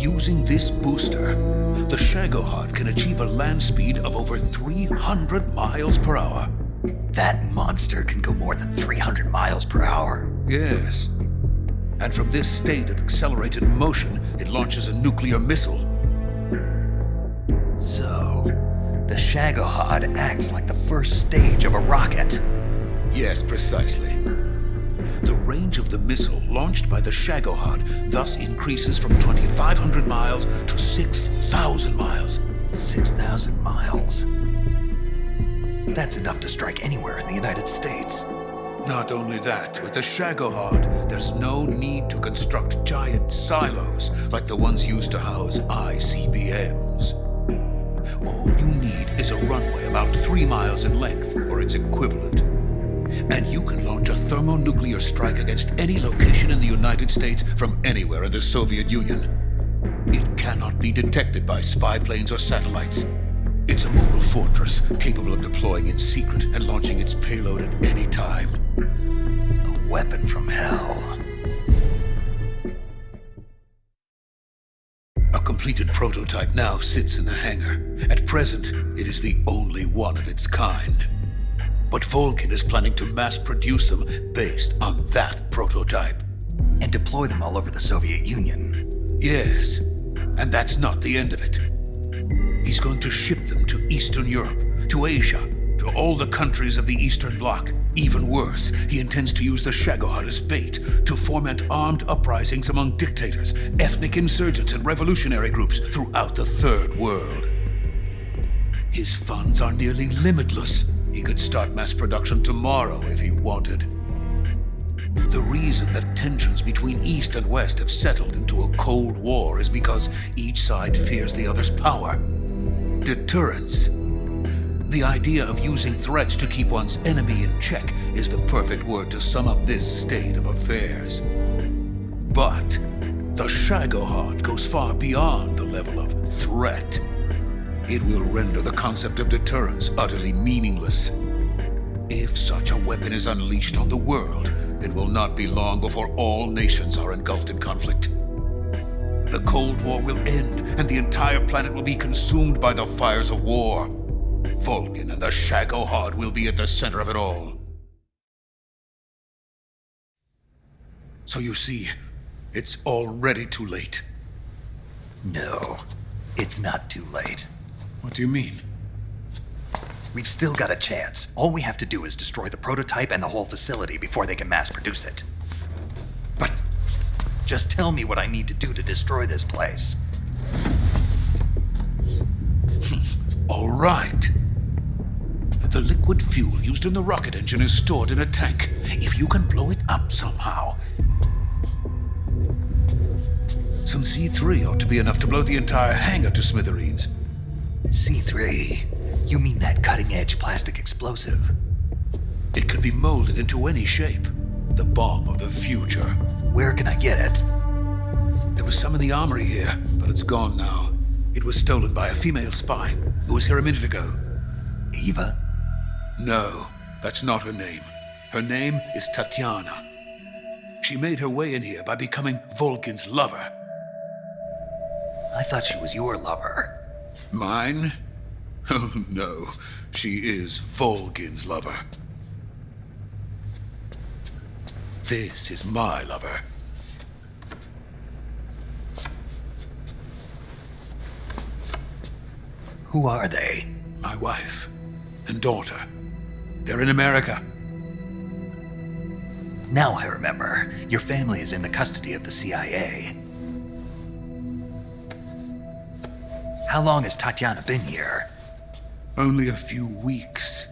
Using this booster, the Shagohod can achieve a land speed of over 300 miles per hour. That monster can go more than 300 miles per hour? Yes. And from this state of accelerated motion, it launches a nuclear missile. So, the Shagohod acts like the first stage of a rocket? Yes, precisely. The range of the missile launched by the Shagohod thus increases from 2,500 miles to 6,000 miles. 6,000 miles? That's enough to strike anywhere in the United States. Not only that, with the Shagohod, there's no need to construct giant silos like the ones used to house ICBMs. All you need is a runway about 3 miles in length, or its equivalent. And you can launch a thermonuclear strike against any location in the United States from anywhere in the Soviet Union. It cannot be detected by spy planes or satellites. It's a mobile fortress capable of deploying in secret and launching its payload at any time. A weapon from hell. A completed prototype now sits in the hangar. At present, it is the only one of its kind. But Volkin is planning to mass-produce them based on that prototype. And deploy them all over the Soviet Union. Yes, and that's not the end of it. He's going to ship them to Eastern Europe, to Asia, to all the countries of the Eastern Bloc. Even worse, he intends to use the Shagohod as bait to foment armed uprisings among dictators, ethnic insurgents, and revolutionary groups throughout the Third World. His funds are nearly limitless. He could start mass production tomorrow if he wanted. The reason that tensions between East and West have settled into a Cold War is because each side fears the other's power. Deterrence. The idea of using threats to keep one's enemy in check is the perfect word to sum up this state of affairs. But the Shagohod goes far beyond the level of threat. It will render the concept of deterrence utterly meaningless. If such a weapon is unleashed on the world, it will not be long before all nations are engulfed in conflict. The Cold War will end, and the entire planet will be consumed by the fires of war. Volkin and the Shagohod will be at the center of it all. So you see, it's already too late. No, it's not too late. What do you mean? We've still got a chance. All we have to do is destroy the prototype and the whole facility before they can mass produce it. But just tell me what I need to do to destroy this place. All right. The liquid fuel used in the rocket engine is stored in a tank. If you can blow it up somehow... Some C3 ought to be enough to blow the entire hangar to smithereens. C3? You mean that cutting-edge plastic explosive? It could be molded into any shape. The bomb of the future. Where can I get it? There was some in the armory here, but it's gone now. It was stolen by a female spy who was here a minute ago. Eva? No, that's not her name. Her name is Tatiana. She made her way in here by becoming Volkin's lover. I thought she was your lover. Mine? Oh no, she is Volkin's lover. This is my lover. Who are they? My wife and daughter. They're in America. Now I remember. Your family is in the custody of the CIA. How long has Tatiana been here? Only a few weeks.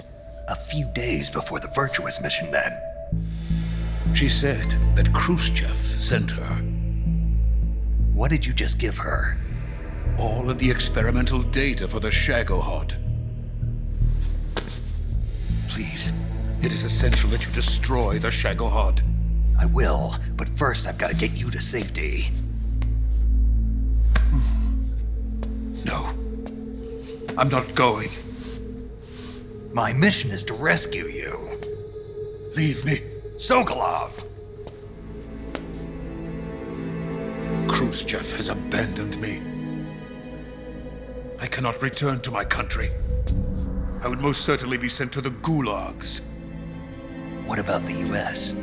A few days before the Virtuous mission, then. She said that Khrushchev sent her. What did you just give her? All of the experimental data for the Shagohod. Please, it is essential that you destroy the Shagohod. I will, but first I've got to get you to safety. No, I'm not going. My mission is to rescue you. Leave me. Sokolov! Khrushchev has abandoned me. I cannot return to my country. I would most certainly be sent to the gulags. What about the US?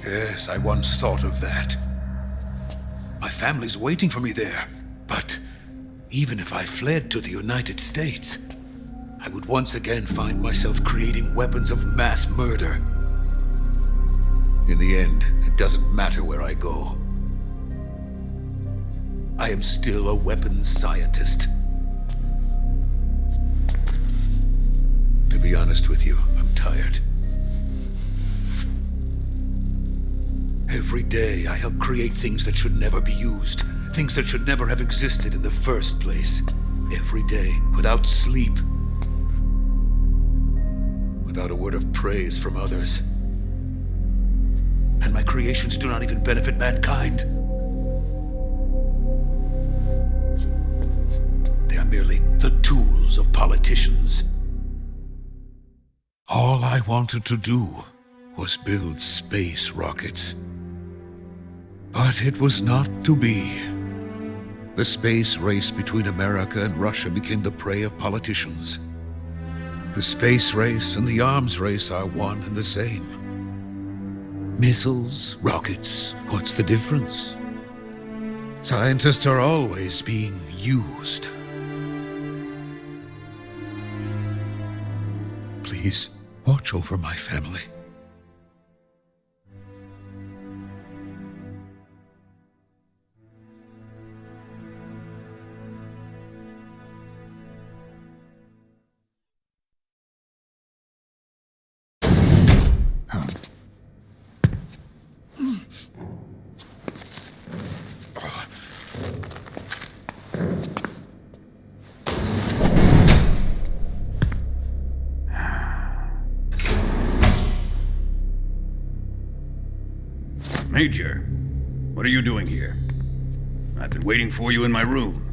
Yes, I once thought of that. My family's waiting for me there. But even if I fled to the United States, I would once again find myself creating weapons of mass murder. In the end, it doesn't matter where I go. I am still a weapons scientist. To be honest with you, I'm tired. Every day I help create things that should never be used, things that should never have existed in the first place. Every day, without sleep, without a word of praise from others. And my creations do not even benefit mankind. They are merely the tools of politicians. All I wanted to do was build space rockets. But it was not to be. The space race between America and Russia became the prey of politicians. The space race and the arms race are one and the same. Missiles, rockets, what's the difference? Scientists are always being used. Please, watch over my family. Major, what are you doing here? I've been waiting for you in my room.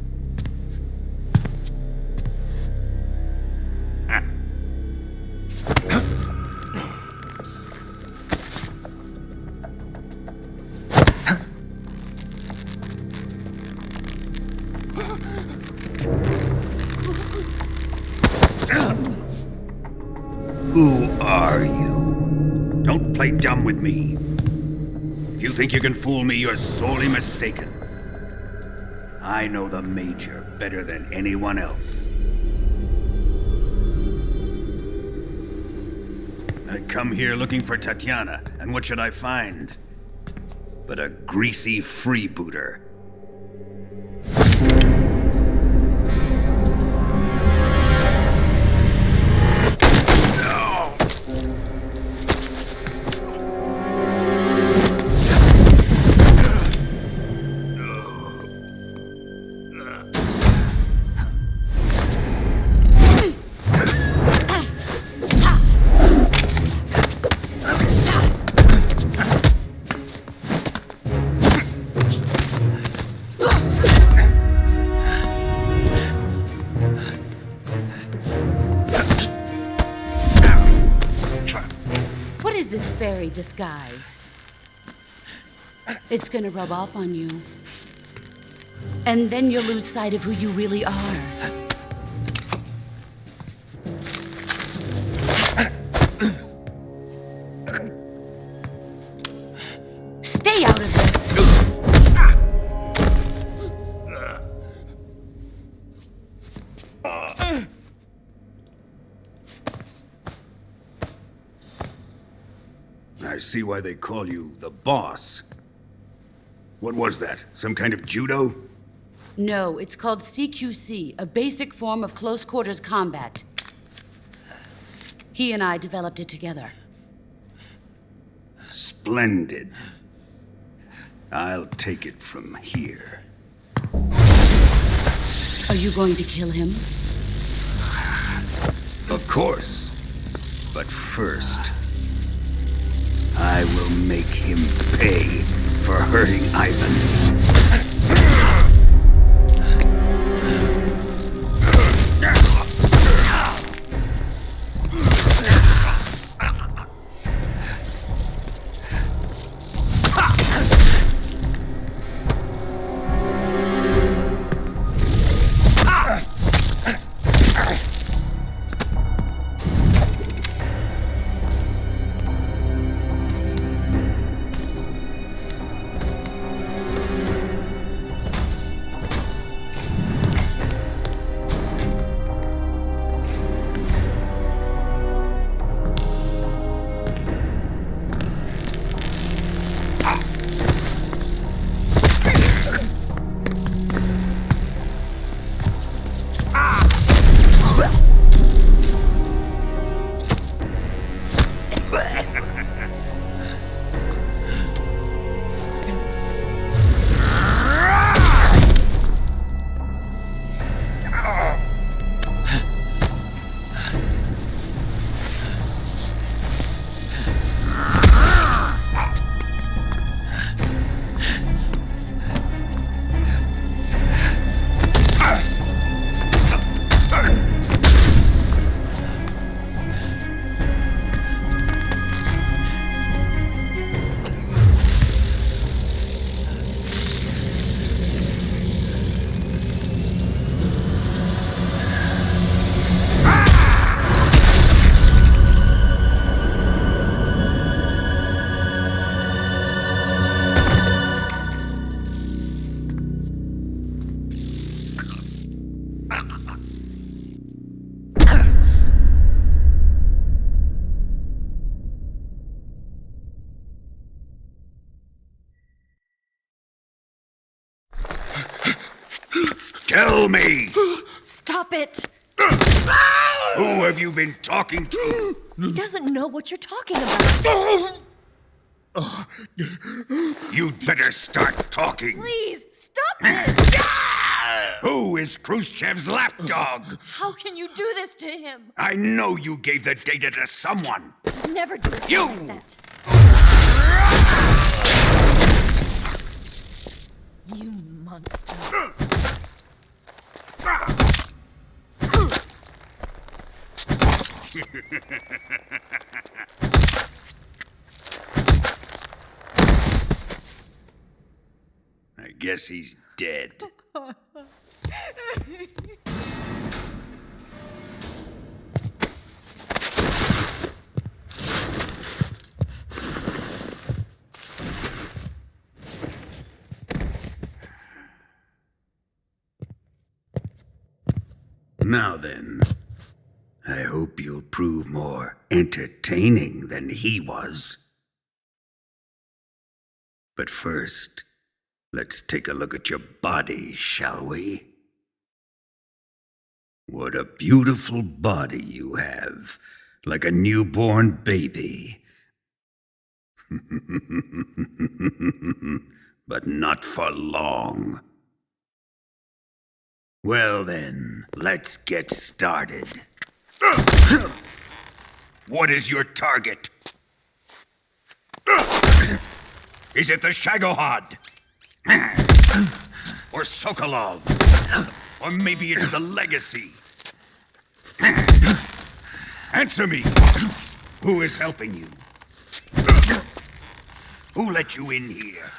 Who are you? Don't play dumb with me. If you think you can fool me, you're sorely mistaken. I know the Major better than anyone else. I come here looking for Tatiana, and what should I find? But a greasy freebooter. What is this fairy disguise? It's gonna rub off on you. And then you'll lose sight of who you really are. Stay out of this! I see why they call you the boss. What was that? Some kind of judo? No, it's called CQC, a basic form of close quarters combat. He and I developed it together. Splendid. I'll take it from here. Are you going to kill him? Of course. But first, I will make him pay for hurting Ivan. Tell me! Stop it! Who have you been talking to? He doesn't know what you're talking about. You'd better start talking. Please, stop this! Who is Khrushchev's lapdog? How can you do this to him? I know you gave the data to someone. Never do it You! like that. You monster. I guess he's dead. Now then, I hope you'll prove more entertaining than he was. But first, let's take a look at your body, shall we? What a beautiful body you have, like a newborn baby. But not for long. Well then, let's get started. What is your target? Is it the Shagohod? Or Sokolov? Or maybe it's the Legacy? Answer me! Who is helping you? Who let you in here?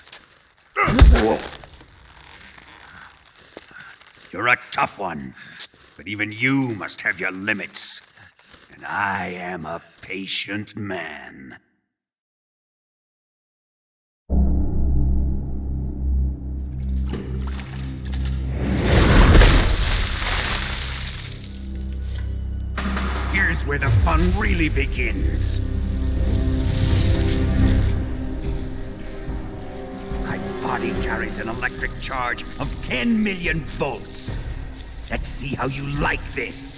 You're a tough one, but even you must have your limits. And I am a patient man. Here's where the fun really begins. My body carries an electric charge of 10 million volts. Let's see how you like this.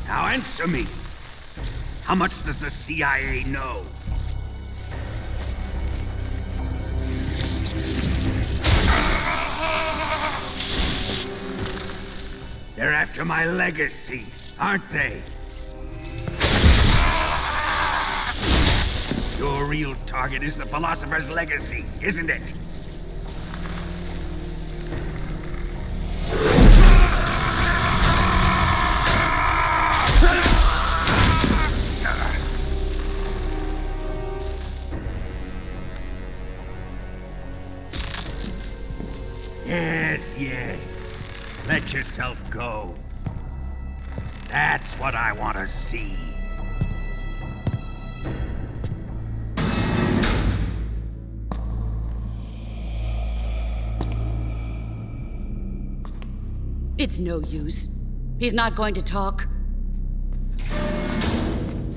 Now answer me. How much does the CIA know? They're after my legacy, aren't they? Your real target is the philosopher's legacy, isn't it? Yes. Let yourself go. That's what I want to see. It's no use. He's not going to talk.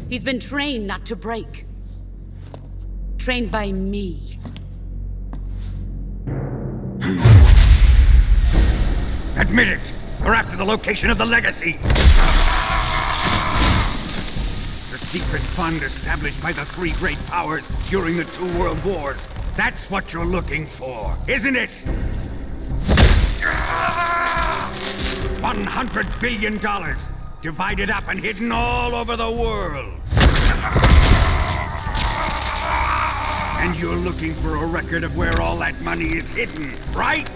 He's been trained not to break. Trained by me. Admit it! We're after the location of the legacy! The secret fund established by the three great powers during the 2 world wars. That's what you're looking for, isn't it? $100 billion, divided up and hidden all over the world. And you're looking for a record of where all that money is hidden, right?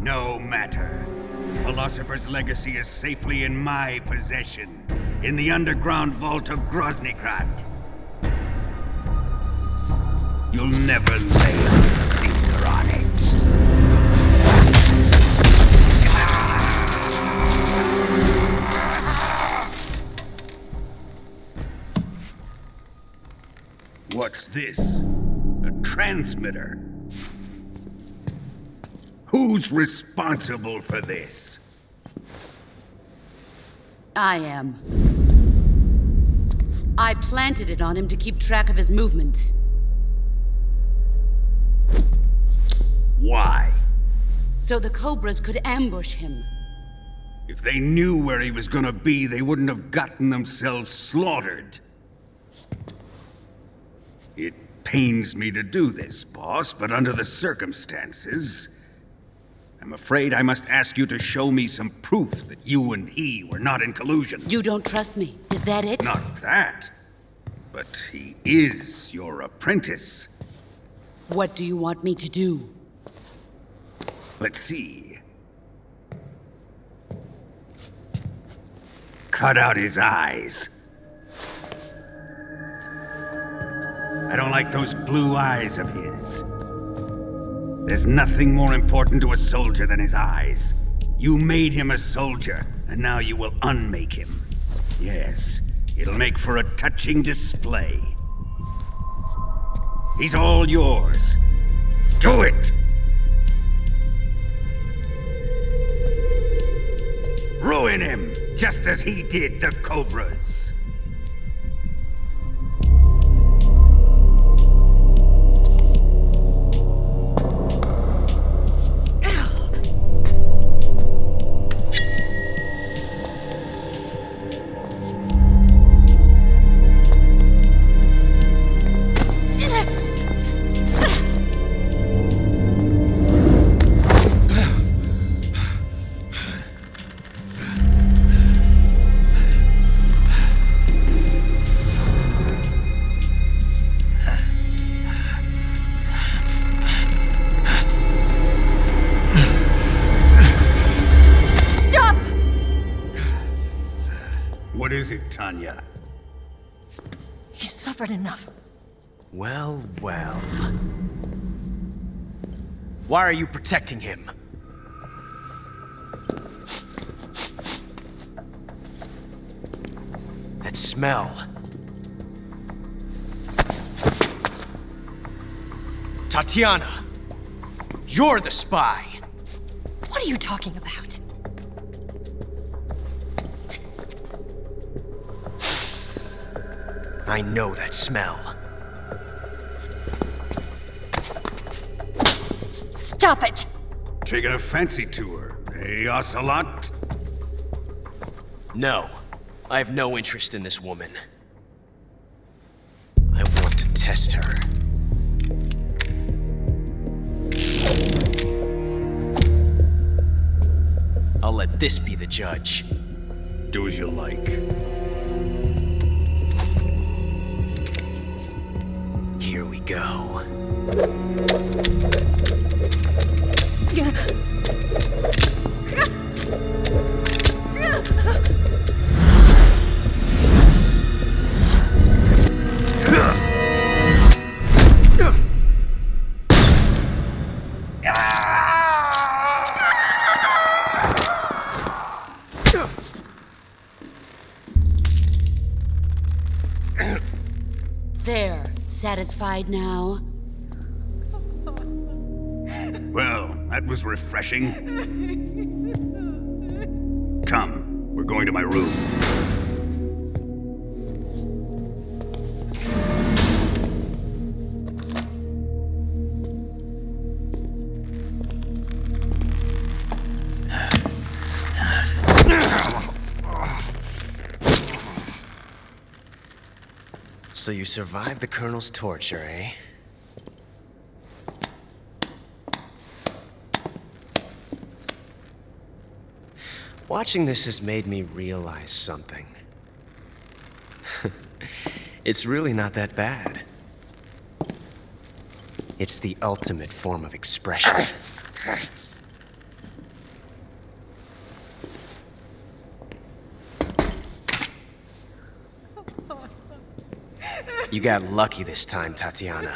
No matter. The philosopher's legacy is safely in my possession, in the underground vault of Groznygrad. You'll never lay a finger on it. What's this? A transmitter? Who's responsible for this? I am. I planted it on him to keep track of his movements. Why? So the Cobras could ambush him. If they knew where he was gonna be, they wouldn't have gotten themselves slaughtered. It pains me to do this, boss, but under the circumstances, I'm afraid I must ask you to show me some proof that you and he were not in collusion. You don't trust me, is that it? Not that. But he is your apprentice. What do you want me to do? Let's see. Cut out his eyes. I don't like those blue eyes of his. There's nothing more important to a soldier than his eyes. You made him a soldier, and now you will unmake him. Yes, it'll make for a touching display. He's all yours. Do it! Ruin him, just as he did the Cobras. is it, Tanya? He's suffered enough. Well, well. Why are you protecting him? That smell. Tatiana! You're the spy! What are you talking about? I know that smell. Stop it! Taking a fancy to her, eh, Ocelot? No. I have no interest in this woman. I want to test her. I'll let this be the judge. Do as you like. Here we go. There. Satisfied now? Well, that was refreshing. Come, we're going to my room. So you survived the Colonel's torture, eh? Watching this has made me realize something. It's really not that bad. It's the ultimate form of expression. You got lucky this time, Tatiana.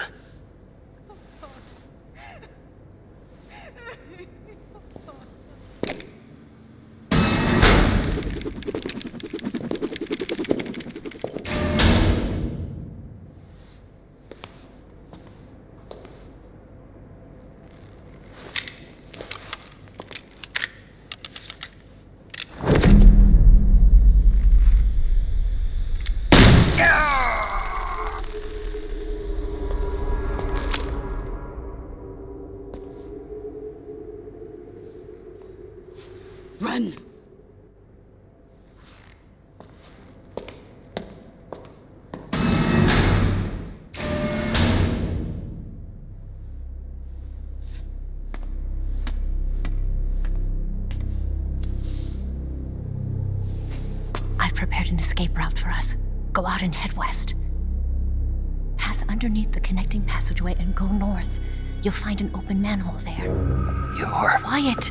Run! I've prepared an escape route for us. Go out and head west. Pass underneath the connecting passageway and go north. You'll find an open manhole there. You're... Quiet!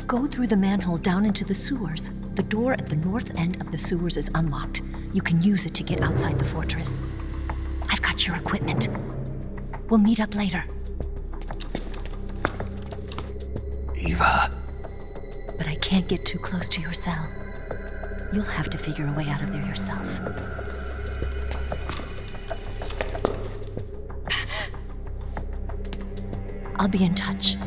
Go through the manhole down into the sewers. The door at the north end of the sewers is unlocked. You can use it to get outside the fortress. I've got your equipment. We'll meet up later. Eva. But I can't get too close to your cell. You'll have to figure a way out of there yourself. I'll be in touch.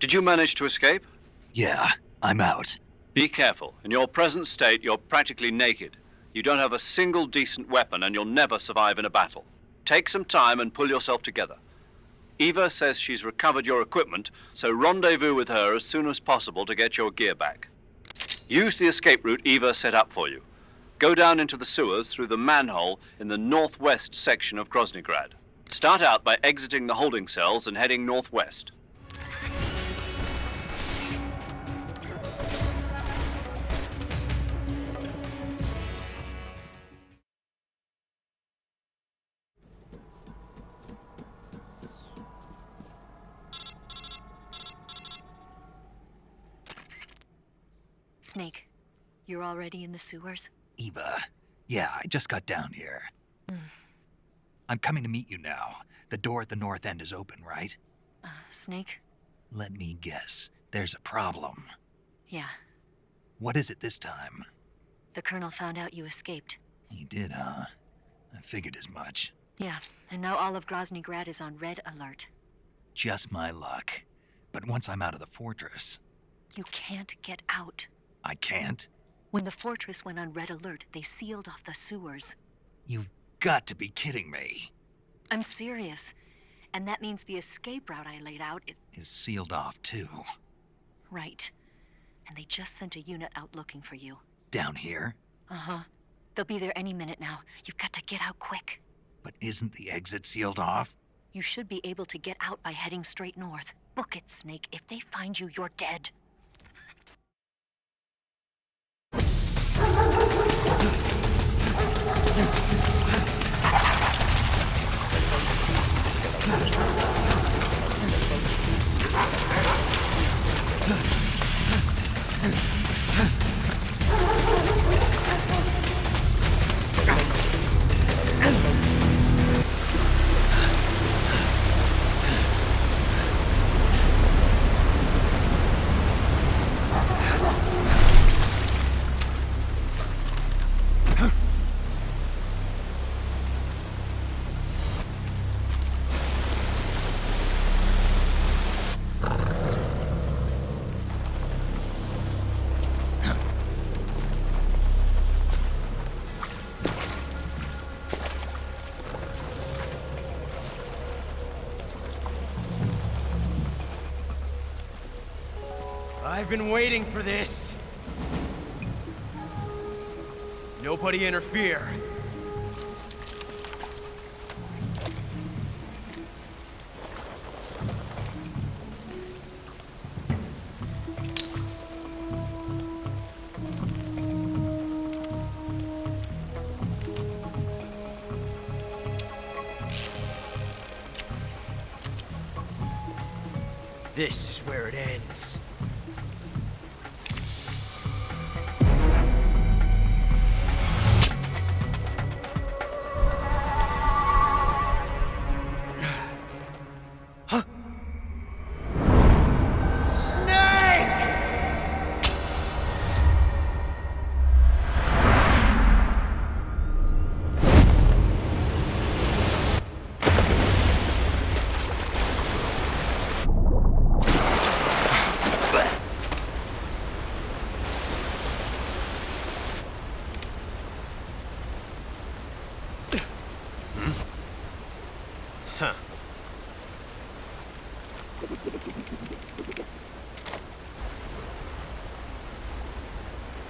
Did you manage to escape? Yeah, I'm out. Be careful. In your present state, you're practically naked. You don't have a single decent weapon, and you'll never survive in a battle. Take some time and pull yourself together. Eva says she's recovered your equipment, so rendezvous with her as soon as possible to get your gear back. Use the escape route Eva set up for you. Go down into the sewers through the manhole in the northwest section of Groznygrad. Start out by exiting the holding cells and heading northwest. Snake, you're already in the sewers? Eva, yeah, I just got down here. I'm coming to meet you now. The door at the north end is open, right? Snake? Let me guess. There's a problem. Yeah. What is it this time? The Colonel found out you escaped. He did, huh? I figured as much. Yeah, and now all of Groznygrad is on red alert. Just my luck. But once I'm out of the fortress... You can't get out. I can't? When the fortress went on red alert, they sealed off the sewers. You've got to be kidding me. I'm serious. And that means the escape route I laid out is sealed off, too. Right. And they just sent a unit out looking for you. Down here? Uh-huh. They'll be there any minute now. You've got to get out quick. But isn't the exit sealed off? You should be able to get out by heading straight north. Book it, Snake. If they find you, you're dead. I've been waiting for this. Nobody interfere. This is where it ends.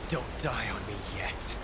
Don't die on me yet.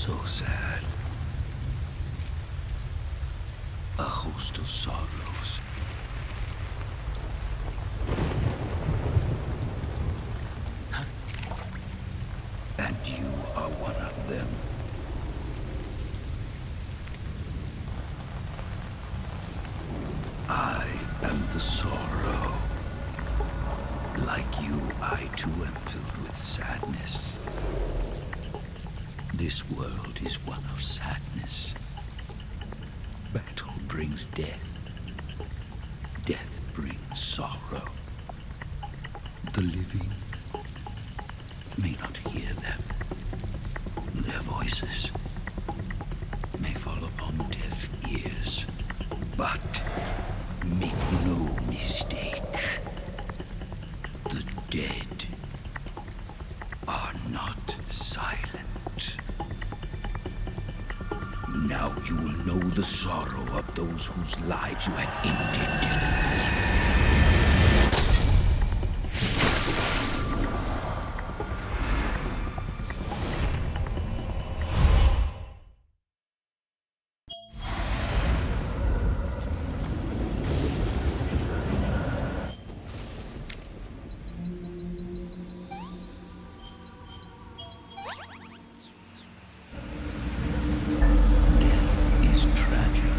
So sad. A host of sorrows. And you are one of them. I am the sorrow. Like you, I too am filled with sadness. This world is one of sadness. Battle brings death. Death brings sorrow. The living may not hear them. Their voices may fall upon deaf ears. But make no mistake, the dead are not silent. Now you will know the sorrow of those whose lives you had ended. Death is tragic,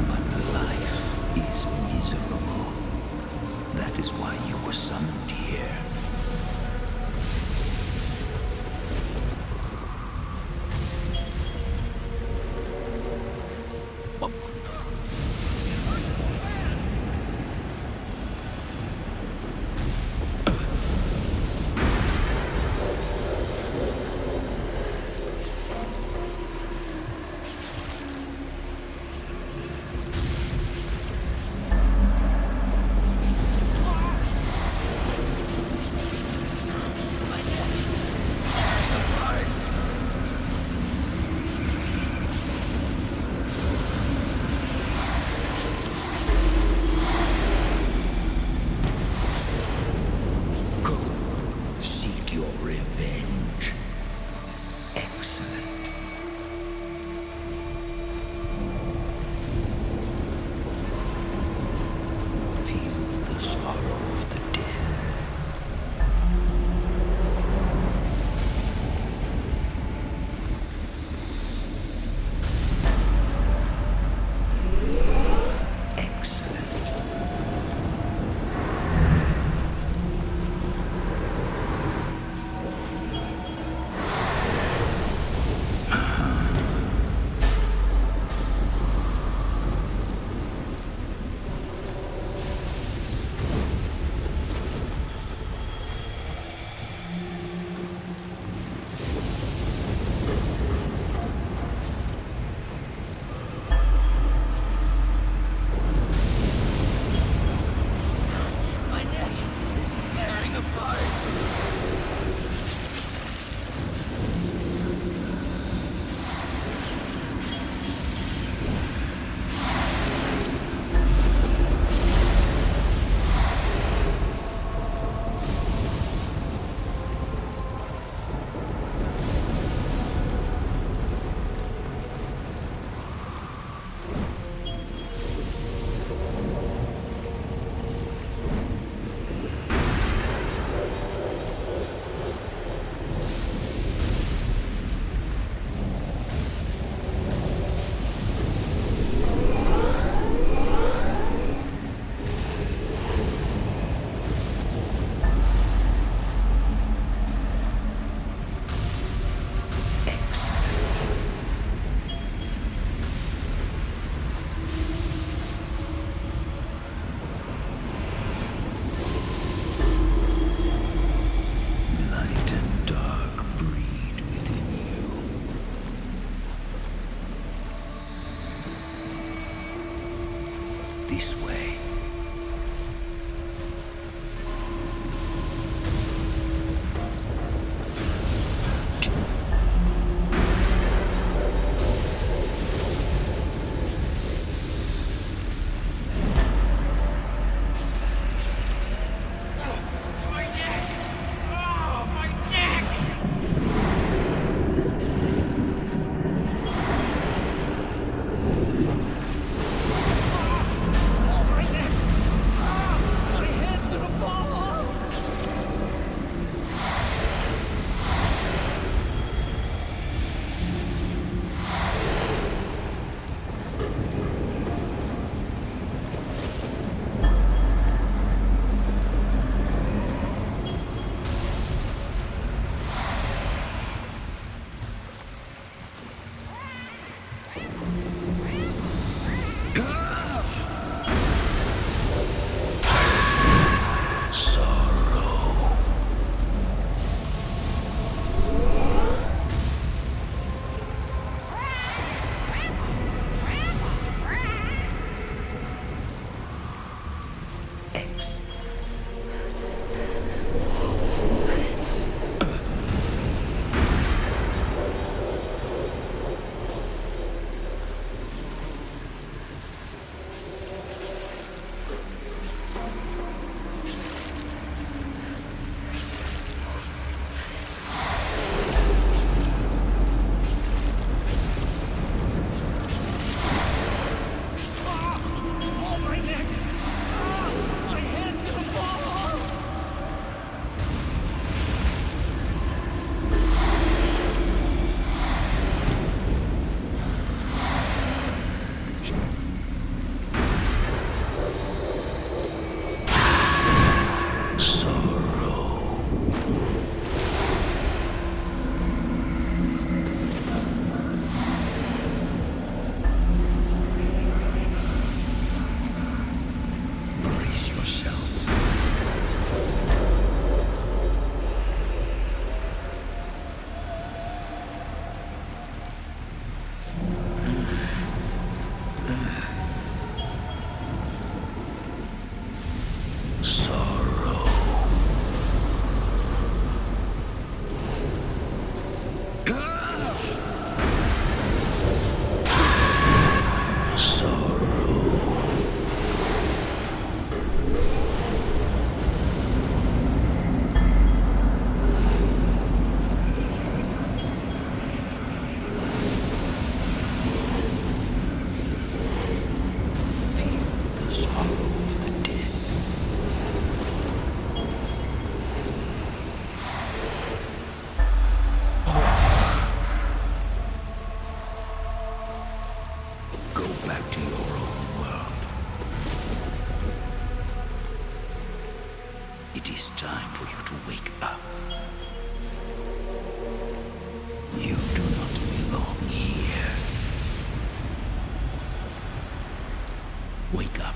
but life is miserable. It is time for you to wake up. You do not belong here. Wake up.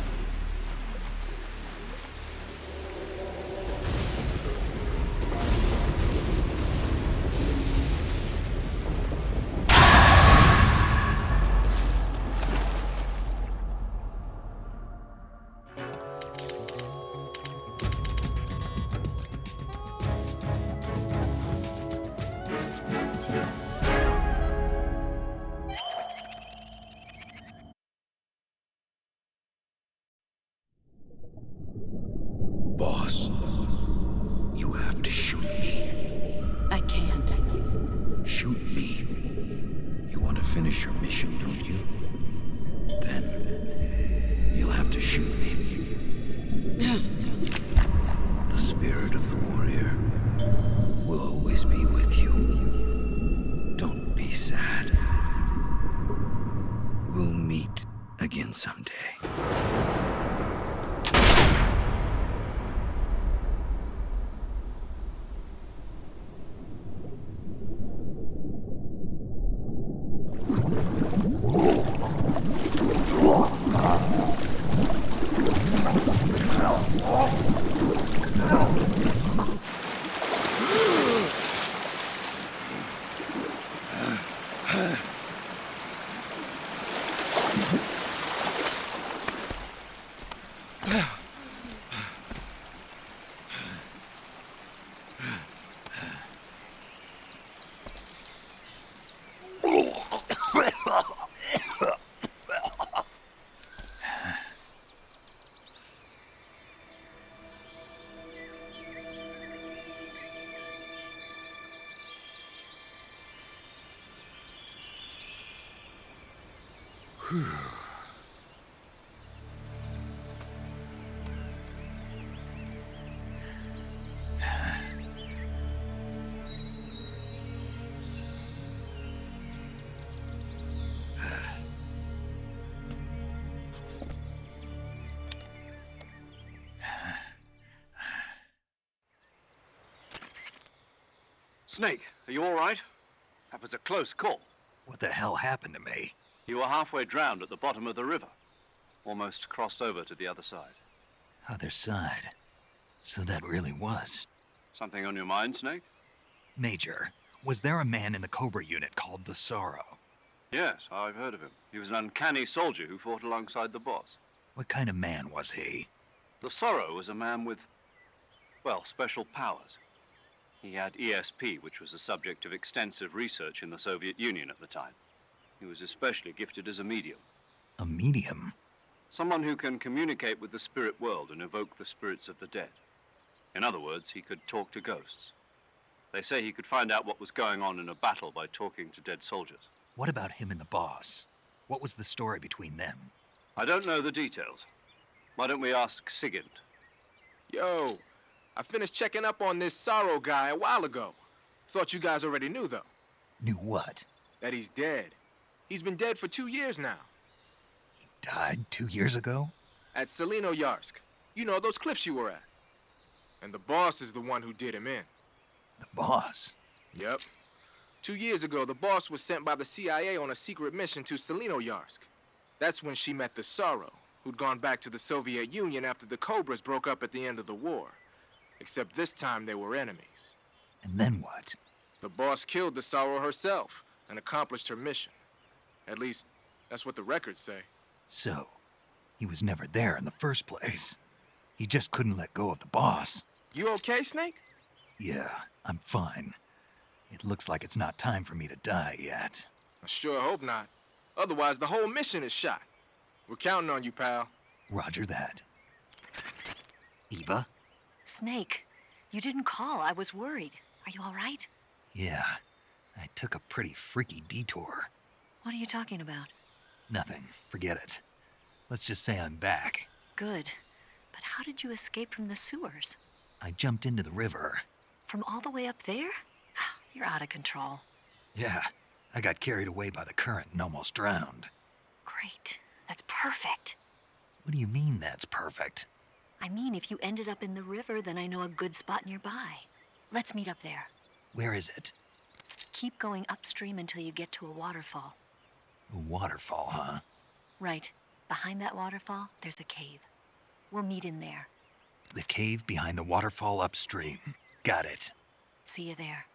Boss, you have to shoot me. I can't. Shoot me. You want to finish your mission, don't you? Then you'll have to shoot me. The spirit of the warrior will always be with you. Don't be sad. We'll meet again someday. Snake, are you all right? That was a close call. What the hell happened to me? You were halfway drowned at the bottom of the river. Almost crossed over to the other side. Other side? So that really was. Something on your mind, Snake? Major, was there a man in the Cobra unit called the Sorrow? Yes, I've heard of him. He was an uncanny soldier who fought alongside the boss. What kind of man was he? The Sorrow was a man with, well, special powers. He had ESP, which was the subject of extensive research in the Soviet Union at the time. He was especially gifted as a medium. A medium? Someone who can communicate with the spirit world and evoke the spirits of the dead. In other words, he could talk to ghosts. They say he could find out what was going on in a battle by talking to dead soldiers. What about him and the boss? What was the story between them? I don't know the details. Why don't we ask Sigint? Yo, I finished checking up on this Sorrow guy a while ago. Thought you guys already knew, though. Knew what? That he's dead. He's been dead for 2 years now. He died 2 years ago? At Selino-Yarsk. You know, those cliffs you were at. And the boss is the one who did him in. The boss? Yep. 2 years ago, the boss was sent by the CIA on a secret mission to Selino-Yarsk. That's when she met the Sorrow, who'd gone back to the Soviet Union after the Cobras broke up at the end of the war. Except this time they were enemies. And then what? The boss killed the Sorrow herself and accomplished her mission. At least, that's what the records say. So, he was never there in the first place. He just couldn't let go of the boss. You okay, Snake? Yeah, I'm fine. It looks like it's not time for me to die yet. I sure hope not. Otherwise, the whole mission is shot. We're counting on you, pal. Roger that. Eva? Snake, you didn't call. I was worried. Are you all right? Yeah, I took a pretty freaky detour. What are you talking about? Nothing. Forget it. Let's just say I'm back. Good. But how did you escape from the sewers? I jumped into the river. From all the way up there? You're out of control. Yeah, I got carried away by the current and almost drowned. Great. That's perfect. What do you mean that's perfect? I mean, if you ended up in the river, then I know a good spot nearby. Let's meet up there. Where is it? Keep going upstream until you get to a waterfall. A waterfall, huh? Right. Behind that waterfall, there's a cave. We'll meet in there. The cave behind the waterfall upstream. Got it. See you there.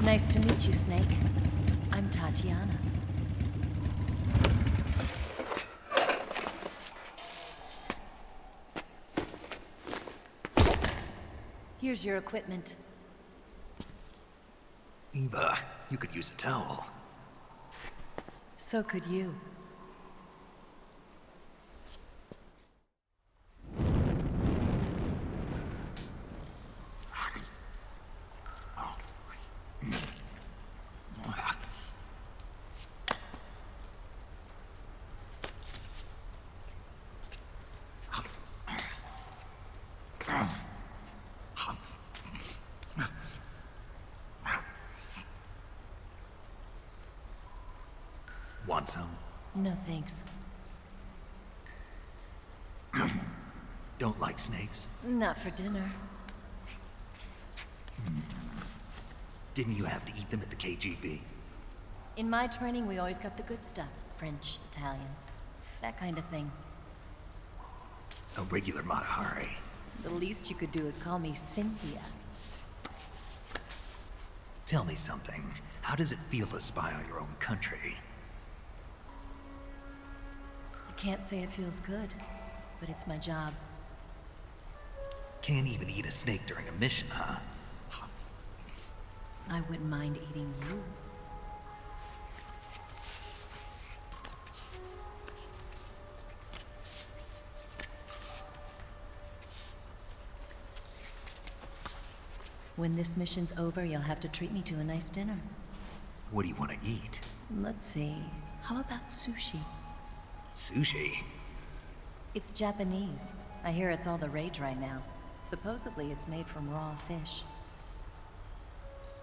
Nice to meet you, Snake. I'm Tatiana. Here's your equipment. Eva, you could use a towel. So could you. Want some? No thanks. Don't like snakes? Not for dinner. Didn't you have to eat them at the KGB? In my training, we always got the good stuff. French, Italian, that kind of thing. A regular Matahari. The least you could do is call me Cynthia. Tell me something. How does it feel to spy on your own country? I can't say it feels good, but it's my job. Can't even eat a snake during a mission, huh? I wouldn't mind eating you. When this mission's over, you'll have to treat me to a nice dinner. What do you want to eat? Let's see. How about sushi? Sushi? It's Japanese. I hear it's all the rage right now. Supposedly, it's made from raw fish.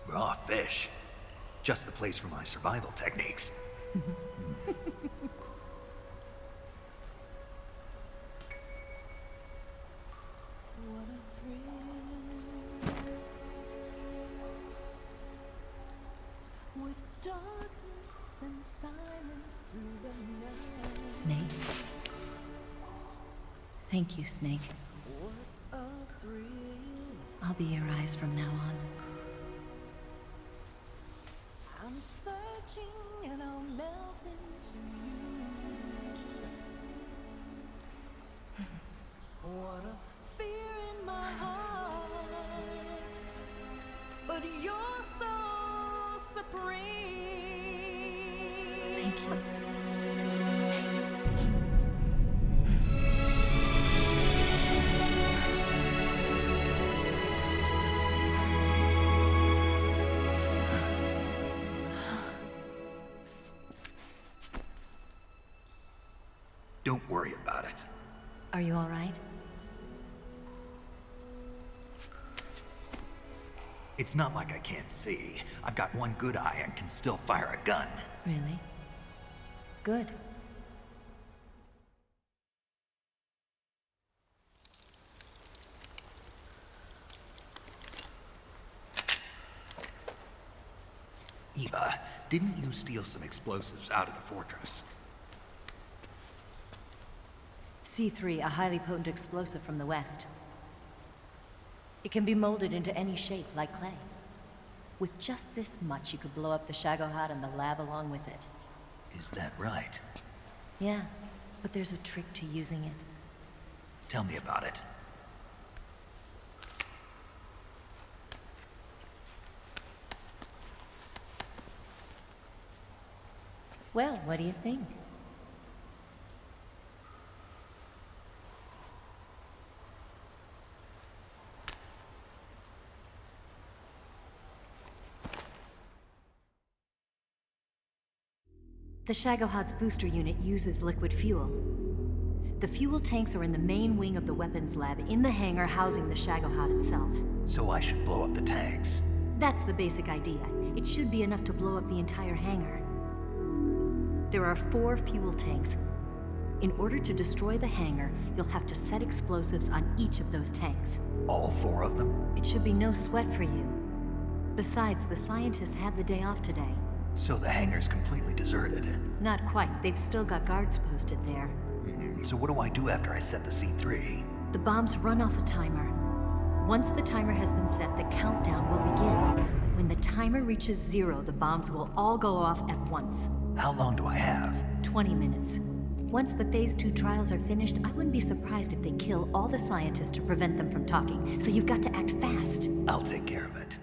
Raw fish? Just the place for my survival techniques. Snake. Thank you, Snake. I'll be your eyes from now on. I'm searching and I'll melt into you. What a fear in my heart, but you're so supreme. Thank you, Snake. Don't worry about it. Are you all right? It's not like I can't see. I've got one good eye and can still fire a gun. Really? Good. Eva, didn't you steal some explosives out of the fortress? C3, a highly potent explosive from the west. It can be molded into any shape, like clay. With just this much, you could blow up the Shagohod and the lab along with it. Is that right? Yeah, but there's a trick to using it. Tell me about it. Well, what do you think? The Shagohod's booster unit uses liquid fuel. The fuel tanks are in the main wing of the weapons lab in the hangar housing the Shagohod itself. So I should blow up the tanks. That's the basic idea. It should be enough to blow up the entire hangar. There are 4 fuel tanks. In order to destroy the hangar, you'll have to set explosives on each of those tanks. All 4 of them? It should be no sweat for you. Besides, the scientists had the day off today. So the hangar's completely deserted. Not quite. They've still got guards posted there. So what do I do after I set the C3? The bombs run off a timer. Once the timer has been set, the countdown will begin. When the timer reaches 0, the bombs will all go off at once. How long do I have? 20 minutes. Once the Phase 2 trials are finished, I wouldn't be surprised if they kill all the scientists to prevent them from talking. So you've got to act fast. I'll take care of it.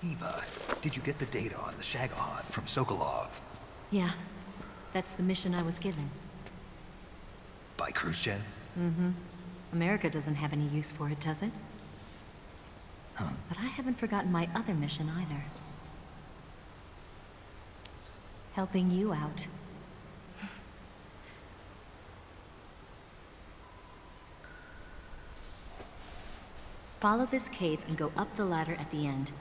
Eva, did you get the data on the Shagohod from Sokolov? Yeah, that's the mission I was given. By Khrushchev? Mm-hmm. America doesn't have any use for it, does it? Huh. But I haven't forgotten my other mission either. Helping you out. Follow this cave and go up the ladder at the end.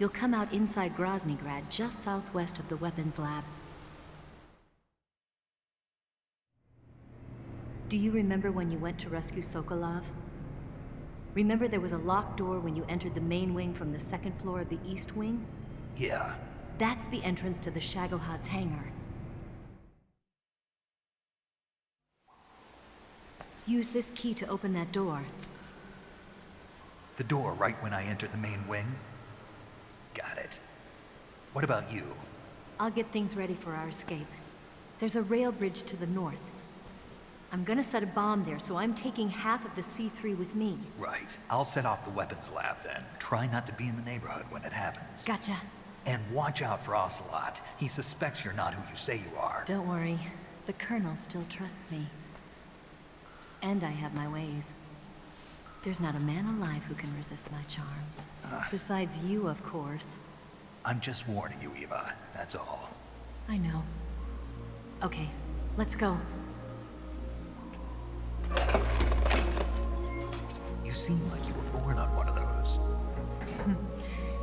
You'll come out inside Groznygrad, just southwest of the weapons lab. Do you remember when you went to rescue Sokolov? Remember there was a locked door when you entered the main wing from the 2nd floor of the east wing? Yeah. That's the entrance to the Shagohod's hangar. Use this key to open that door. The door right when I enter the main wing? Got it. What about you? I'll get things ready for our escape. There's a rail bridge to the north. I'm gonna set a bomb there, so I'm taking half of the C3 with me. Right. I'll set off the weapons lab then. Try not to be in the neighborhood when it happens. Gotcha. And watch out for Ocelot. He suspects you're not who you say you are. Don't worry. The Colonel still trusts me. And I have my ways. There's not a man alive who can resist my charms. Besides you, of course. I'm just warning you, Eva. That's all. I know. Okay, let's go. You seem like you were born on one of those.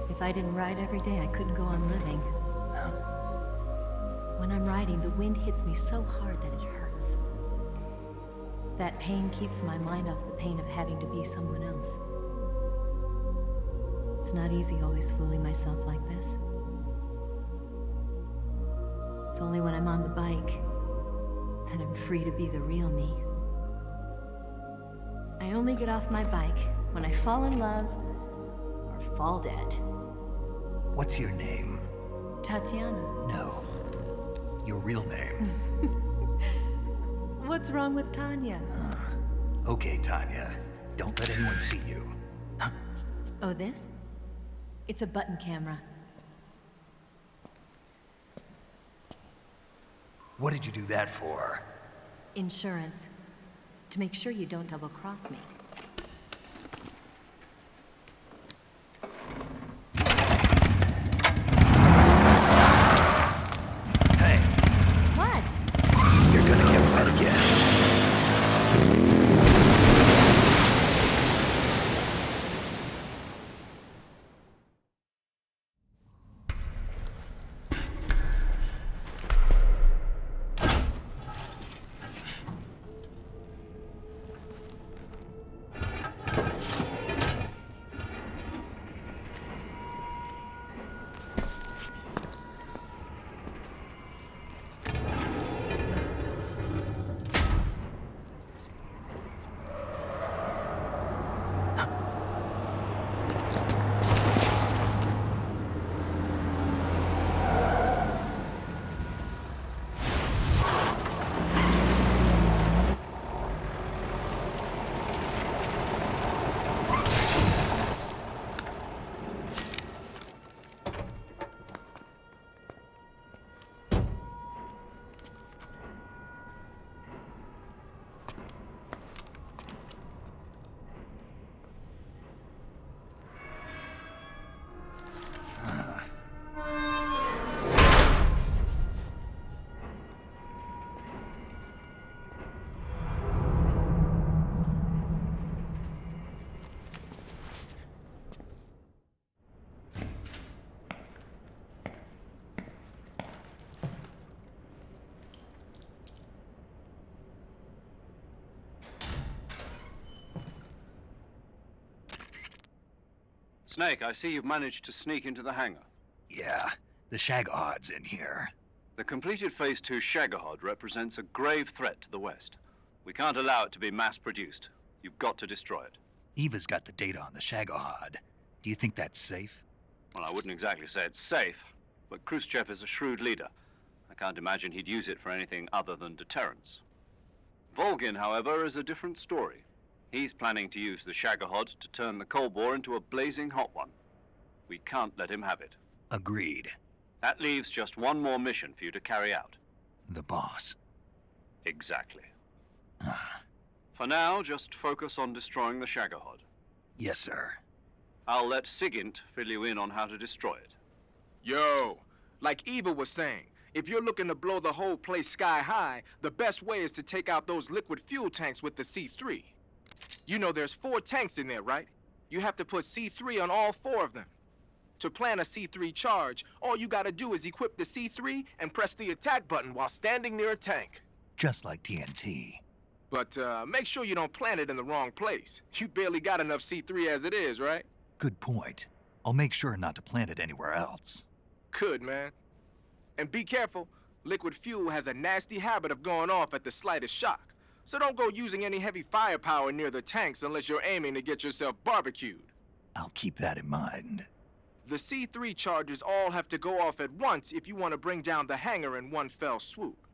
If I didn't ride every day, I couldn't go on living. When I'm riding, the wind hits me so hard that it hurts. That pain keeps my mind off the pain of having to be someone else. It's not easy always fooling myself like this. It's only when I'm on the bike that I'm free to be the real me. I only get off my bike when I fall in love or fall dead. What's your name? Tatiana. No. Your real name. What's wrong with Tanya? Okay, Tanya. Don't let anyone see you. Oh, this? It's a button camera. What did you do that for? Insurance. To make sure you don't double-cross me. Hey. What? Snake, I see you've managed to sneak into the hangar. Yeah, the Shagahod's in here. The completed Phase 2 Shagahod represents a grave threat to the West. We can't allow it to be mass-produced. You've got to destroy it. Eva's got the data on the Shagahod. Do you think that's safe? Well, I wouldn't exactly say it's safe, but Khrushchev is a shrewd leader. I can't imagine he'd use it for anything other than deterrence. Volgin, however, is a different story. He's planning to use the Shagahod to turn the Cold War into a blazing hot one. We can't let him have it. Agreed. That leaves just one more mission for you to carry out. The boss. Exactly. For now, just focus on destroying the Shagahod. Yes, sir. I'll let Sigint fill you in on how to destroy it. Yo, like Eva was saying, if you're looking to blow the whole place sky high, the best way is to take out those liquid fuel tanks with the C3. You know there's 4 tanks in there, right? You have to put C3 on all 4 of them. To plan a C3 charge, all you gotta do is equip the C3 and press the attack button while standing near a tank. Just like TNT. But make sure you don't plant it in the wrong place. You barely got enough C3 as it is, right? Good point. I'll make sure not to plant it anywhere else. Good, man. And be careful. Liquid fuel has a nasty habit of going off at the slightest shock. So don't go using any heavy firepower near the tanks unless you're aiming to get yourself barbecued. I'll keep that in mind. The C3 charges all have to go off at once if you want to bring down the hangar in one fell swoop.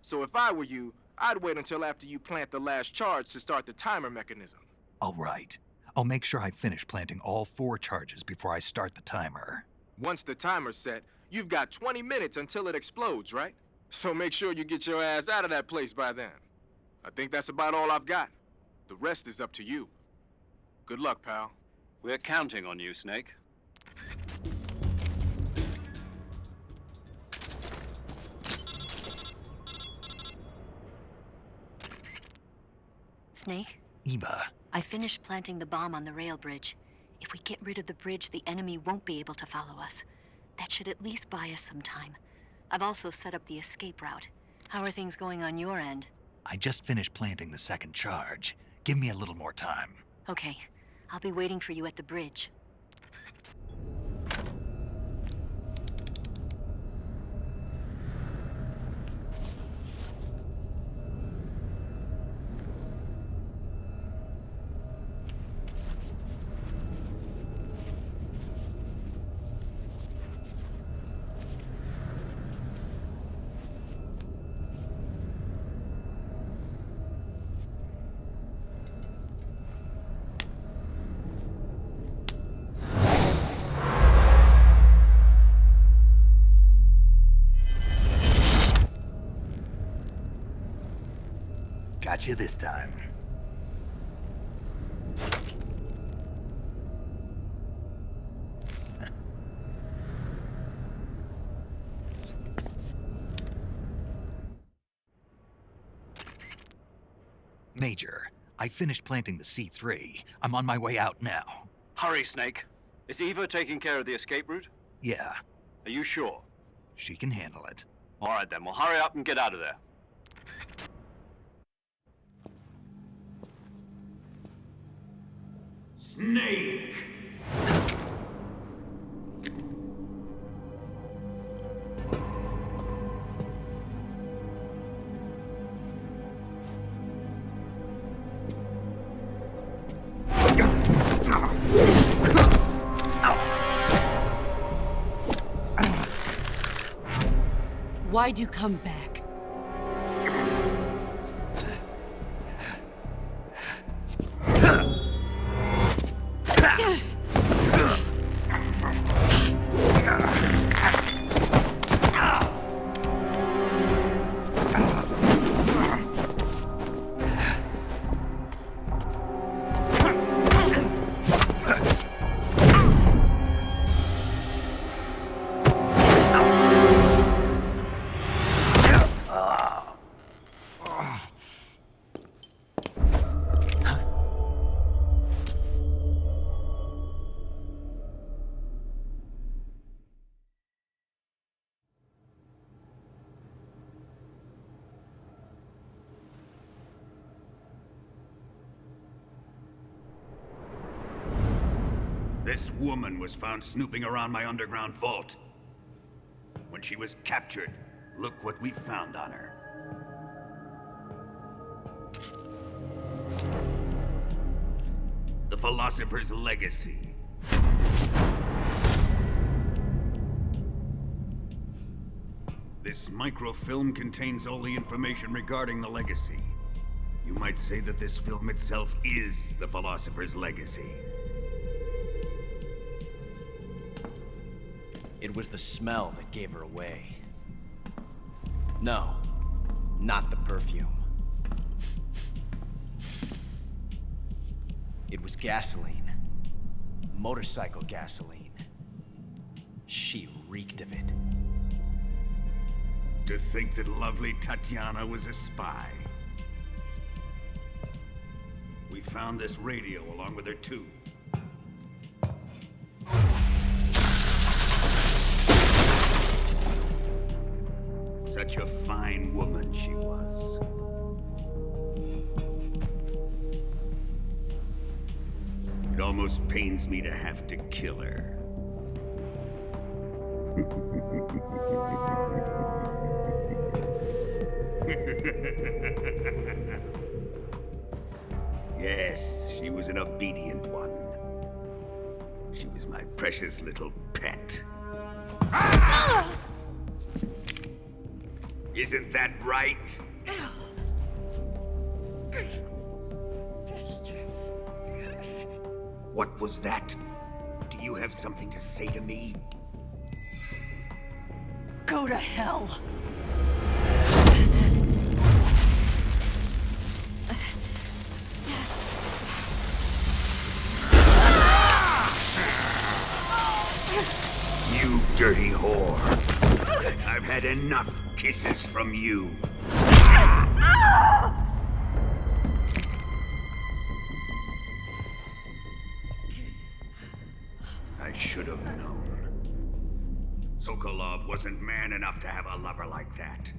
So if I were you, I'd wait until after you plant the last charge to start the timer mechanism. All right. I'll make sure I finish planting all 4 charges before I start the timer. Once the timer's set, you've got 20 minutes until it explodes, right? So make sure you get your ass out of that place by then. I think that's about all I've got. The rest is up to you. Good luck, pal. We're counting on you, Snake. Snake? Eva. I finished planting the bomb on the rail bridge. If we get rid of the bridge, the enemy won't be able to follow us. That should at least buy us some time. I've also set up the escape route. How are things going on your end? I just finished planting the 2nd charge. Give me a little more time. Okay. I'll be waiting for you at the bridge. Got you this time. Major, I finished planting the C3. I'm on my way out now. Hurry, Snake. Is Eva taking care of the escape route? Yeah. Are you sure? She can handle it. All right, then. Well, hurry up and get out of there. Snake! Why'd you come back? woman was found snooping around my underground vault. When she was captured, look what we found on her. The Philosopher's Legacy. This microfilm contains all the information regarding the legacy. You might say that this film itself is the Philosopher's Legacy. It was the smell that gave her away. No, not the perfume. It was gasoline. Motorcycle gasoline. She reeked of it. To think that lovely Tatiana was a spy. We found this radio along with her too. Such a fine woman she was. It almost pains me to have to kill her. Yes, she was an obedient one. She was my precious little pet. Ah! Isn't that right? What was that? Do you have something to say to me? Go to hell. You dirty whore. I've had enough kisses from you. I should have known. Sokolov wasn't man enough to have a lover like that.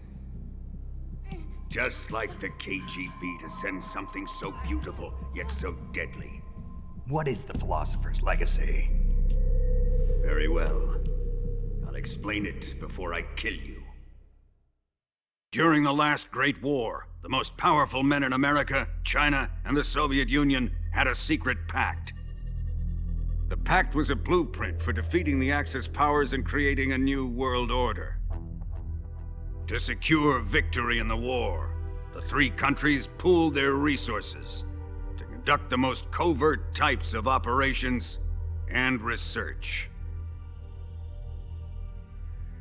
Just like the KGB to send something so beautiful, yet so deadly. What is the Philosopher's Legacy? Very well. I'll explain it before I kill you. During the last Great War, the most powerful men in America, China, and the Soviet Union had a secret pact. The pact was a blueprint for defeating the Axis powers and creating a new world order. To secure victory in the war, the three countries pooled their resources to conduct the most covert types of operations and research.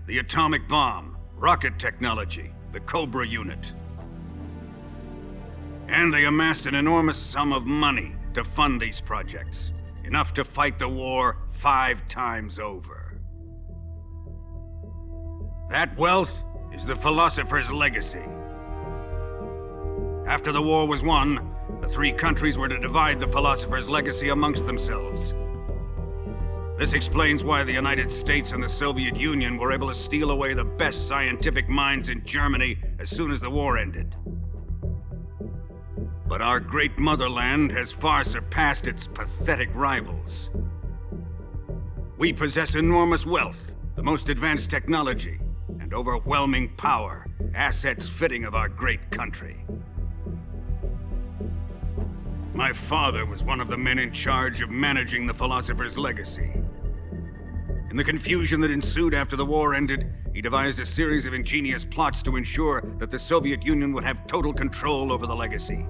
The atomic bomb, rocket technology, the Cobra unit. And they amassed an enormous sum of money to fund these projects, enough to fight the war 5 times over. That wealth is the Philosopher's Legacy. After the war was won, the three countries were to divide the Philosopher's Legacy amongst themselves. This explains why the United States and the Soviet Union were able to steal away the best scientific minds in Germany as soon as the war ended. But our great motherland has far surpassed its pathetic rivals. We possess enormous wealth, the most advanced technology, and overwhelming power, assets fitting of our great country. My father was one of the men in charge of managing the Philosopher's Legacy. In the confusion that ensued after the war ended, he devised a series of ingenious plots to ensure that the Soviet Union would have total control over the legacy.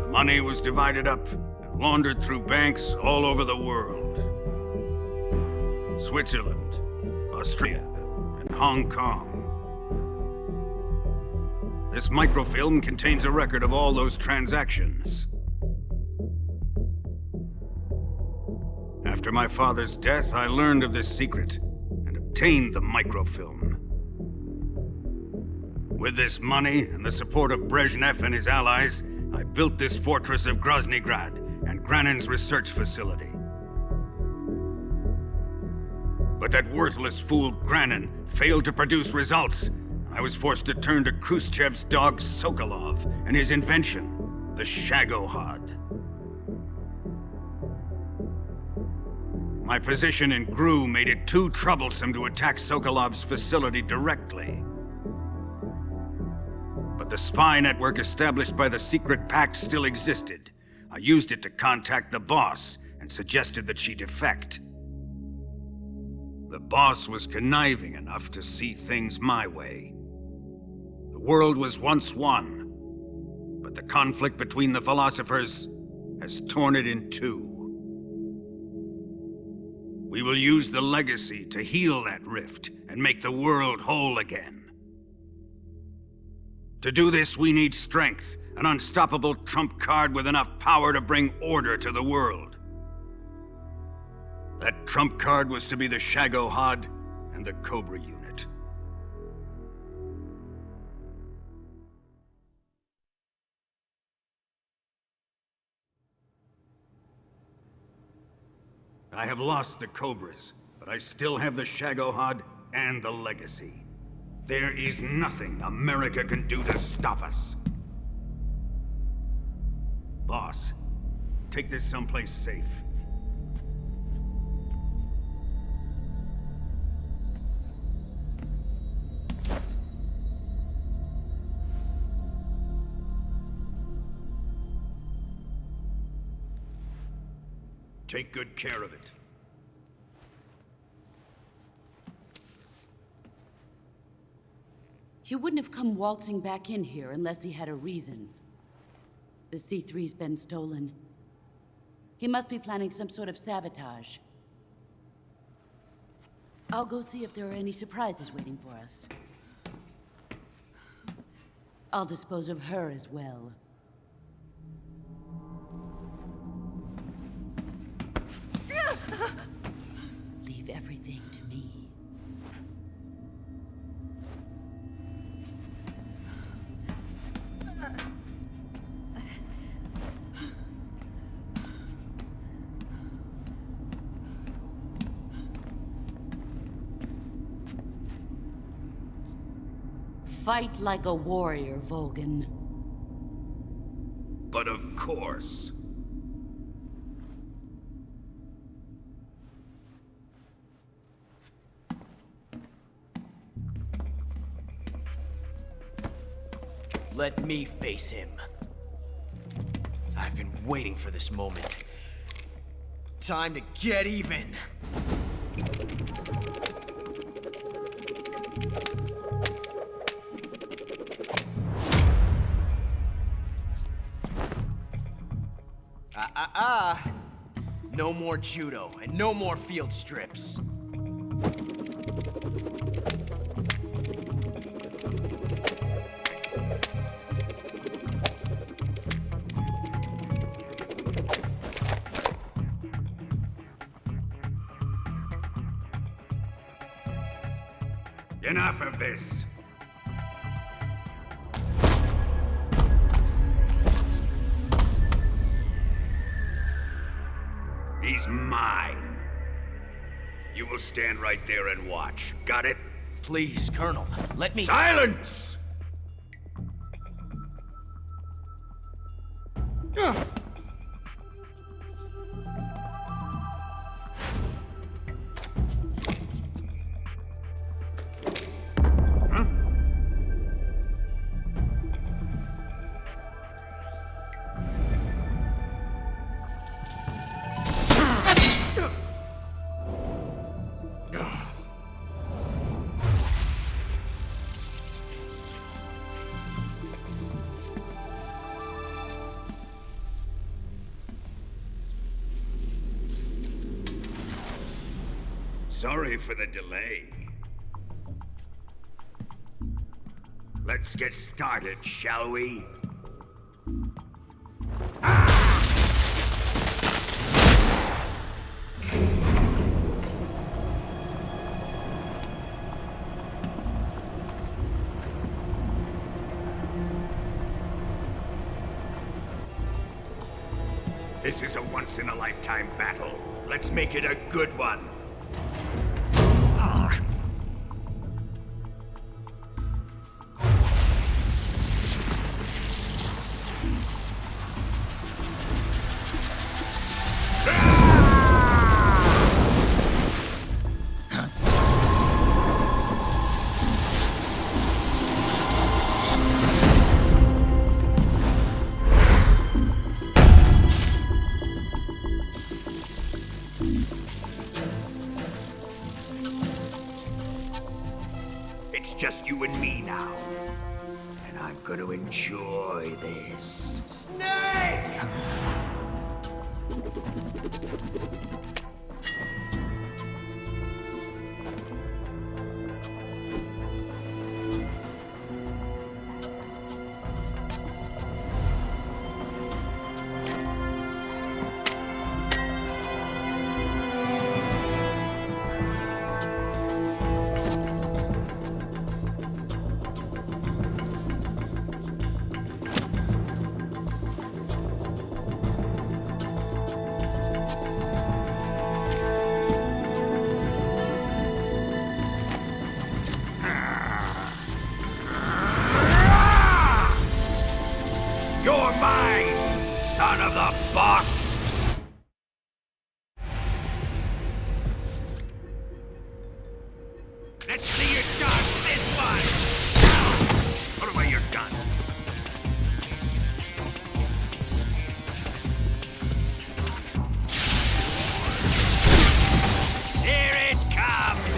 The money was divided up and laundered through banks all over the world. Switzerland, Austria, and Hong Kong. This microfilm contains a record of all those transactions. After my father's death, I learned of this secret and obtained the microfilm. With this money and the support of Brezhnev and his allies, I built this fortress of Groznygrad and Granin's research facility. But that worthless fool Granin failed to produce results. I was forced to turn to Khrushchev's dog Sokolov and his invention, the Shagohod. My position in GRU made it too troublesome to attack Sokolov's facility directly. But the spy network established by the secret pact still existed. I used it to contact the boss and suggested that she defect. The boss was conniving enough to see things my way. The world was once one, but the conflict between the philosophers has torn it in two. We will use the legacy to heal that rift and make the world whole again. To do this, we need strength, an unstoppable trump card with enough power to bring order to the world. That trump card was to be the Shagohod and the Cobra unit. I have lost the Cobras, but I still have the Shagohod and the legacy. There is nothing America can do to stop us. Boss, take this someplace safe. Take good care of it. He wouldn't have come waltzing back in here unless he had a reason. The C3's been stolen. He must be planning some sort of sabotage. I'll go see if there are any surprises waiting for us. I'll dispose of her as well. Leave everything to me. Fight like a warrior, Volgan. But of course. Let me face him. I've been waiting for this moment. Time to get even. No more judo, and no more field strips. Enough of this. He's mine. You will stand right there and watch. Got it? Please, Colonel, let me— Silence! Sorry for the delay. Let's get started, shall we? This is a once-in-a-lifetime battle. Let's make it a good one. It's just you and me now. And I'm gonna enjoy this. Snake! You're mine, son of the boss! Let's see you dodge this one! Put away your gun. Here it comes!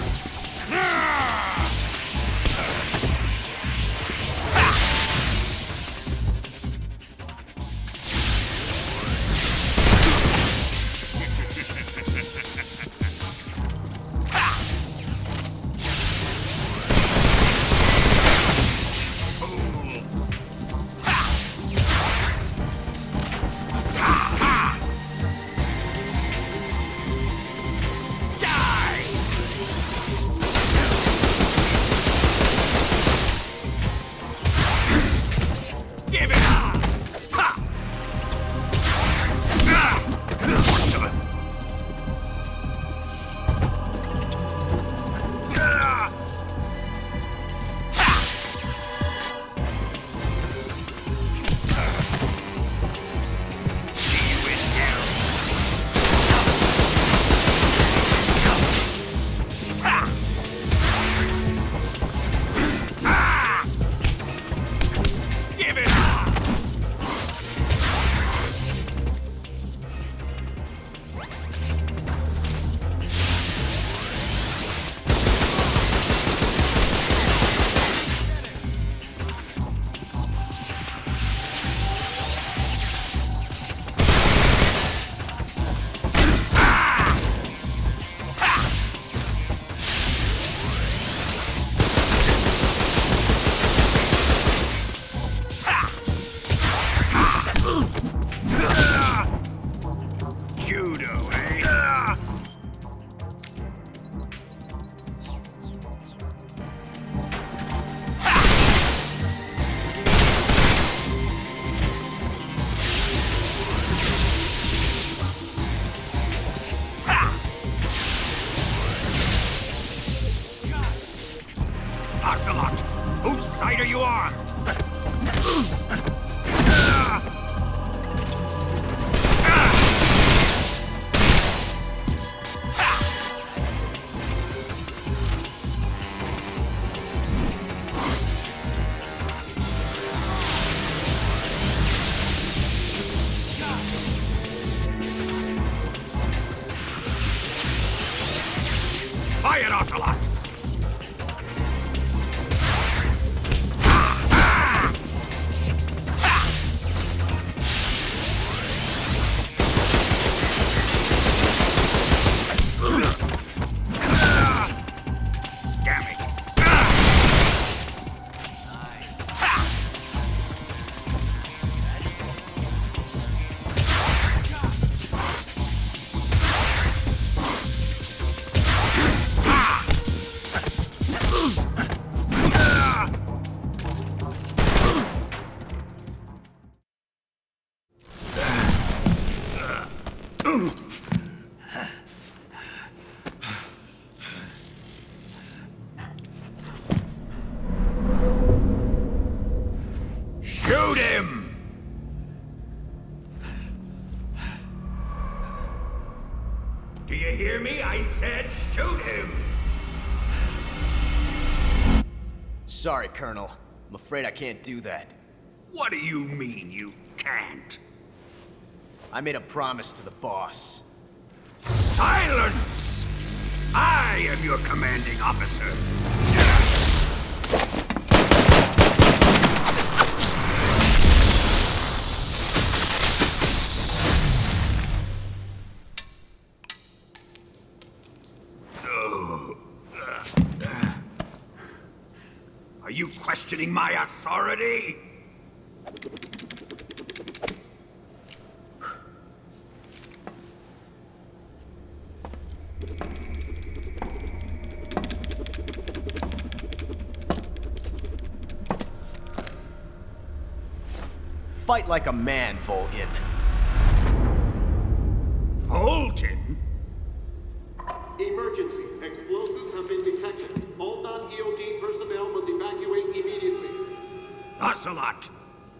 Ocelot, whose side are you on? Fire, Ocelot! Shoot him! Do you hear me? I said shoot him! Sorry, Colonel. I'm afraid I can't do that. What do you mean you can't? I made a promise to the boss. Silence! I am your commanding officer. Are you questioning my authority? Fight like a man, Volgin. Volgin? Emergency. Explosives have been detected. All non-EOD personnel must evacuate immediately. Ocelot,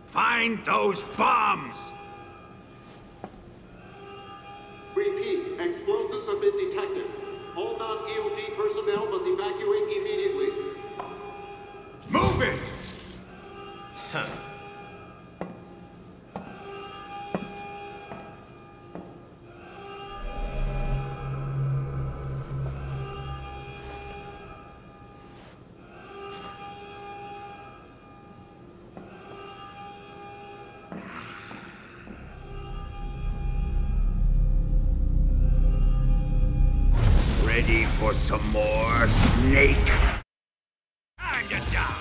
find those bombs! Repeat. Explosives have been detected. All non-EOD personnel must evacuate immediately. Move it! Huh. Ready for some more, Snake? Time to die!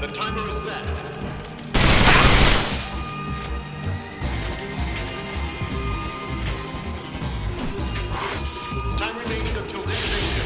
The timer is set. Time remaining until detonation.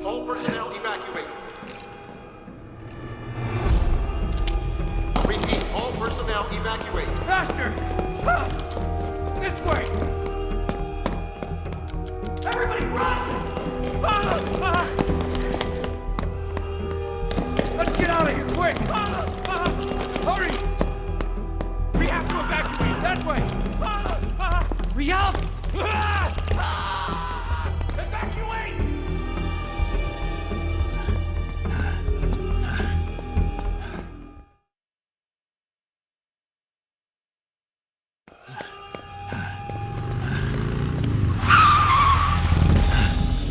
All personnel evacuate. Repeat, all personnel evacuate. Faster! This way! Everybody run! Let's get out of here, quick! Hurry! We have to evacuate that way! Hurry up! Evacuate!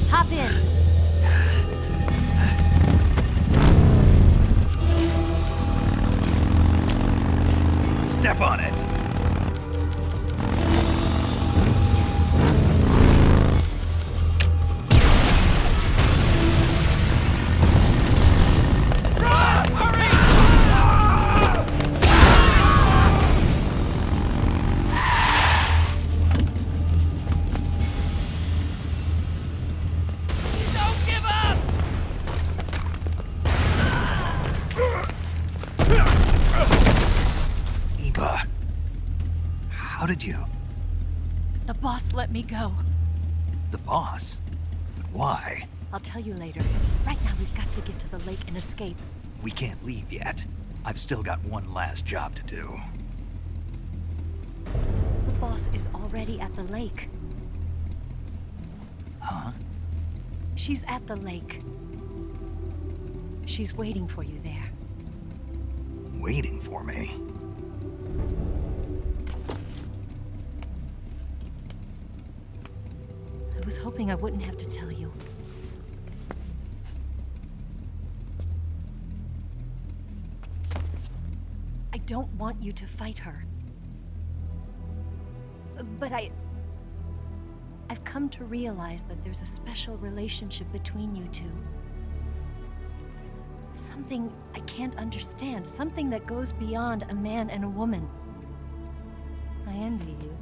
Hop in. Step on it. How did you? The boss let me go. The boss? But why? I'll tell you later. Right now, we've got to get to the lake and escape. We can't leave yet. I've still got one last job to do. The boss is already at the lake. Huh? She's at the lake. She's waiting for you there. Waiting for me? I was hoping I wouldn't have to tell you. I don't want you to fight her. But I've come to realize that there's a special relationship between you two. Something I can't understand, something that goes beyond a man and a woman. I envy you.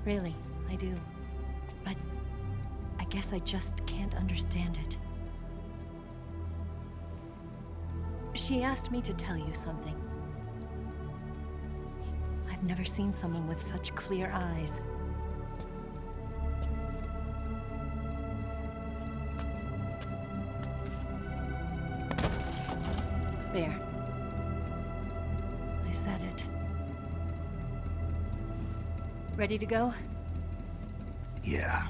Really, I do. But I guess I just can't understand it. She asked me to tell you something. I've never seen someone with such clear eyes. There. I said it. Ready to go? Yeah.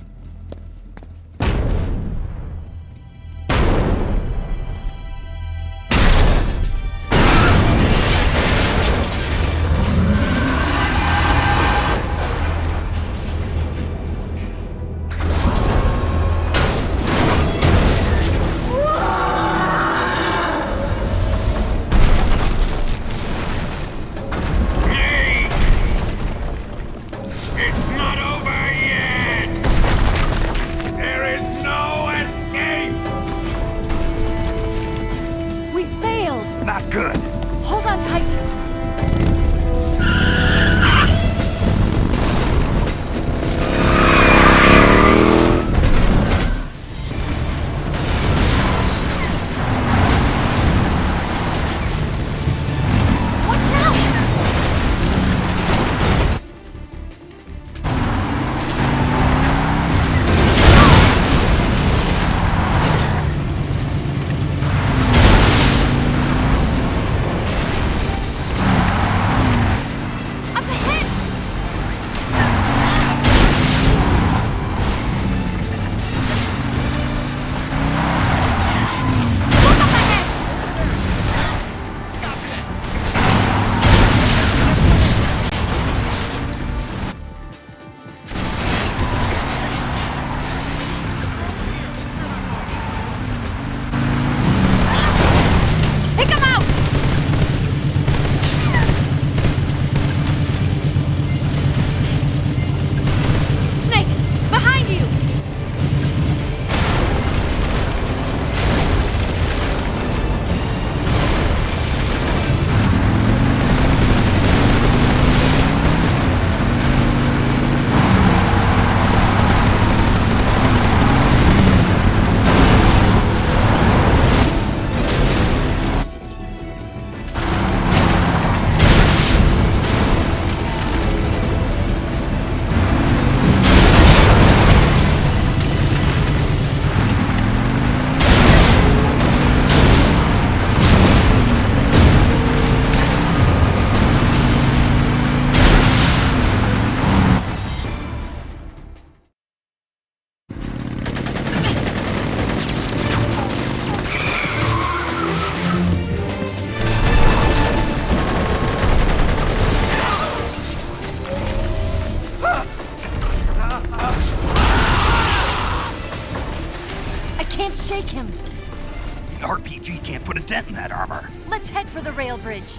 Shake him. The RPG can't put a dent in that armor. Let's head for the rail bridge.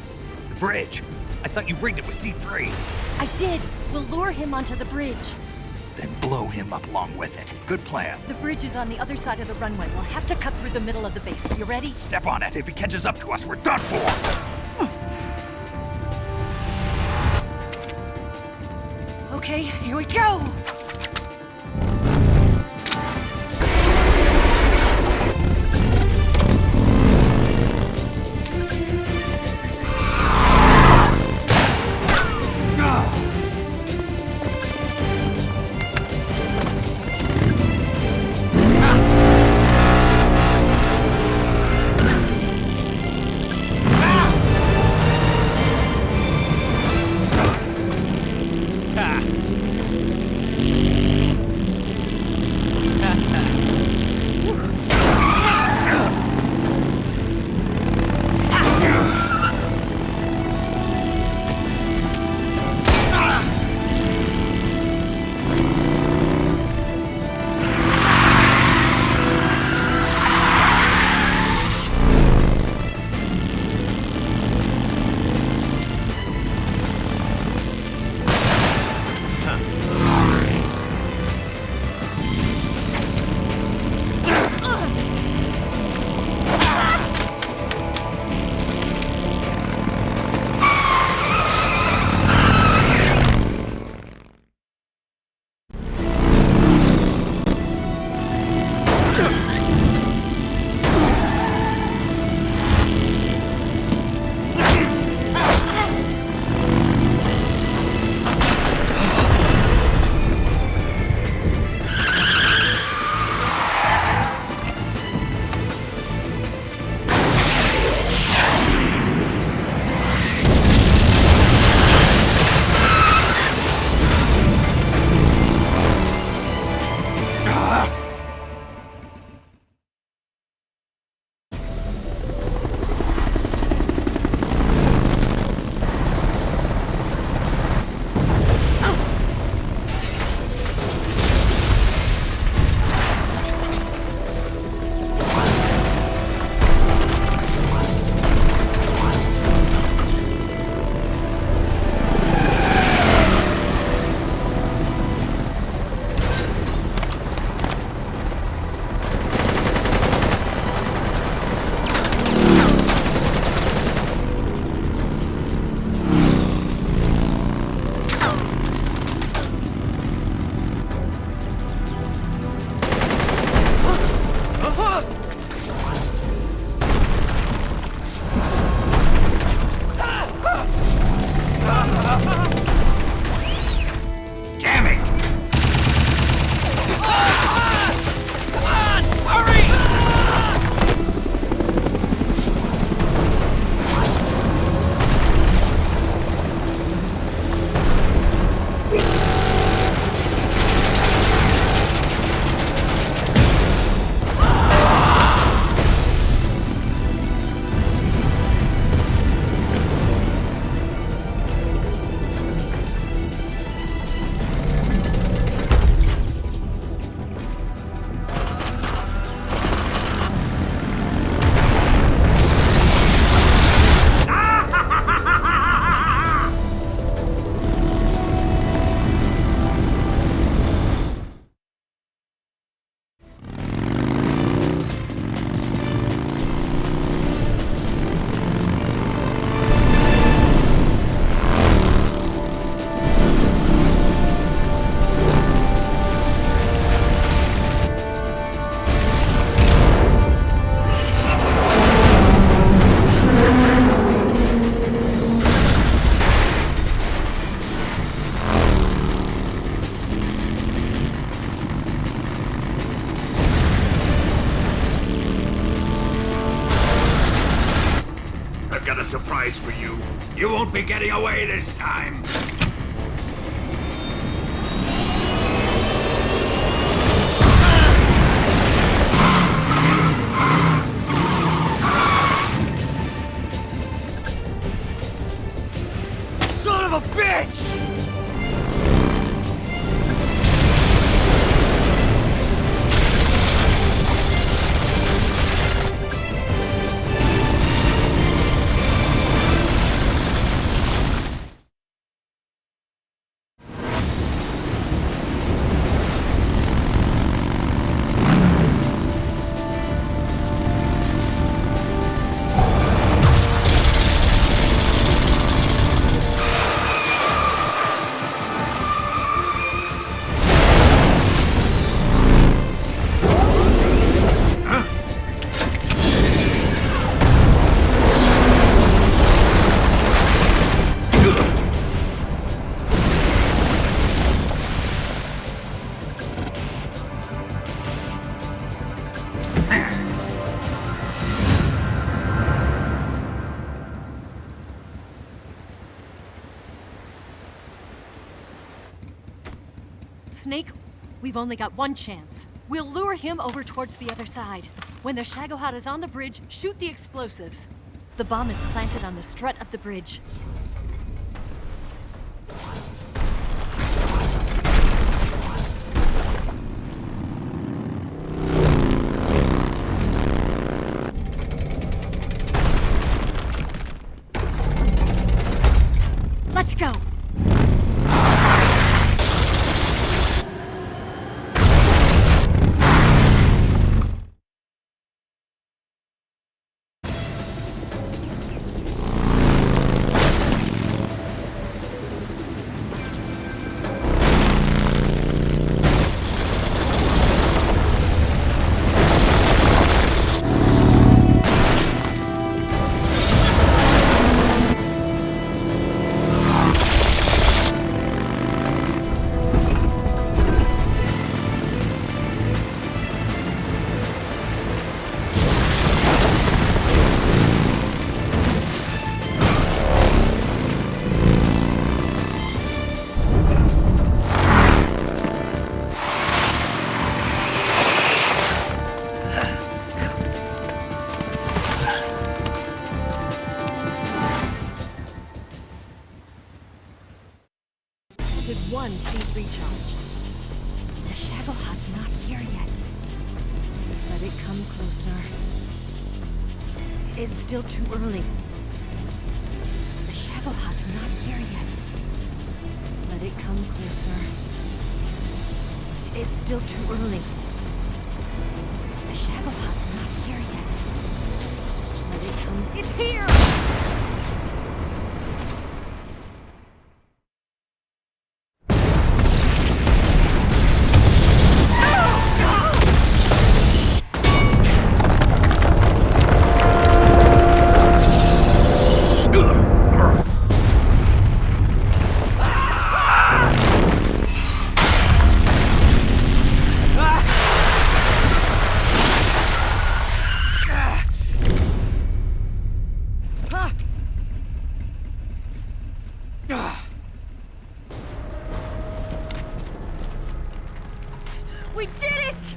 The bridge? I thought you rigged it with C3. I did. We'll lure him onto the bridge. Then blow him up along with it. Good plan. The bridge is on the other side of the runway. We'll have to cut through the middle of the base. You ready? Step on it. If he catches up to us, we're done for. Okay, here we go. surprise for you. You won't be getting away this time. Son of a bitch! Snake, we've only got one chance. We'll lure him over towards the other side. When the Shagohod is on the bridge, shoot the explosives. The bomb is planted on the strut of the bridge. Let's go! One C3 charge. The Shagohod's not here yet. Let it come closer. It's still too early. The Shagohod's not here yet. Let it come closer. It's still too early. The Shagohod's not here yet. Let it come. It's here! We did it!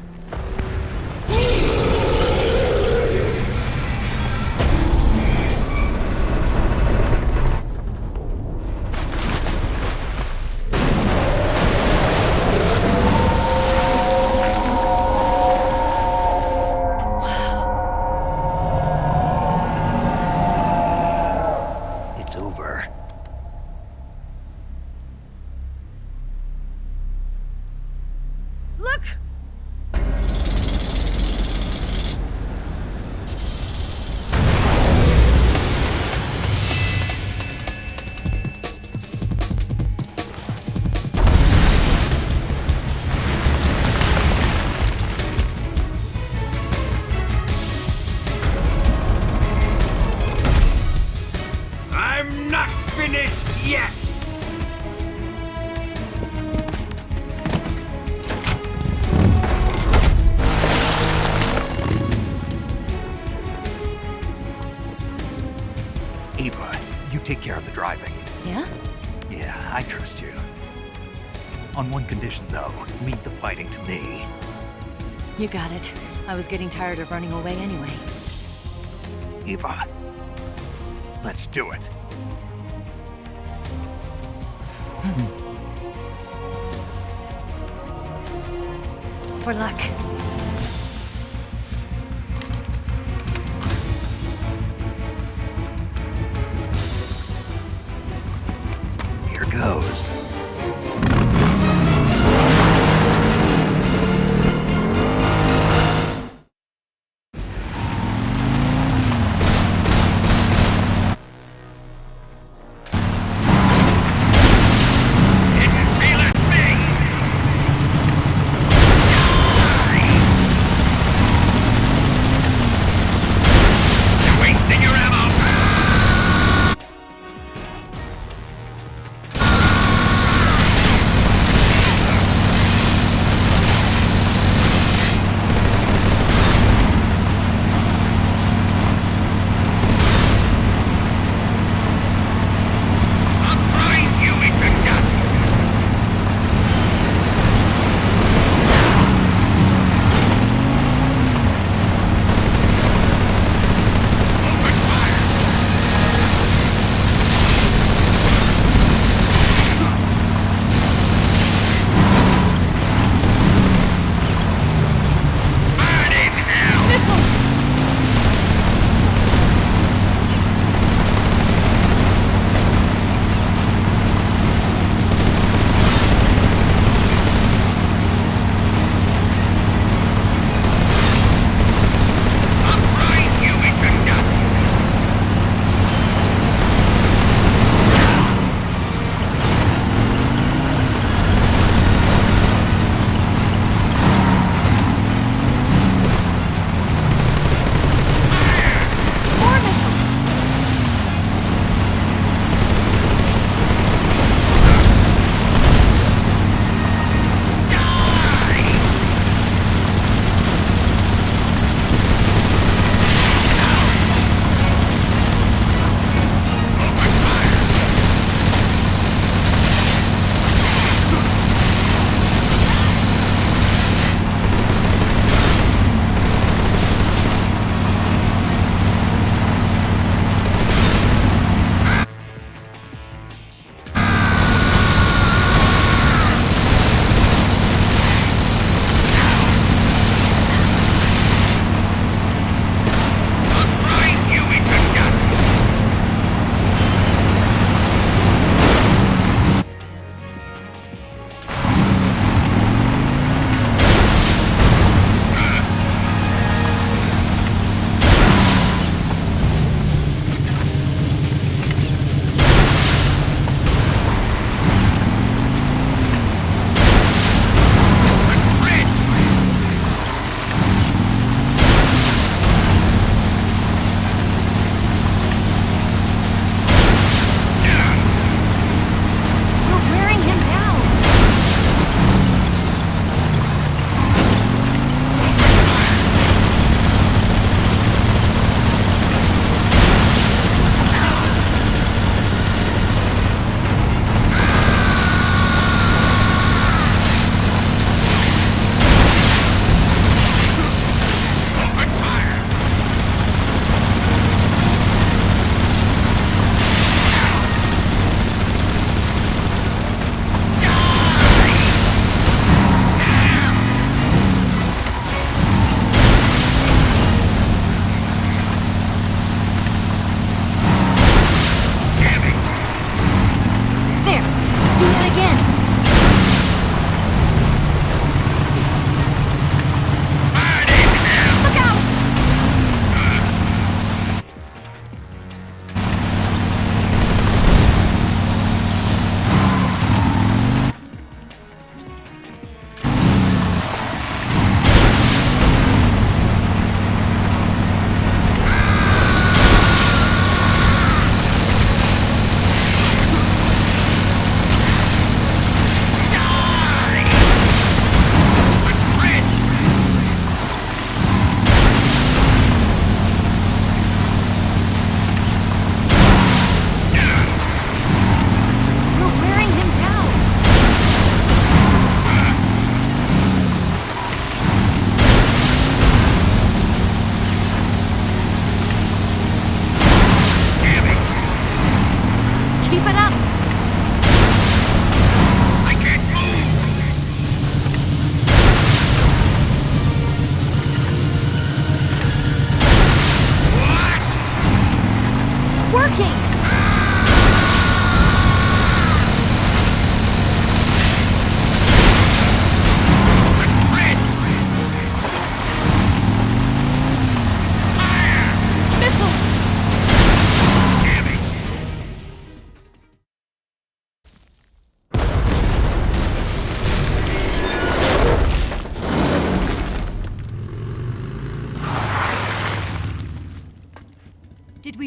It's over. Look! I'm not finished yet! Eva, driving. Yeah? Yeah, I trust you. On one condition, though. Leave the fighting to me. You got it. I was getting tired of running away anyway. Eva, let's do it. For luck. Here goes.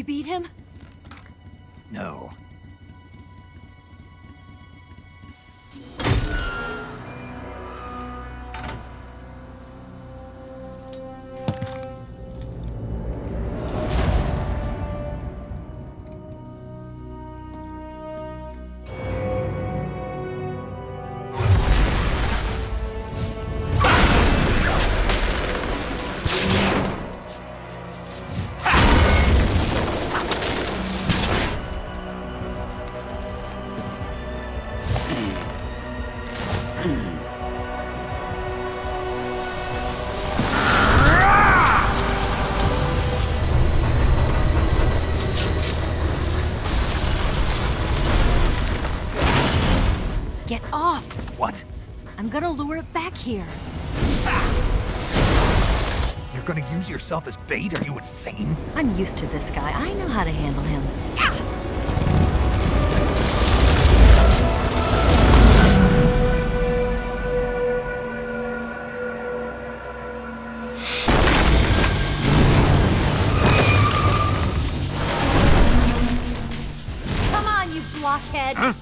beat him? No. Get off! What? I'm gonna lure it back here. You're gonna use yourself as bait? Are you insane? I'm used to this guy. I know how to handle him. Come on, you blockhead! Huh?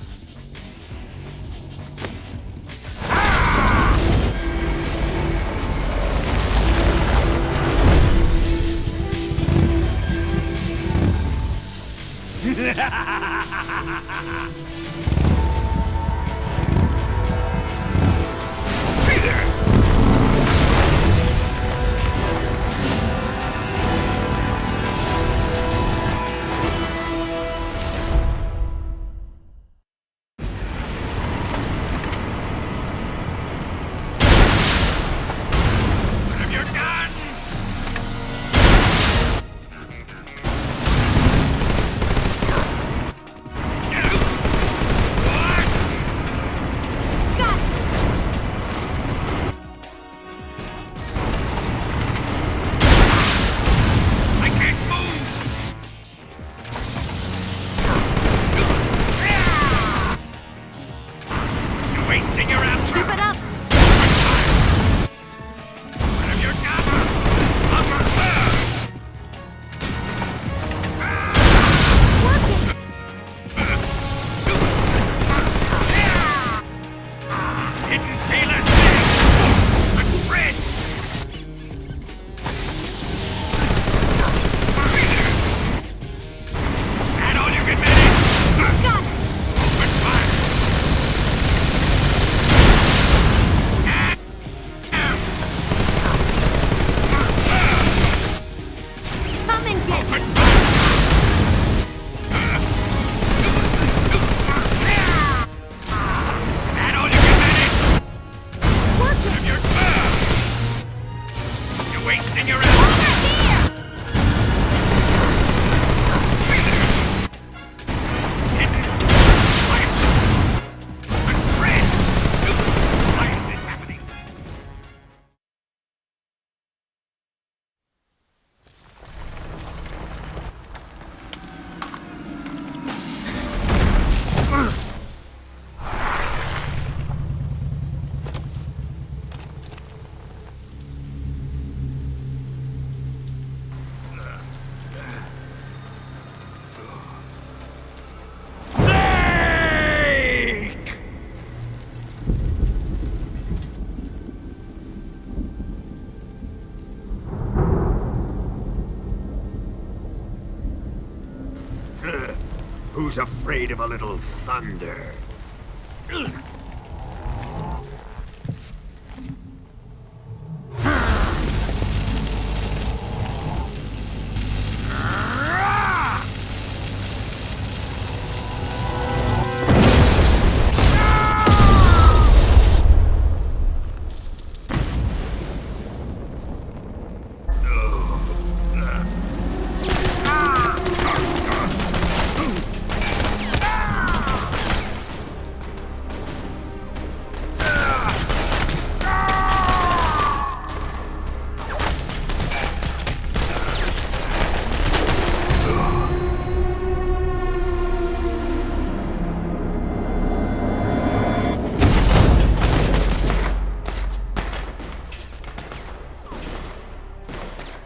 Who's afraid of a little thunder?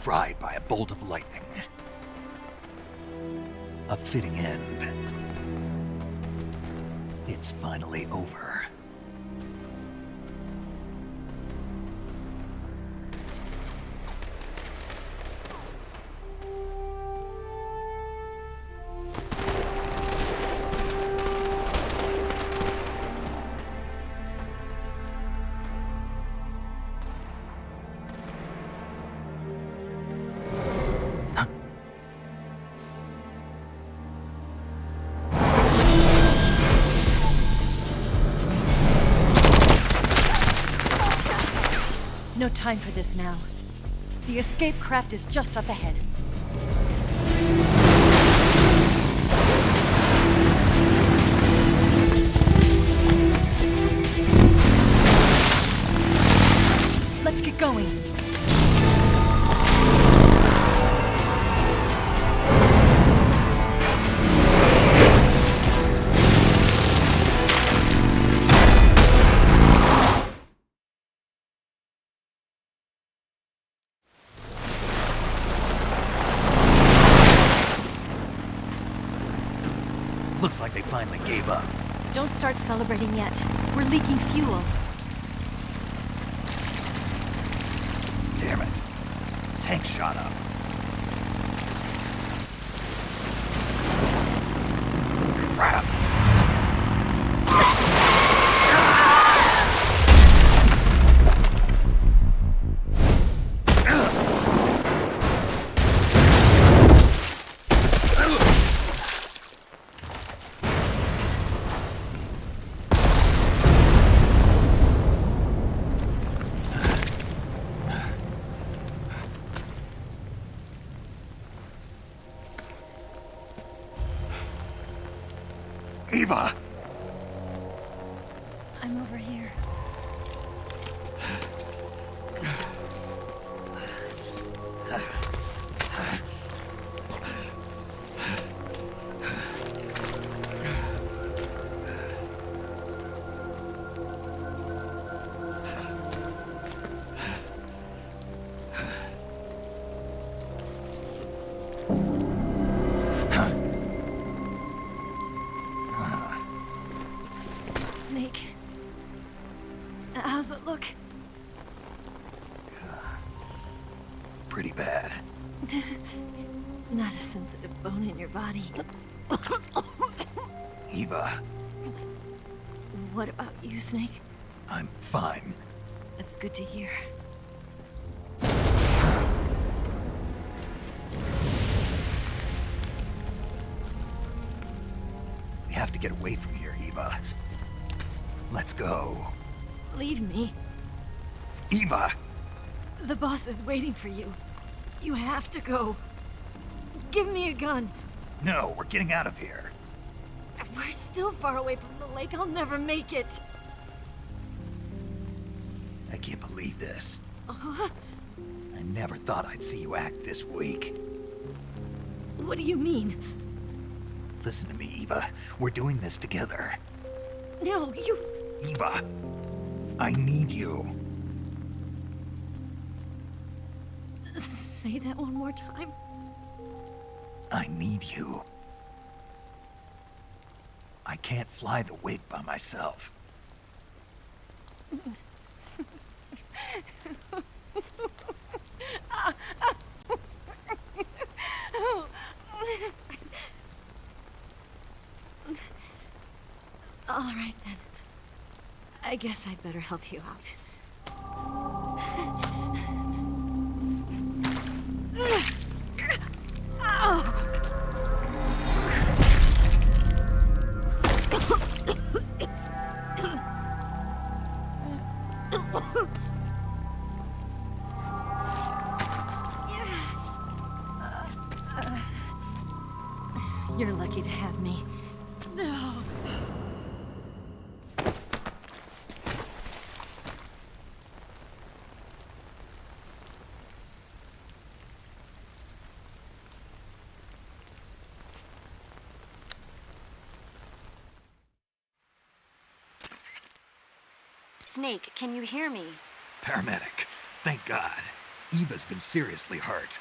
Fried by a bolt of lightning. fitting end. It's finally over. No time for this now. The escape craft is just up ahead. Let's get going. Looks like they finally gave up. Don't start celebrating yet. We're leaking fuel. Damn it. Tank shot up. Crap. Eva! I'm over here. Snake. How's it look? Pretty bad. Not a sensitive bone in your body. Eva, What about you, Snake? I'm fine. That's good to hear. We have to get away from here, Eva. Let's go. Leave me. Eva! The boss is waiting for you. You have to go. Give me a gun. No, we're getting out of here. We're still far away from the lake. I'll never make it. I can't believe this. I never thought I'd see you act this weak. What do you mean? Listen to me, Eva. We're doing this together. No, you... Eva, I need you. Say that one more time. I need you. I can't fly the wig by myself. All right, then. I guess I'd better help you out. You're lucky to have me. Snake, can you hear me? Paramedic, thank God. Eva's been seriously hurt.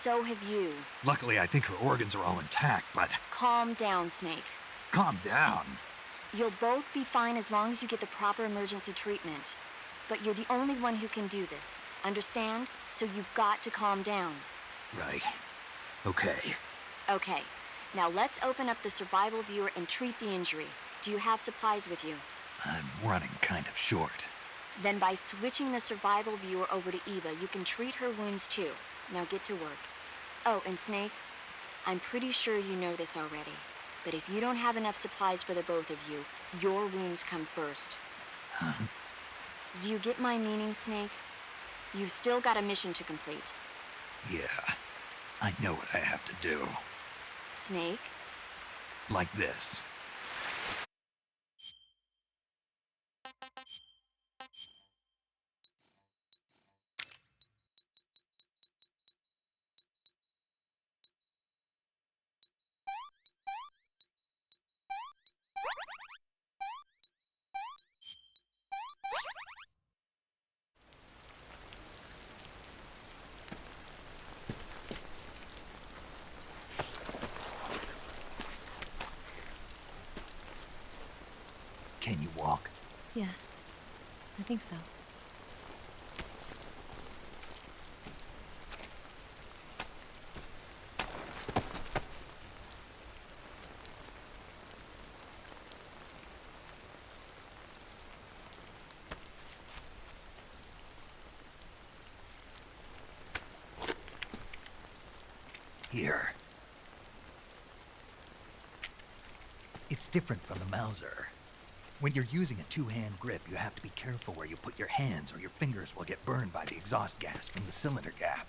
So have you. Luckily, I think her organs are all intact, but... Calm down, Snake. Calm down. You'll both be fine as long as you get the proper emergency treatment. But you're the only one who can do this. Understand? So you've got to calm down. Right. Okay. Okay. Now let's open up the survival viewer and treat the injury. Do you have supplies with you? I'm running kind of short. Then by switching the survival viewer over to Eva, you can treat her wounds too. Now get to work. Oh, and Snake, I'm pretty sure you know this already. But if you don't have enough supplies for the both of you, your wounds come first. Huh? Do you get my meaning, Snake? You've still got a mission to complete. Yeah. I know what I have to do. Snake? Like this. Can you walk? Yeah, I think so. Here. It's different from the Mauser. When you're using a two-hand grip, you have to be careful where you put your hands or your fingers will get burned by the exhaust gas from the cylinder gap.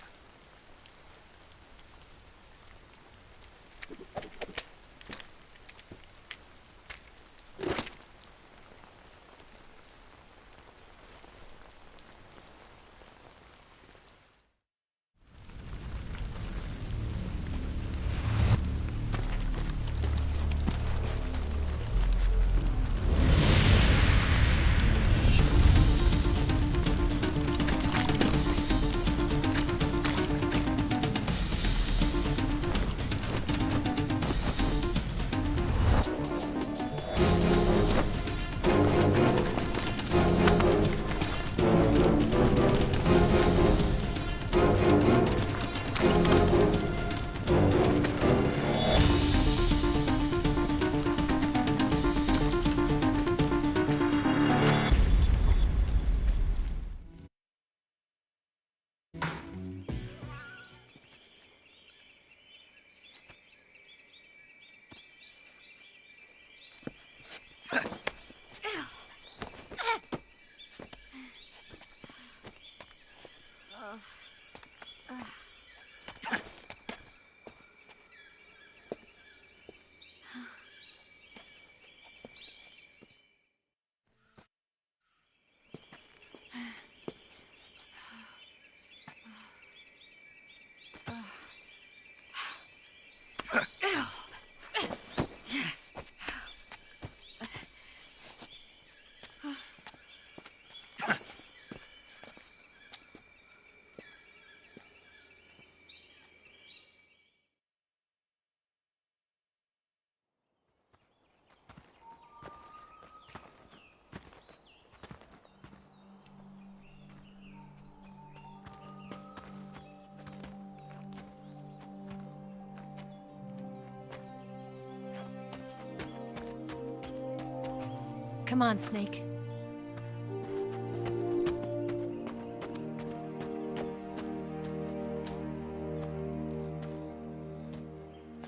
Come on, Snake.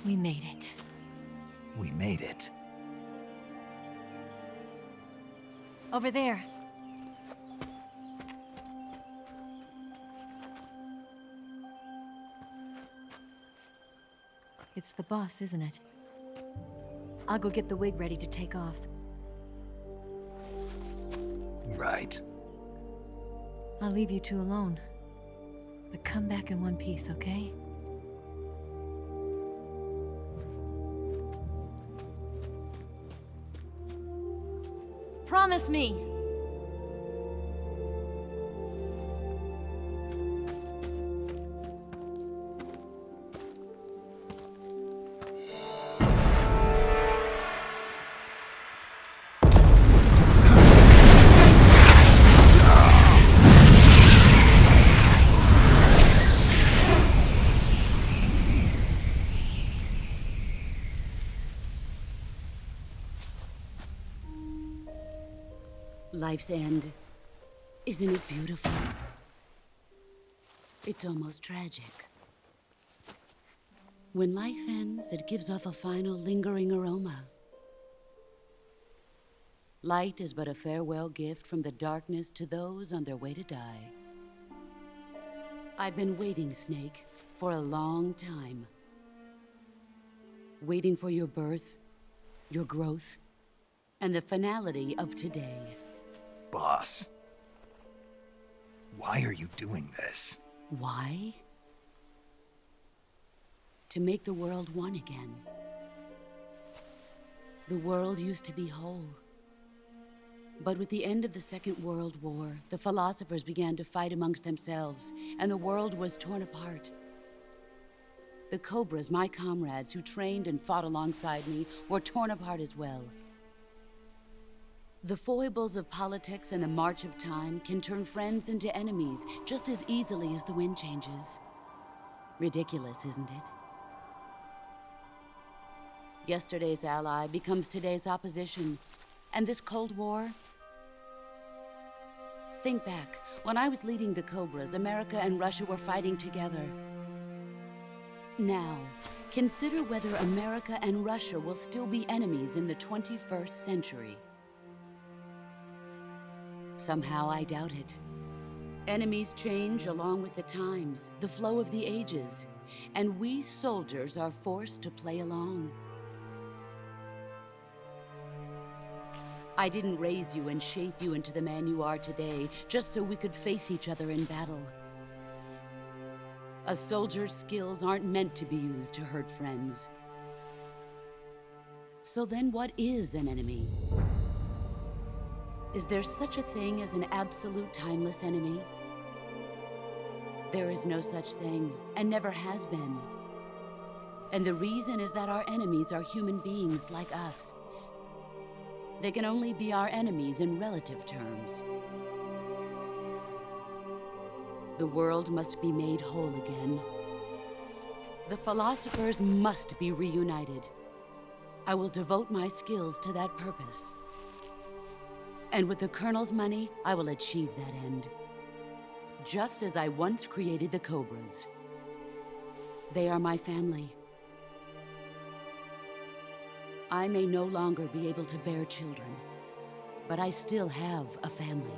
We made it. We made it. Over there. It's the boss, isn't it? I'll go get the wig ready to take off. Right. I'll leave you two alone. But come back in one piece, okay? Promise me! Life's end. Isn't it beautiful? It's almost tragic. When life ends, it gives off a final lingering aroma. Light is but a farewell gift from the darkness to those on their way to die. I've been waiting, Snake, for a long time. Waiting for your birth, your growth, and the finality of today. Boss, why are you doing this? Why? To make the world one again. The world used to be whole. But with the end of the Second World War, the philosophers began to fight amongst themselves, and the world was torn apart. The Cobras, my comrades who trained and fought alongside me, were torn apart as well. The foibles of politics and the march of time can turn friends into enemies just as easily as the wind changes. Ridiculous, isn't it? Yesterday's ally becomes today's opposition, and this Cold War. Think back, when I was leading the Cobras, America and Russia were fighting together. Now, consider whether America and Russia will still be enemies in the 21st century. Somehow I doubt it. Enemies change along with the times, the flow of the ages, and we soldiers are forced to play along. I didn't raise you and shape you into the man you are today just so we could face each other in battle. A soldier's skills aren't meant to be used to hurt friends. So then what is an enemy? Is there such a thing as an absolute timeless enemy? There is no such thing, and never has been. And the reason is that our enemies are human beings like us. They can only be our enemies in relative terms. The world must be made whole again. The philosophers must be reunited. I will devote my skills to that purpose. And with the Colonel's money, I will achieve that end. Just as I once created the Cobras. They are my family. I may no longer be able to bear children, but I still have a family.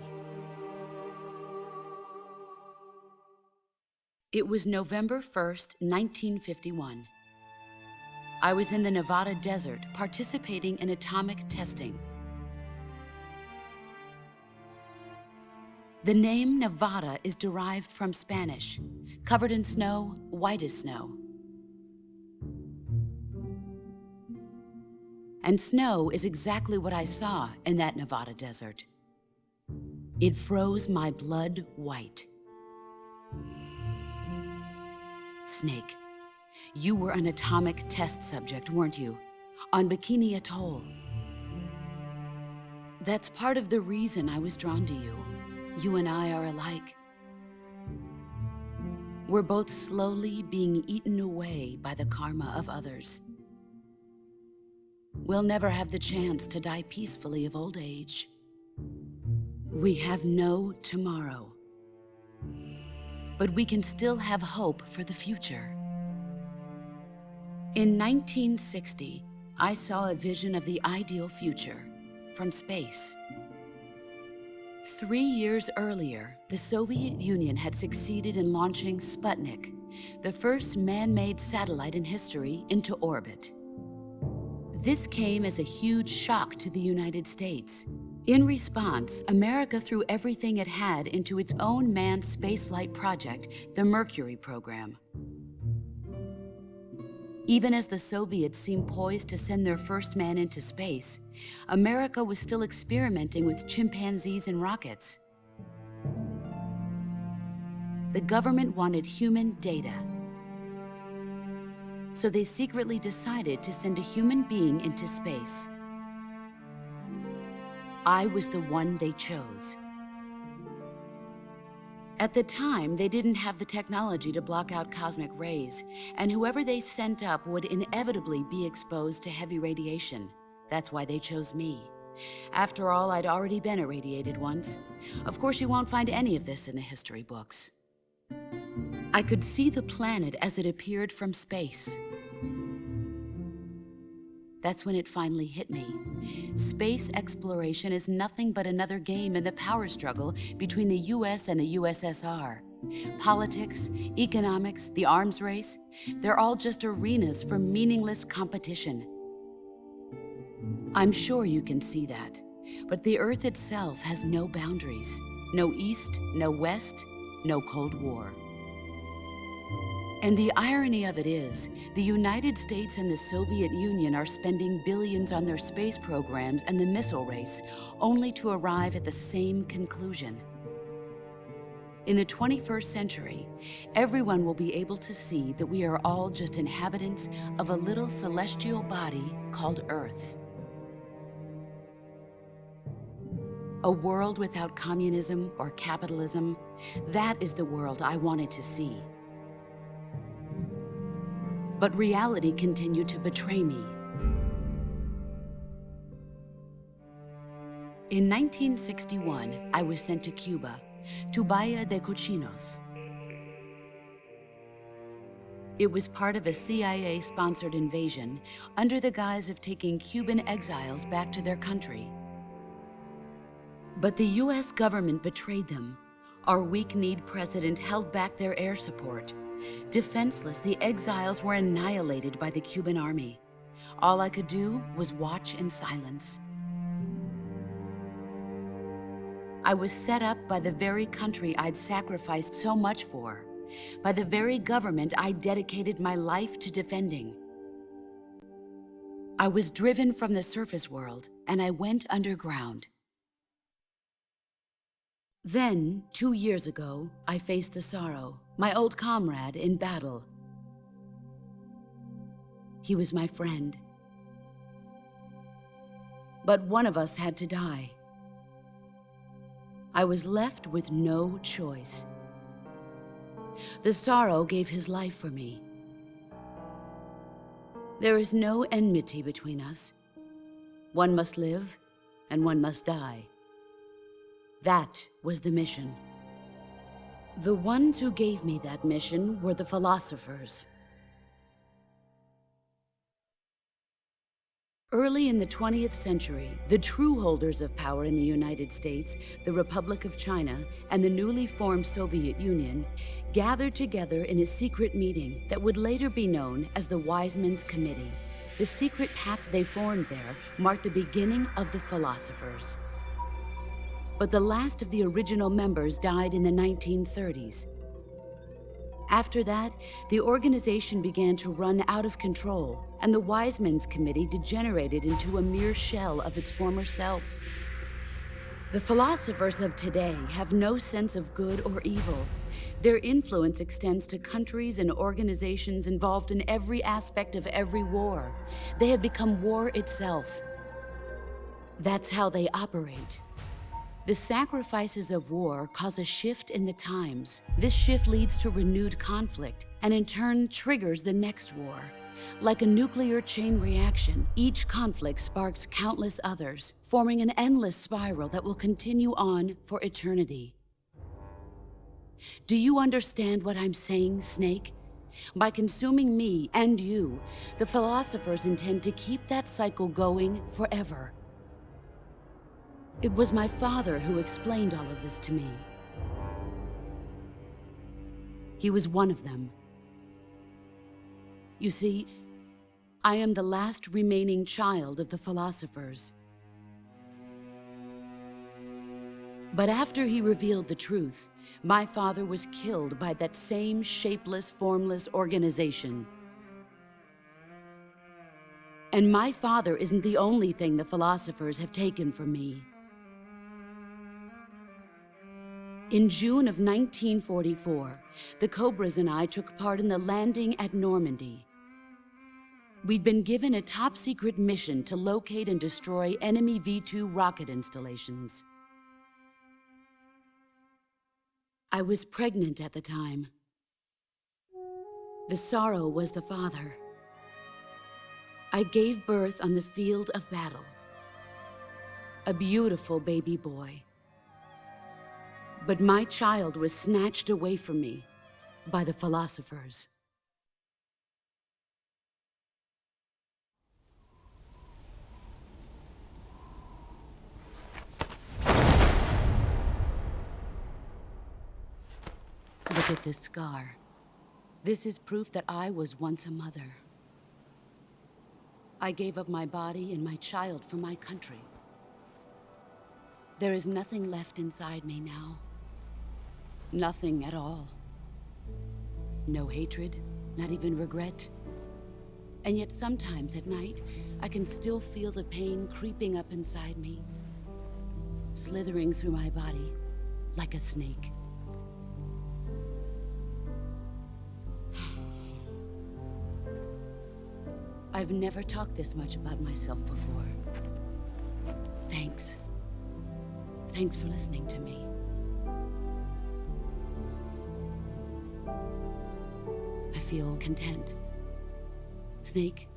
It was November 1st, 1951. I was in the Nevada desert participating in atomic testing. The name Nevada is derived from Spanish, covered in snow, white as snow. And snow is exactly what I saw in that Nevada desert. It froze my blood white. Snake, you were an atomic test subject, weren't you? On Bikini Atoll. That's part of the reason I was drawn to you. You and I are alike. We're both slowly being eaten away by the karma of others. We'll never have the chance to die peacefully of old age. We have no tomorrow. But we can still have hope for the future. In 1960, I saw a vision of the ideal future from space. 3 years earlier, the Soviet Union had succeeded in launching Sputnik, the first man-made satellite in history, into orbit. This came as a huge shock to the United States. In response, America threw everything it had into its own manned spaceflight project, the Mercury program. Even as the Soviets seemed poised to send their first man into space, America was still experimenting with chimpanzees and rockets. The government wanted human data. So they secretly decided to send a human being into space. I was the one they chose. At the time, they didn't have the technology to block out cosmic rays, and whoever they sent up would inevitably be exposed to heavy radiation. That's why they chose me. After all, I'd already been irradiated once. Of course, you won't find any of this in the history books. I could see the planet as it appeared from space. That's when it finally hit me. Space exploration is nothing but another game in the power struggle between the US and the USSR. Politics, economics, the arms race, they're all just arenas for meaningless competition. I'm sure you can see that, but the Earth itself has no boundaries. No East, no West, no Cold War. And the irony of it is, the United States and the Soviet Union are spending billions on their space programs and the missile race, only to arrive at the same conclusion. In the 21st century, everyone will be able to see that we are all just inhabitants of a little celestial body called Earth. A world without communism or capitalism, that is the world I wanted to see. But reality continued to betray me. In 1961, I was sent to Cuba, to Bahia de Cochinos. It was part of a CIA-sponsored invasion under the guise of taking Cuban exiles back to their country. But the US government betrayed them. Our weak-kneed president held back their air support. Defenseless, the exiles were annihilated by the Cuban army. All I could do was watch in silence. I was set up by the very country I'd sacrificed so much for, by the very government I dedicated my life to defending. I was driven from the surface world, and I went underground. Then, 2 years ago, I faced the sorrow, my old comrade in battle. He was my friend. But one of us had to die. I was left with no choice. The sorrow gave his life for me. There is no enmity between us. One must live, and one must die. That was the mission. The ones who gave me that mission were the philosophers. Early in the 20th century, the true holders of power in the United States, the Republic of China, and the newly formed Soviet Union gathered together in a secret meeting that would later be known as the Wise Men's Committee. The secret pact they formed there marked the beginning of the philosophers. But the last of the original members died in the 1930s. After that, the organization began to run out of control, and the Wise Men's Committee degenerated into a mere shell of its former self. The philosophers of today have no sense of good or evil. Their influence extends to countries and organizations involved in every aspect of every war. They have become war itself. That's how they operate. The sacrifices of war cause a shift in the times. This shift leads to renewed conflict, and in turn triggers the next war. Like a nuclear chain reaction, each conflict sparks countless others, forming an endless spiral that will continue on for eternity. Do you understand what I'm saying, Snake? By consuming me and you, the philosophers intend to keep that cycle going forever. It was my father who explained all of this to me. He was one of them. You see, I am the last remaining child of the philosophers. But after he revealed the truth, my father was killed by that same shapeless, formless organization. And my father isn't the only thing the philosophers have taken from me. In June of 1944, the Cobras and I took part in the landing at Normandy. We'd been given a top-secret mission to locate and destroy enemy V-2 rocket installations. I was pregnant at the time. The sorrow was the father. I gave birth on the field of battle. a beautiful baby boy. But my child was snatched away from me by the philosophers. Look at this scar. This is proof that I was once a mother. I gave up my body and my child for my country. There is nothing left inside me now. Nothing at all. No hatred, not even regret. And yet sometimes at night, I can still feel the pain creeping up inside me, slithering through my body like a snake. I've never talked this much about myself before. Thanks. Thanks for listening to me. I feel content. Snake,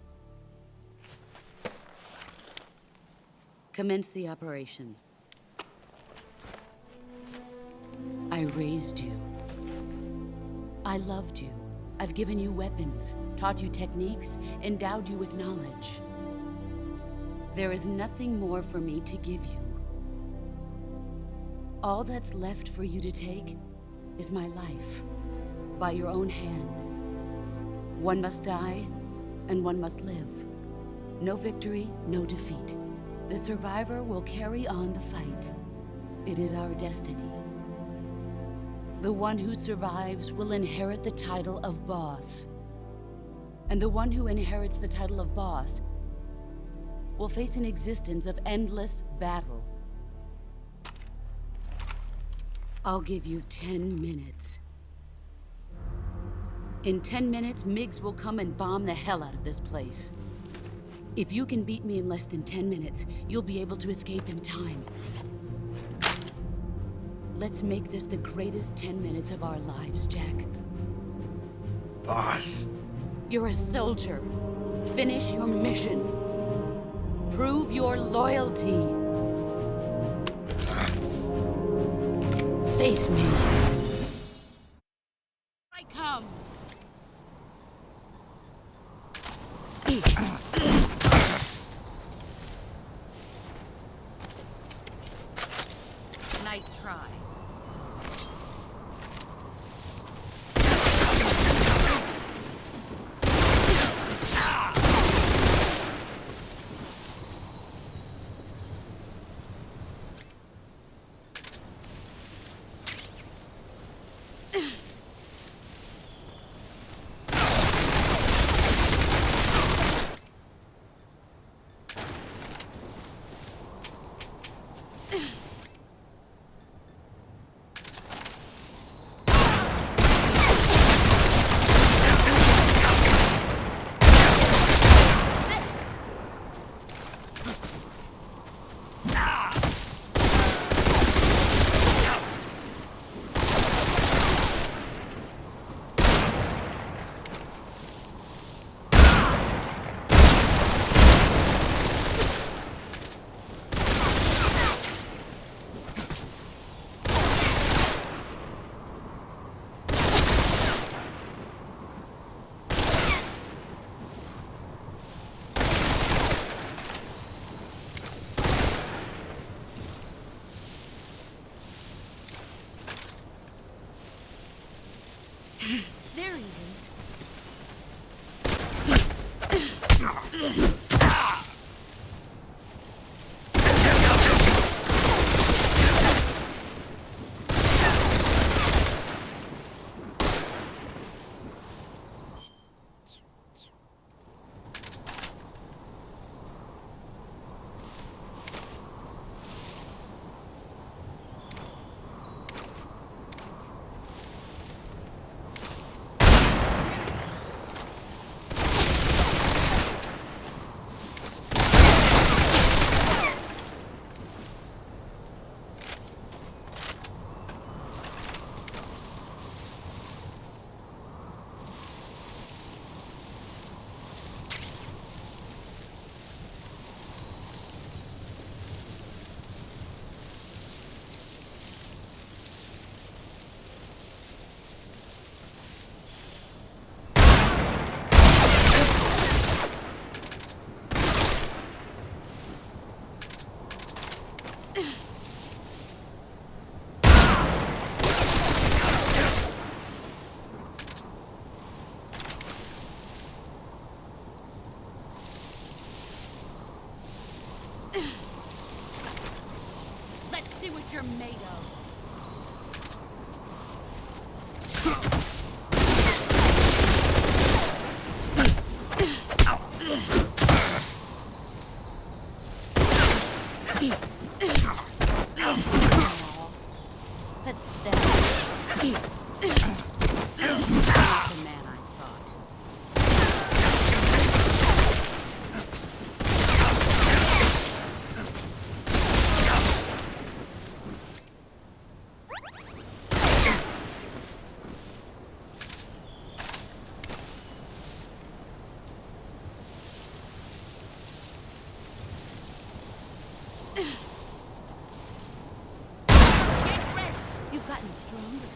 commence the operation. I raised you. I loved you. I've given you weapons, taught you techniques, endowed you with knowledge. There is nothing more for me to give you. All that's left for you to take is my life, by your own hand. One must die, and one must live. No victory, no defeat. The survivor will carry on the fight. It is our destiny. The one who survives will inherit the title of boss. And the one who inherits the title of boss will face an existence of endless battle. I'll give you 10 minutes. In 10 minutes, MiGs will come and bomb the hell out of this place. If you can beat me in less than 10 minutes, you'll be able to escape in time. Let's make this the greatest 10 minutes of our lives, Jack. Boss. You're a soldier. Finish your mission. Prove your loyalty. Face me. I come. Nice try. see what you're made of. You've gotten stronger.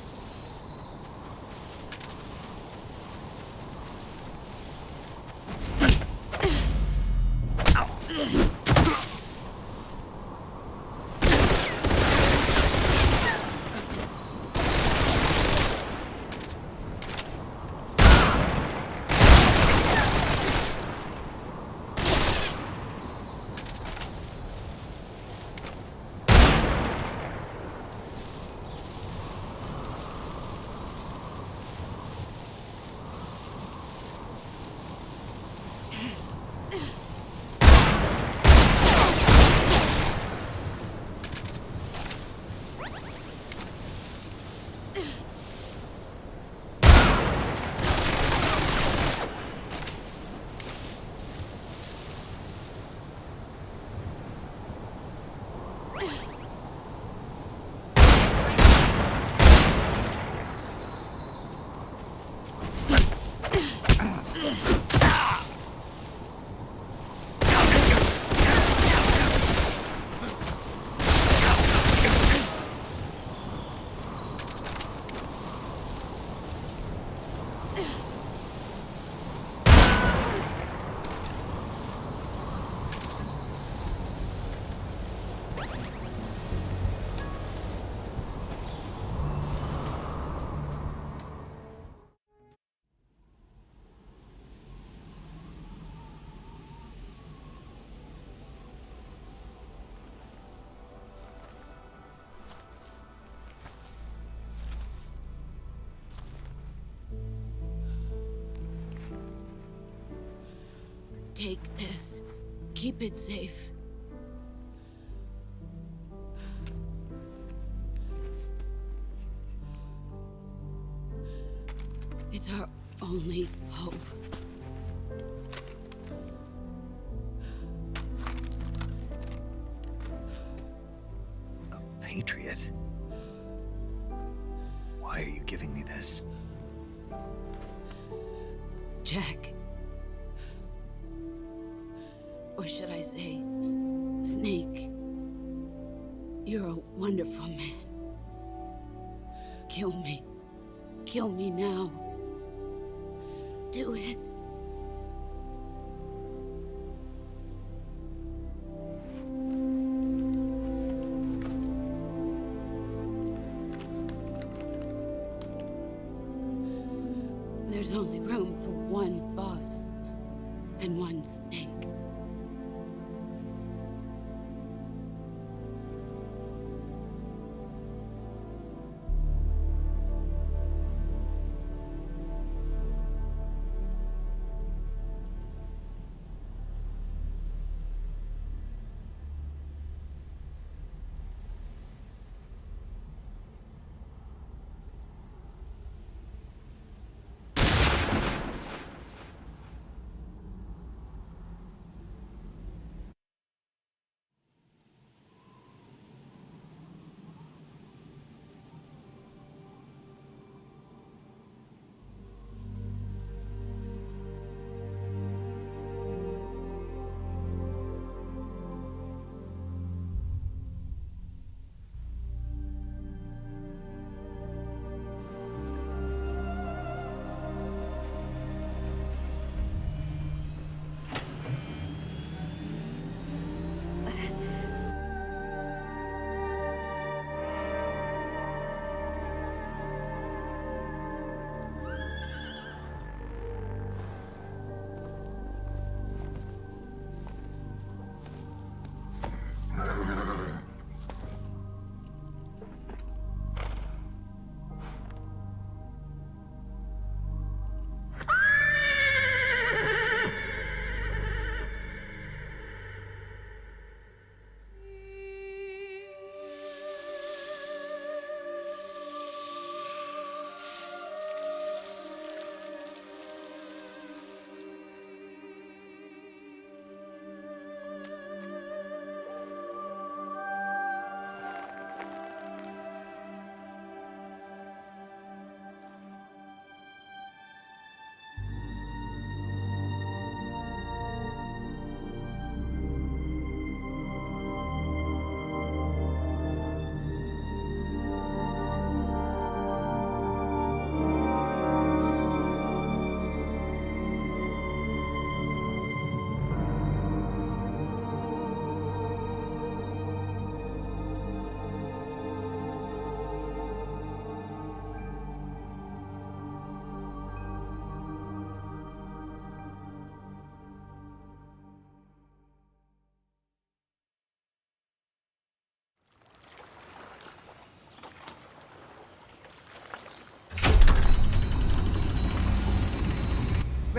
Take this. Keep it safe. It's our only hope. A patriot? Why are you giving me this? Jack. Or should I say, Snake? You're a wonderful man. Kill me. Kill me now. Do it. There's only room for one boss and one snake.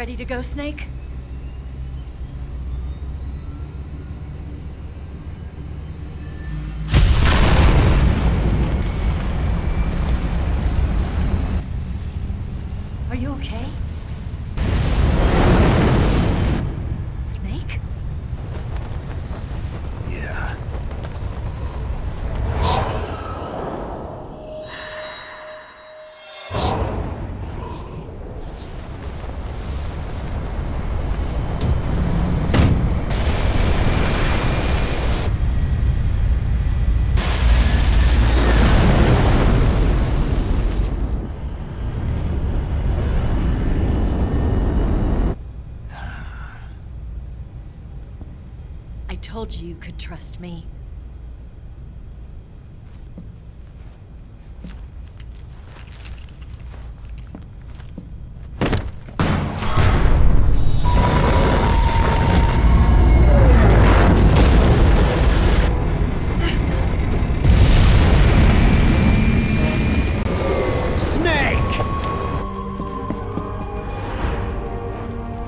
Ready to go, Snake? Are you okay? Snake? Yeah. I told you you could trust me. Snake!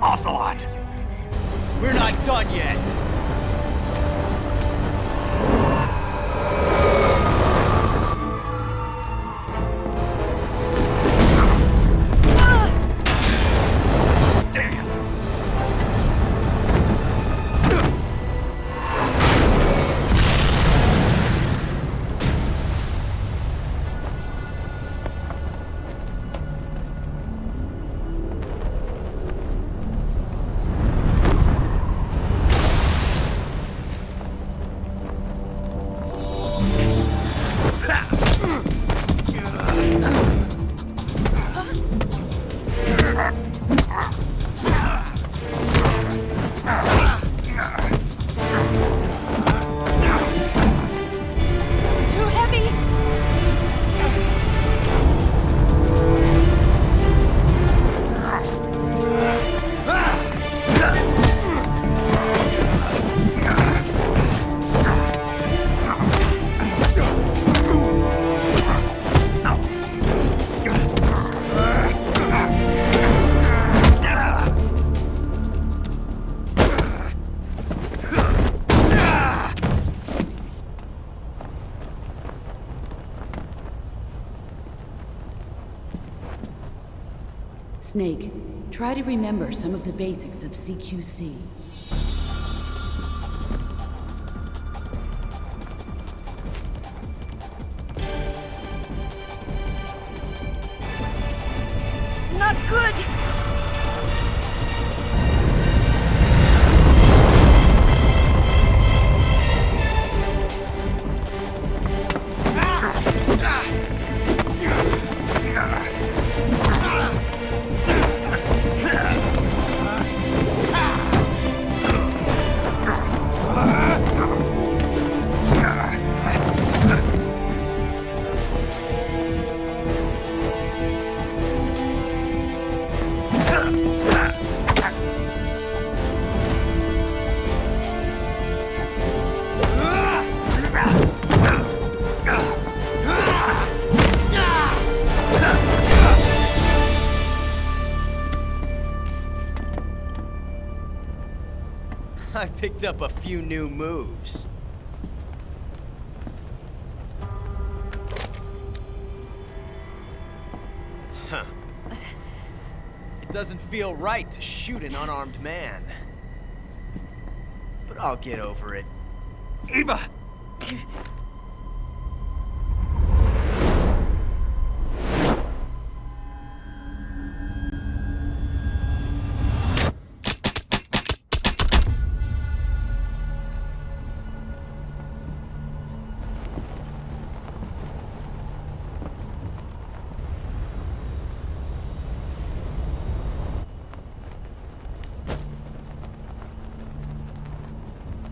Ocelot! We're not done yet. Too heavy! Snake, try to remember some of the basics of CQC. Not good! I picked up a few new moves. Huh. It doesn't feel right to shoot an unarmed man. But I'll get over it. Eva!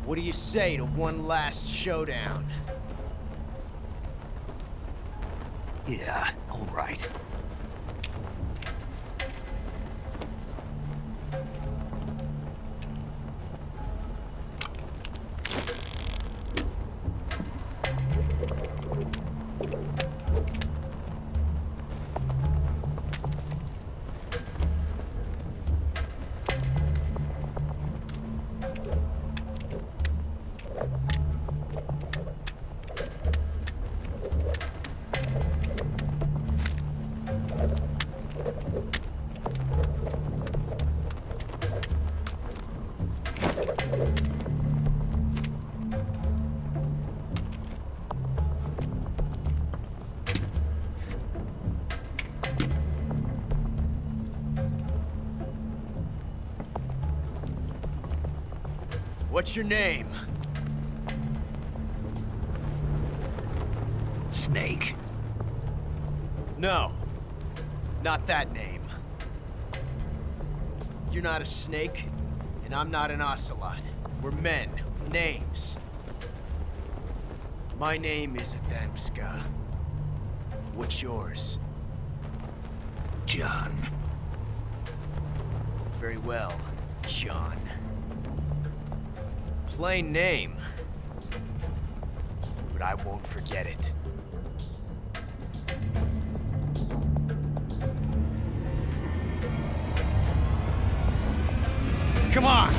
What do you say to one last showdown? Yeah, all right. What's your name? Snake. No. Not that name. You're not a snake, and I'm not an ocelot. We're men with names. My name is Adamska. What's yours? John. Very well, John. Plain name. But I won't forget it. Come on!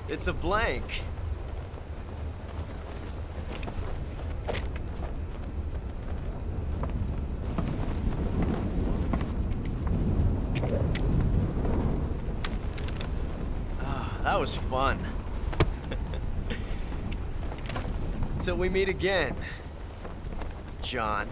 It's a blank. Ah, that was fun. Till we meet again, John.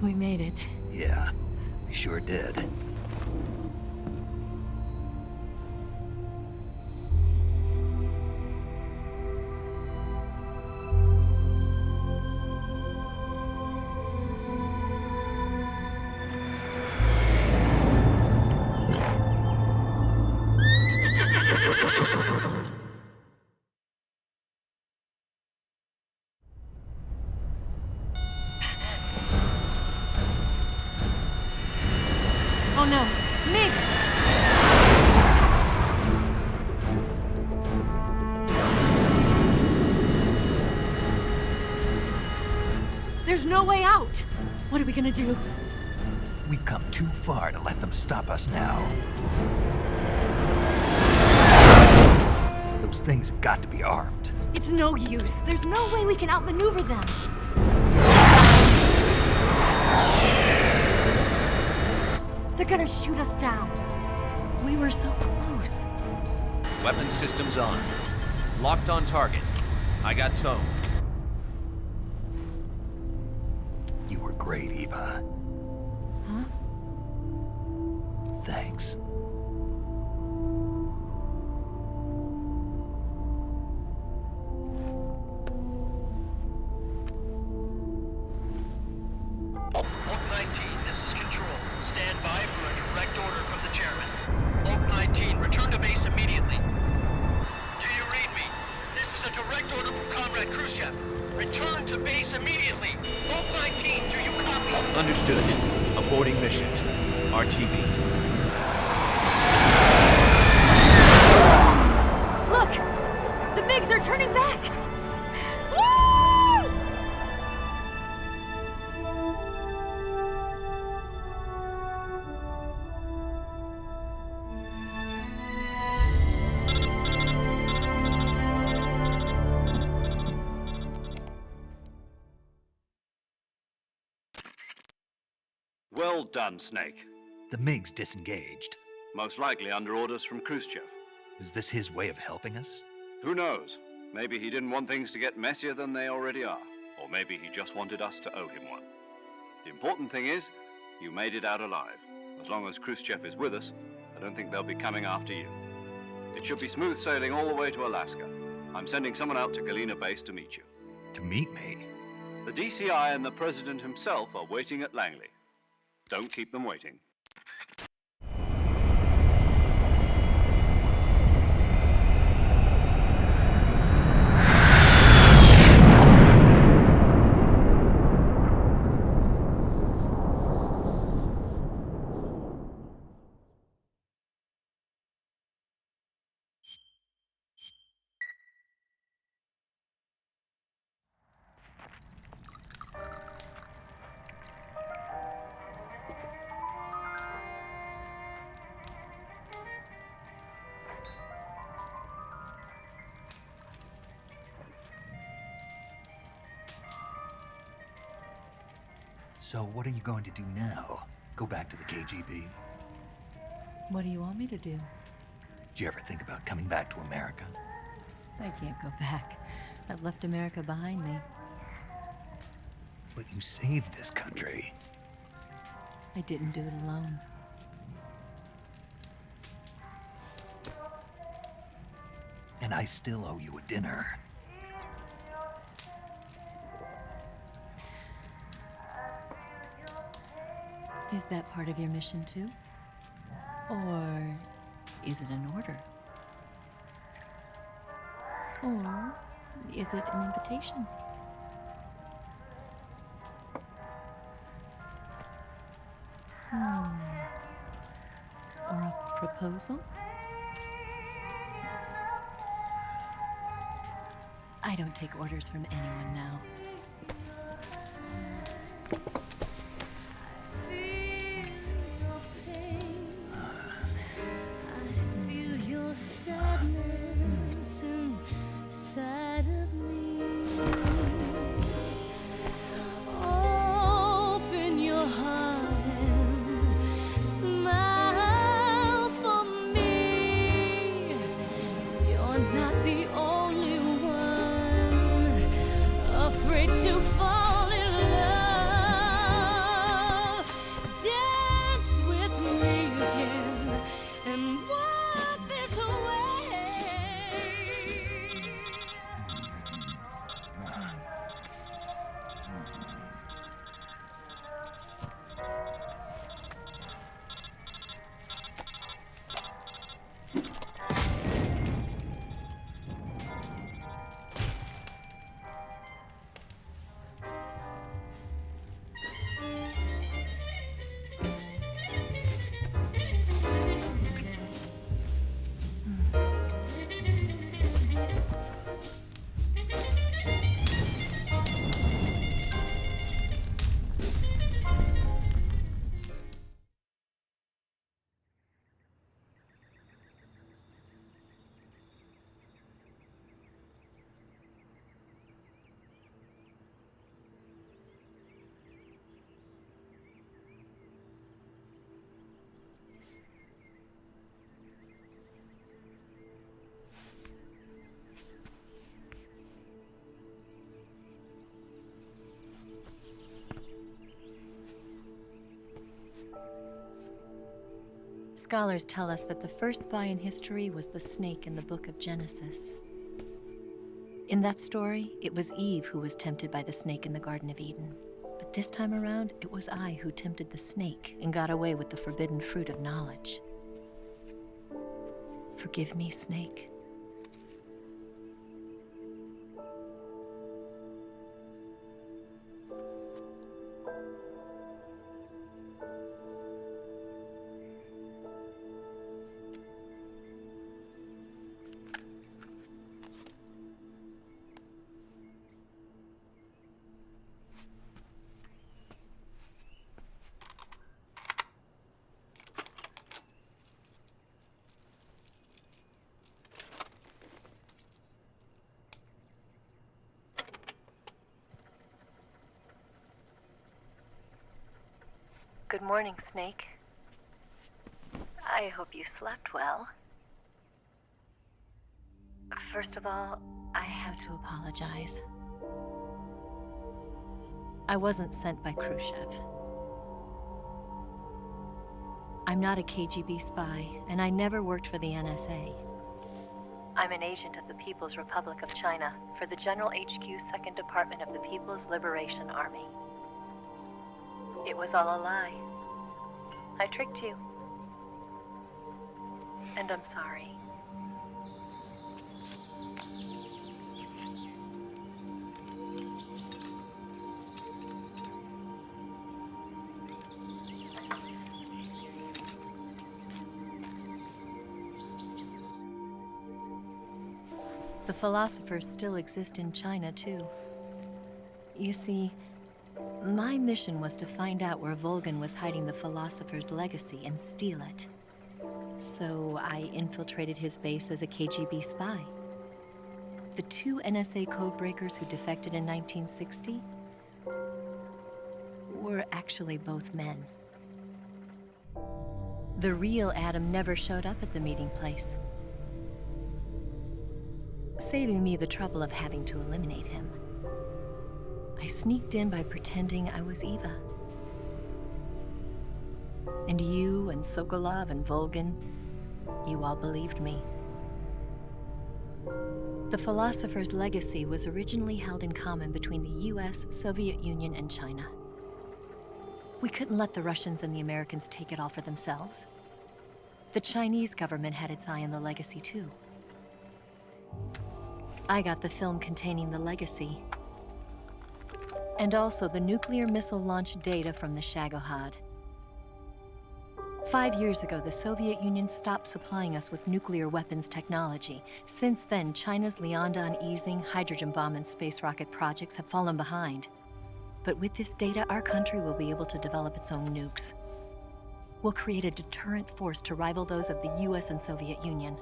We made it. Yeah, we sure did. Oh no, Mix! There's no way out! What are we gonna do? We've come too far to let them stop us now. Those things have got to be armed. It's no use. There's no way we can outmaneuver them. They're gonna shoot us down. We were so close. Weapon systems on. Locked on target. I got towed. You were great, Eva. Huh? Thanks. Oak 19, this is Control. Stand by for a direct order from the chairman. Oak 19, return to base immediately. Do you read me? This is a direct order from Comrade Khrushchev. Return to base immediately. Oak 19! Aborting mission. RTB. Look! The MiGs are turning back! Woo! Well done, Snake. The MiGs disengaged. Most likely under orders from Khrushchev. Is this his way of helping us? Who knows? Maybe he didn't want things to get messier than they already are. Or maybe he just wanted us to owe him one. The important thing is, you made it out alive. As long as Khrushchev is with us, I don't think they'll be coming after you. It should be smooth sailing all the way to Alaska. I'm sending someone out to Galena Base to meet you. To meet me? The DCI and the President himself are waiting at Langley. Don't keep them waiting. So what are you going to do now? Go back to the KGB? What do you want me to do? Did you ever think about coming back to America? I can't go back. I've left America behind me. But you saved this country. I didn't do it alone. And I still owe you a dinner. Is that part of your mission too? Or is it an order? Or is it an invitation? Or a proposal? I don't take orders from anyone now. Scholars tell us that the first spy in history was the snake in the book of Genesis. In that story, it was Eve who was tempted by the snake in the Garden of Eden. But this time around, it was I who tempted the snake and got away with the forbidden fruit of knowledge. Forgive me, snake. Good morning, Snake. I hope you slept well. First of all, I have to apologize. I wasn't sent by Khrushchev. I'm not a KGB spy, and I never worked for the NSA. I'm an agent of the People's Republic of China for the General HQ 2nd Department of the People's Liberation Army. It was all a lie. I tricked you. And I'm sorry. The philosophers still exist in China, too. You see, my mission was to find out where Volgan was hiding the philosopher's legacy and steal it. So I infiltrated his base as a KGB spy. The 2 NSA codebreakers who defected in 1960 were actually both men. The real Adam never showed up at the meeting place, saving me the trouble of having to eliminate him. I sneaked in by pretending I was Eva. And you and Sokolov and Volgan, you all believed me. The philosopher's legacy was originally held in common between the US, Soviet Union, and China. We couldn't let the Russians and the Americans take it all for themselves. The Chinese government had its eye on the legacy, too. I got the film containing the legacy, and also the nuclear missile launch data from the Shagohod. 5 years ago, the Soviet Union stopped supplying us with nuclear weapons technology. Since then, China's Liaodong easing, hydrogen bomb, and space rocket projects have fallen behind. But with this data, our country will be able to develop its own nukes. We'll create a deterrent force to rival those of the US and Soviet Union.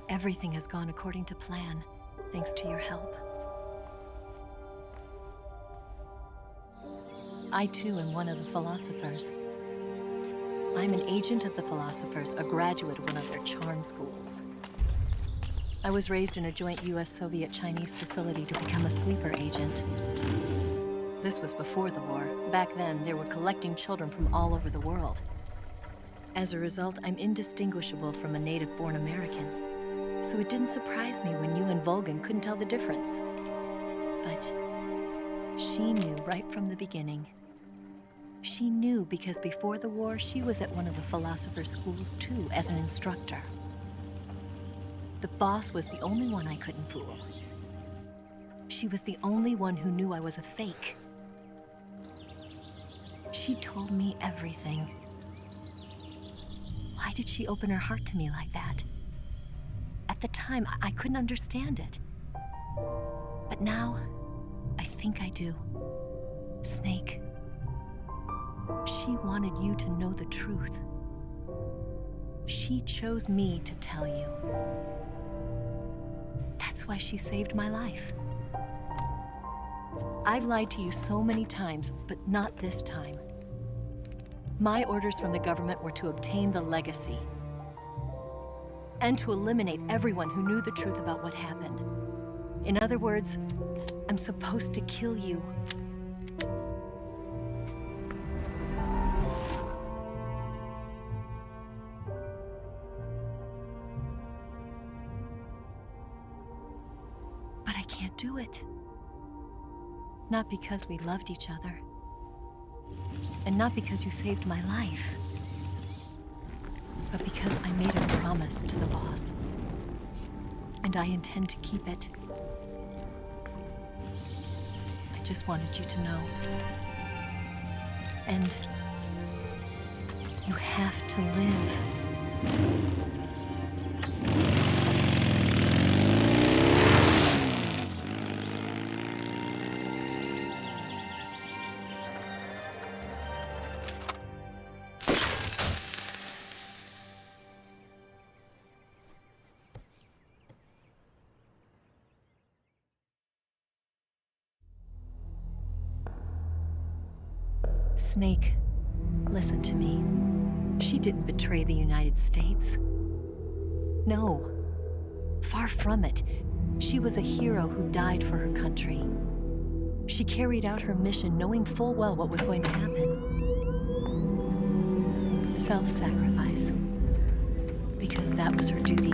Everything has gone according to plan, thanks to your help. I, too, am one of the philosophers. I'm an agent of the philosophers, a graduate of one of their charm schools. I was raised in a joint US-Soviet-Chinese facility to become a sleeper agent. This was before the war. Back then, they were collecting children from all over the world. As a result, I'm indistinguishable from a native-born American. So it didn't surprise me when you and Volgan couldn't tell the difference. But she knew right from the beginning. She knew because before the war, she was at one of the philosopher's schools too, as an instructor. The boss was the only one I couldn't fool. She was the only one who knew I was a fake. She told me everything. Why did she open her heart to me like that? At the time, I couldn't understand it. But now, I think I do. Snake. She wanted you to know the truth. She chose me to tell you. That's why she saved my life. I've lied to you so many times, but not this time. My orders from the government were to obtain the legacy and to eliminate everyone who knew the truth about what happened. In other words, I'm supposed to kill you. But I can't do it. Not because we loved each other. And not because you saved my life. But because I made a promise to the boss. And I intend to keep it. I just wanted you to know. And you have to live. Snake, Listen to me. She didn't betray the United States. No. Far from it. She was a hero who died for her country. She carried out her mission knowing full well what was going to happen. Self-sacrifice. Because that was her duty.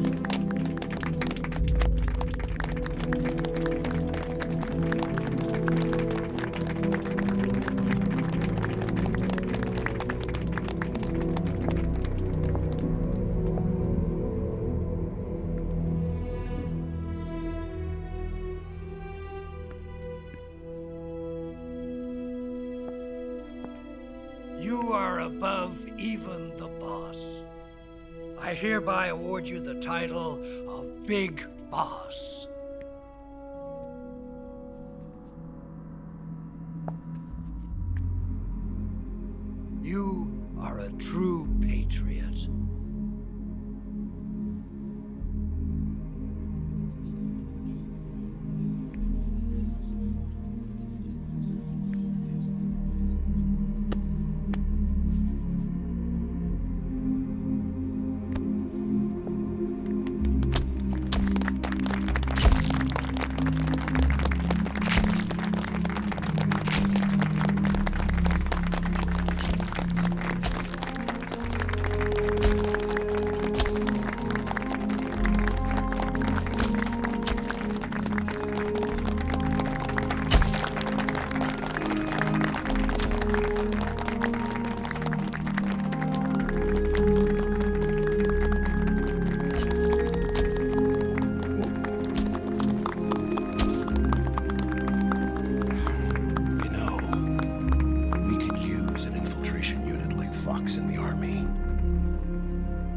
You are above even the boss. I hereby award you the title of Big Boss. You are a true patriot.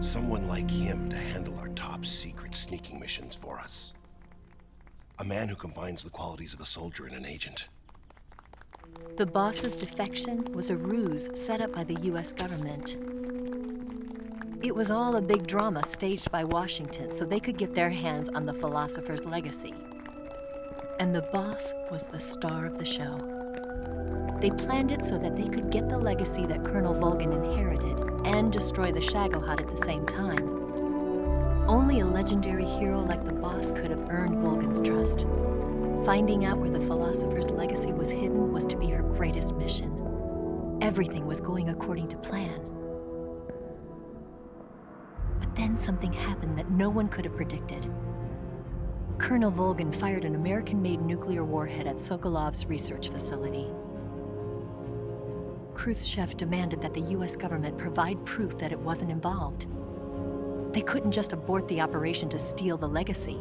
Someone like him to handle our top secret sneaking missions for us. A man who combines the qualities of a soldier and an agent. The boss's defection was a ruse set up by the US government. It was all a big drama staged by Washington so they could get their hands on the philosopher's legacy. And the boss was the star of the show. They planned it so that they could get the legacy that Colonel Volgin inherited and destroy the Shagohod at the same time. Only a legendary hero like the boss could have earned Volgin's trust. Finding out where the philosopher's legacy was hidden was to be her greatest mission. Everything was going according to plan. But then something happened that no one could have predicted. Colonel Volgin fired an American-made nuclear warhead at Sokolov's research facility. Khrushchev demanded that the US government provide proof that it wasn't involved. They couldn't just abort the operation to steal the legacy.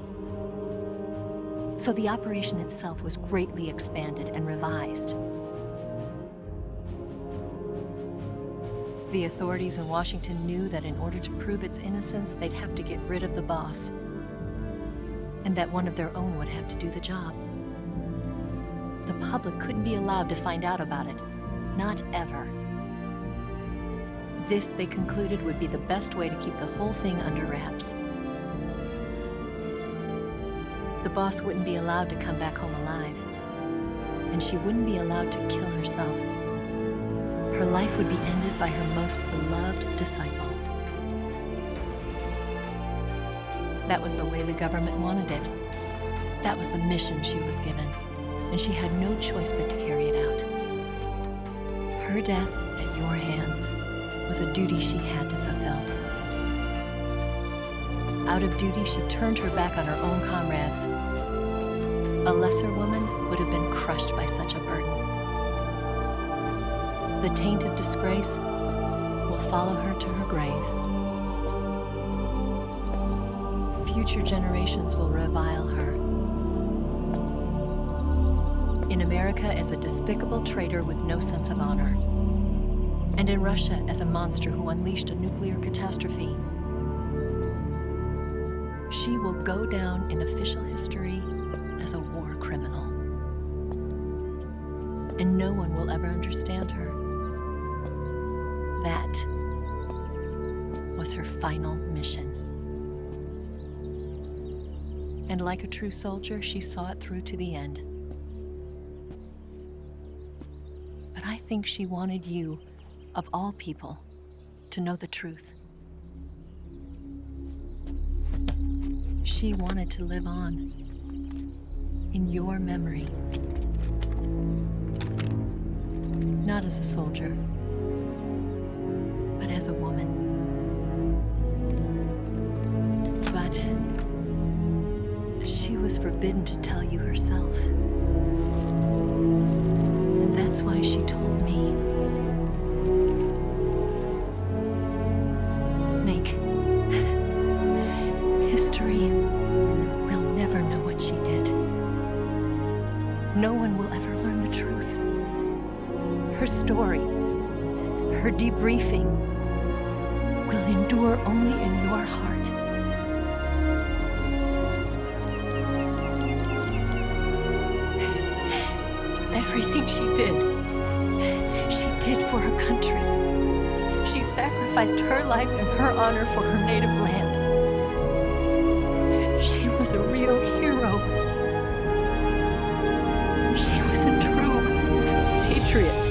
So the operation itself was greatly expanded and revised. The authorities in Washington knew that in order to prove its innocence, they'd have to get rid of the boss, and that one of their own would have to do the job. The public couldn't be allowed to find out about it. Not ever. This, they concluded, would be the best way to keep the whole thing under wraps. The boss wouldn't be allowed to come back home alive, and she wouldn't be allowed to kill herself. Her life would be ended by her most beloved disciple. That was the way the government wanted it. That was the mission she was given, and she had no choice but to carry it out. Her death at your hands was a duty she had to fulfill. Out of duty, she turned her back on her own comrades. A lesser woman would have been crushed by such a burden. The taint of disgrace will follow her to her grave. Future generations will revile her. In America as a despicable traitor with no sense of honor. And in Russia as a monster who unleashed a nuclear catastrophe. She will go down in official history as a war criminal. And no one will ever understand her. That was her final mission. And like a true soldier, she saw it through to the end. But I think she wanted you, of all people, to know the truth. She wanted to live on, in your memory. Not as a soldier, but as a woman. But she was forbidden to tell you herself. And that's why she told me. Snake, history will never know what she did. No one will ever learn the truth. Her story, her debriefing, will endure only in your heart. Everything she did for her country. She sacrificed her life and her honor for her native land. She was a real hero. She was a true patriot.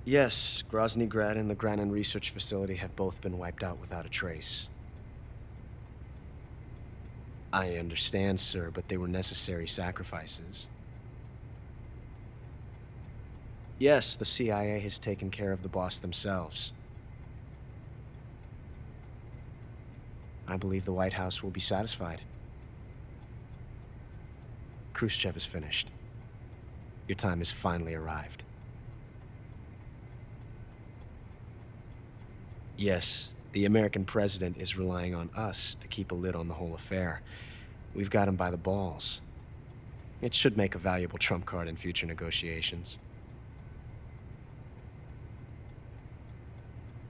Yes, Grozny Grad and the Granin Research Facility have both been wiped out without a trace. I understand, sir, but they were necessary sacrifices. Yes, the CIA has taken care of the boss themselves. I believe the White House will be satisfied. Khrushchev is finished. Your time has finally arrived. Yes, the American president is relying on us to keep a lid on the whole affair. We've got him by the balls. It should make a valuable trump card in future negotiations.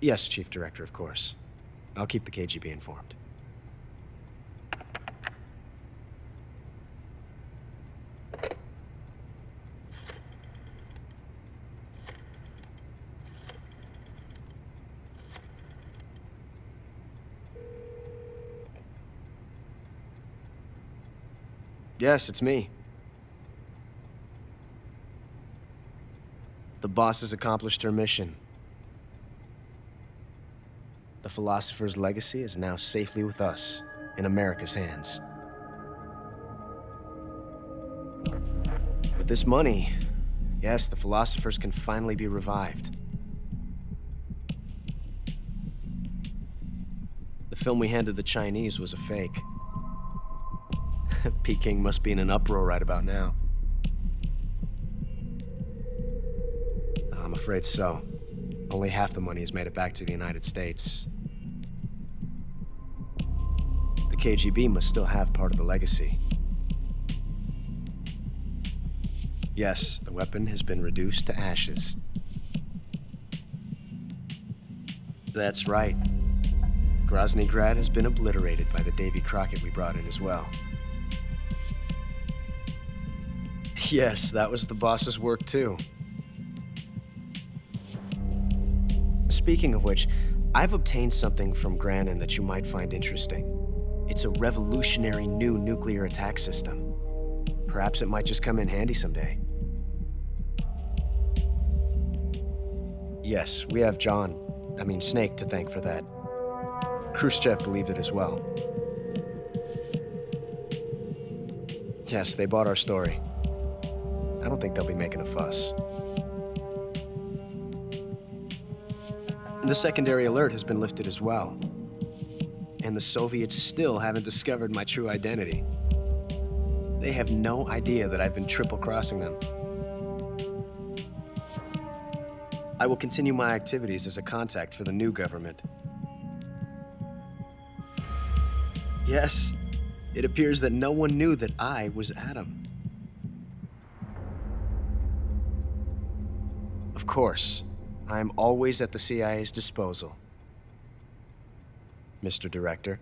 Yes, Chief Director, of course. I'll keep the KGB informed. Yes, it's me. The boss has accomplished her mission. The philosopher's legacy is now safely with us, in America's hands. With this money, yes, the philosophers can finally be revived. The film we handed the Chinese was a fake. Peking must be in an uproar right about now. I'm afraid so. Only half the money has made it back to the United States. The KGB must still have part of the legacy. Yes, the weapon has been reduced to ashes. That's right. Grozny Grad has been obliterated by the Davy Crockett we brought in as well. Yes, that was the boss's work too. Speaking of which, I've obtained something from Granin that you might find interesting. It's a revolutionary new nuclear attack system. Perhaps it might just come in handy someday. Yes, we have Snake to thank for that. Khrushchev believed it as well. Yes, they bought our story. I don't think they'll be making a fuss. The secondary alert has been lifted as well. And the Soviets still haven't discovered my true identity. They have no idea that I've been triple-crossing them. I will continue my activities as a contact for the new government. Yes, it appears that no one knew that I was Adam. Of course, I'm always at the CIA's disposal, Mr. Director.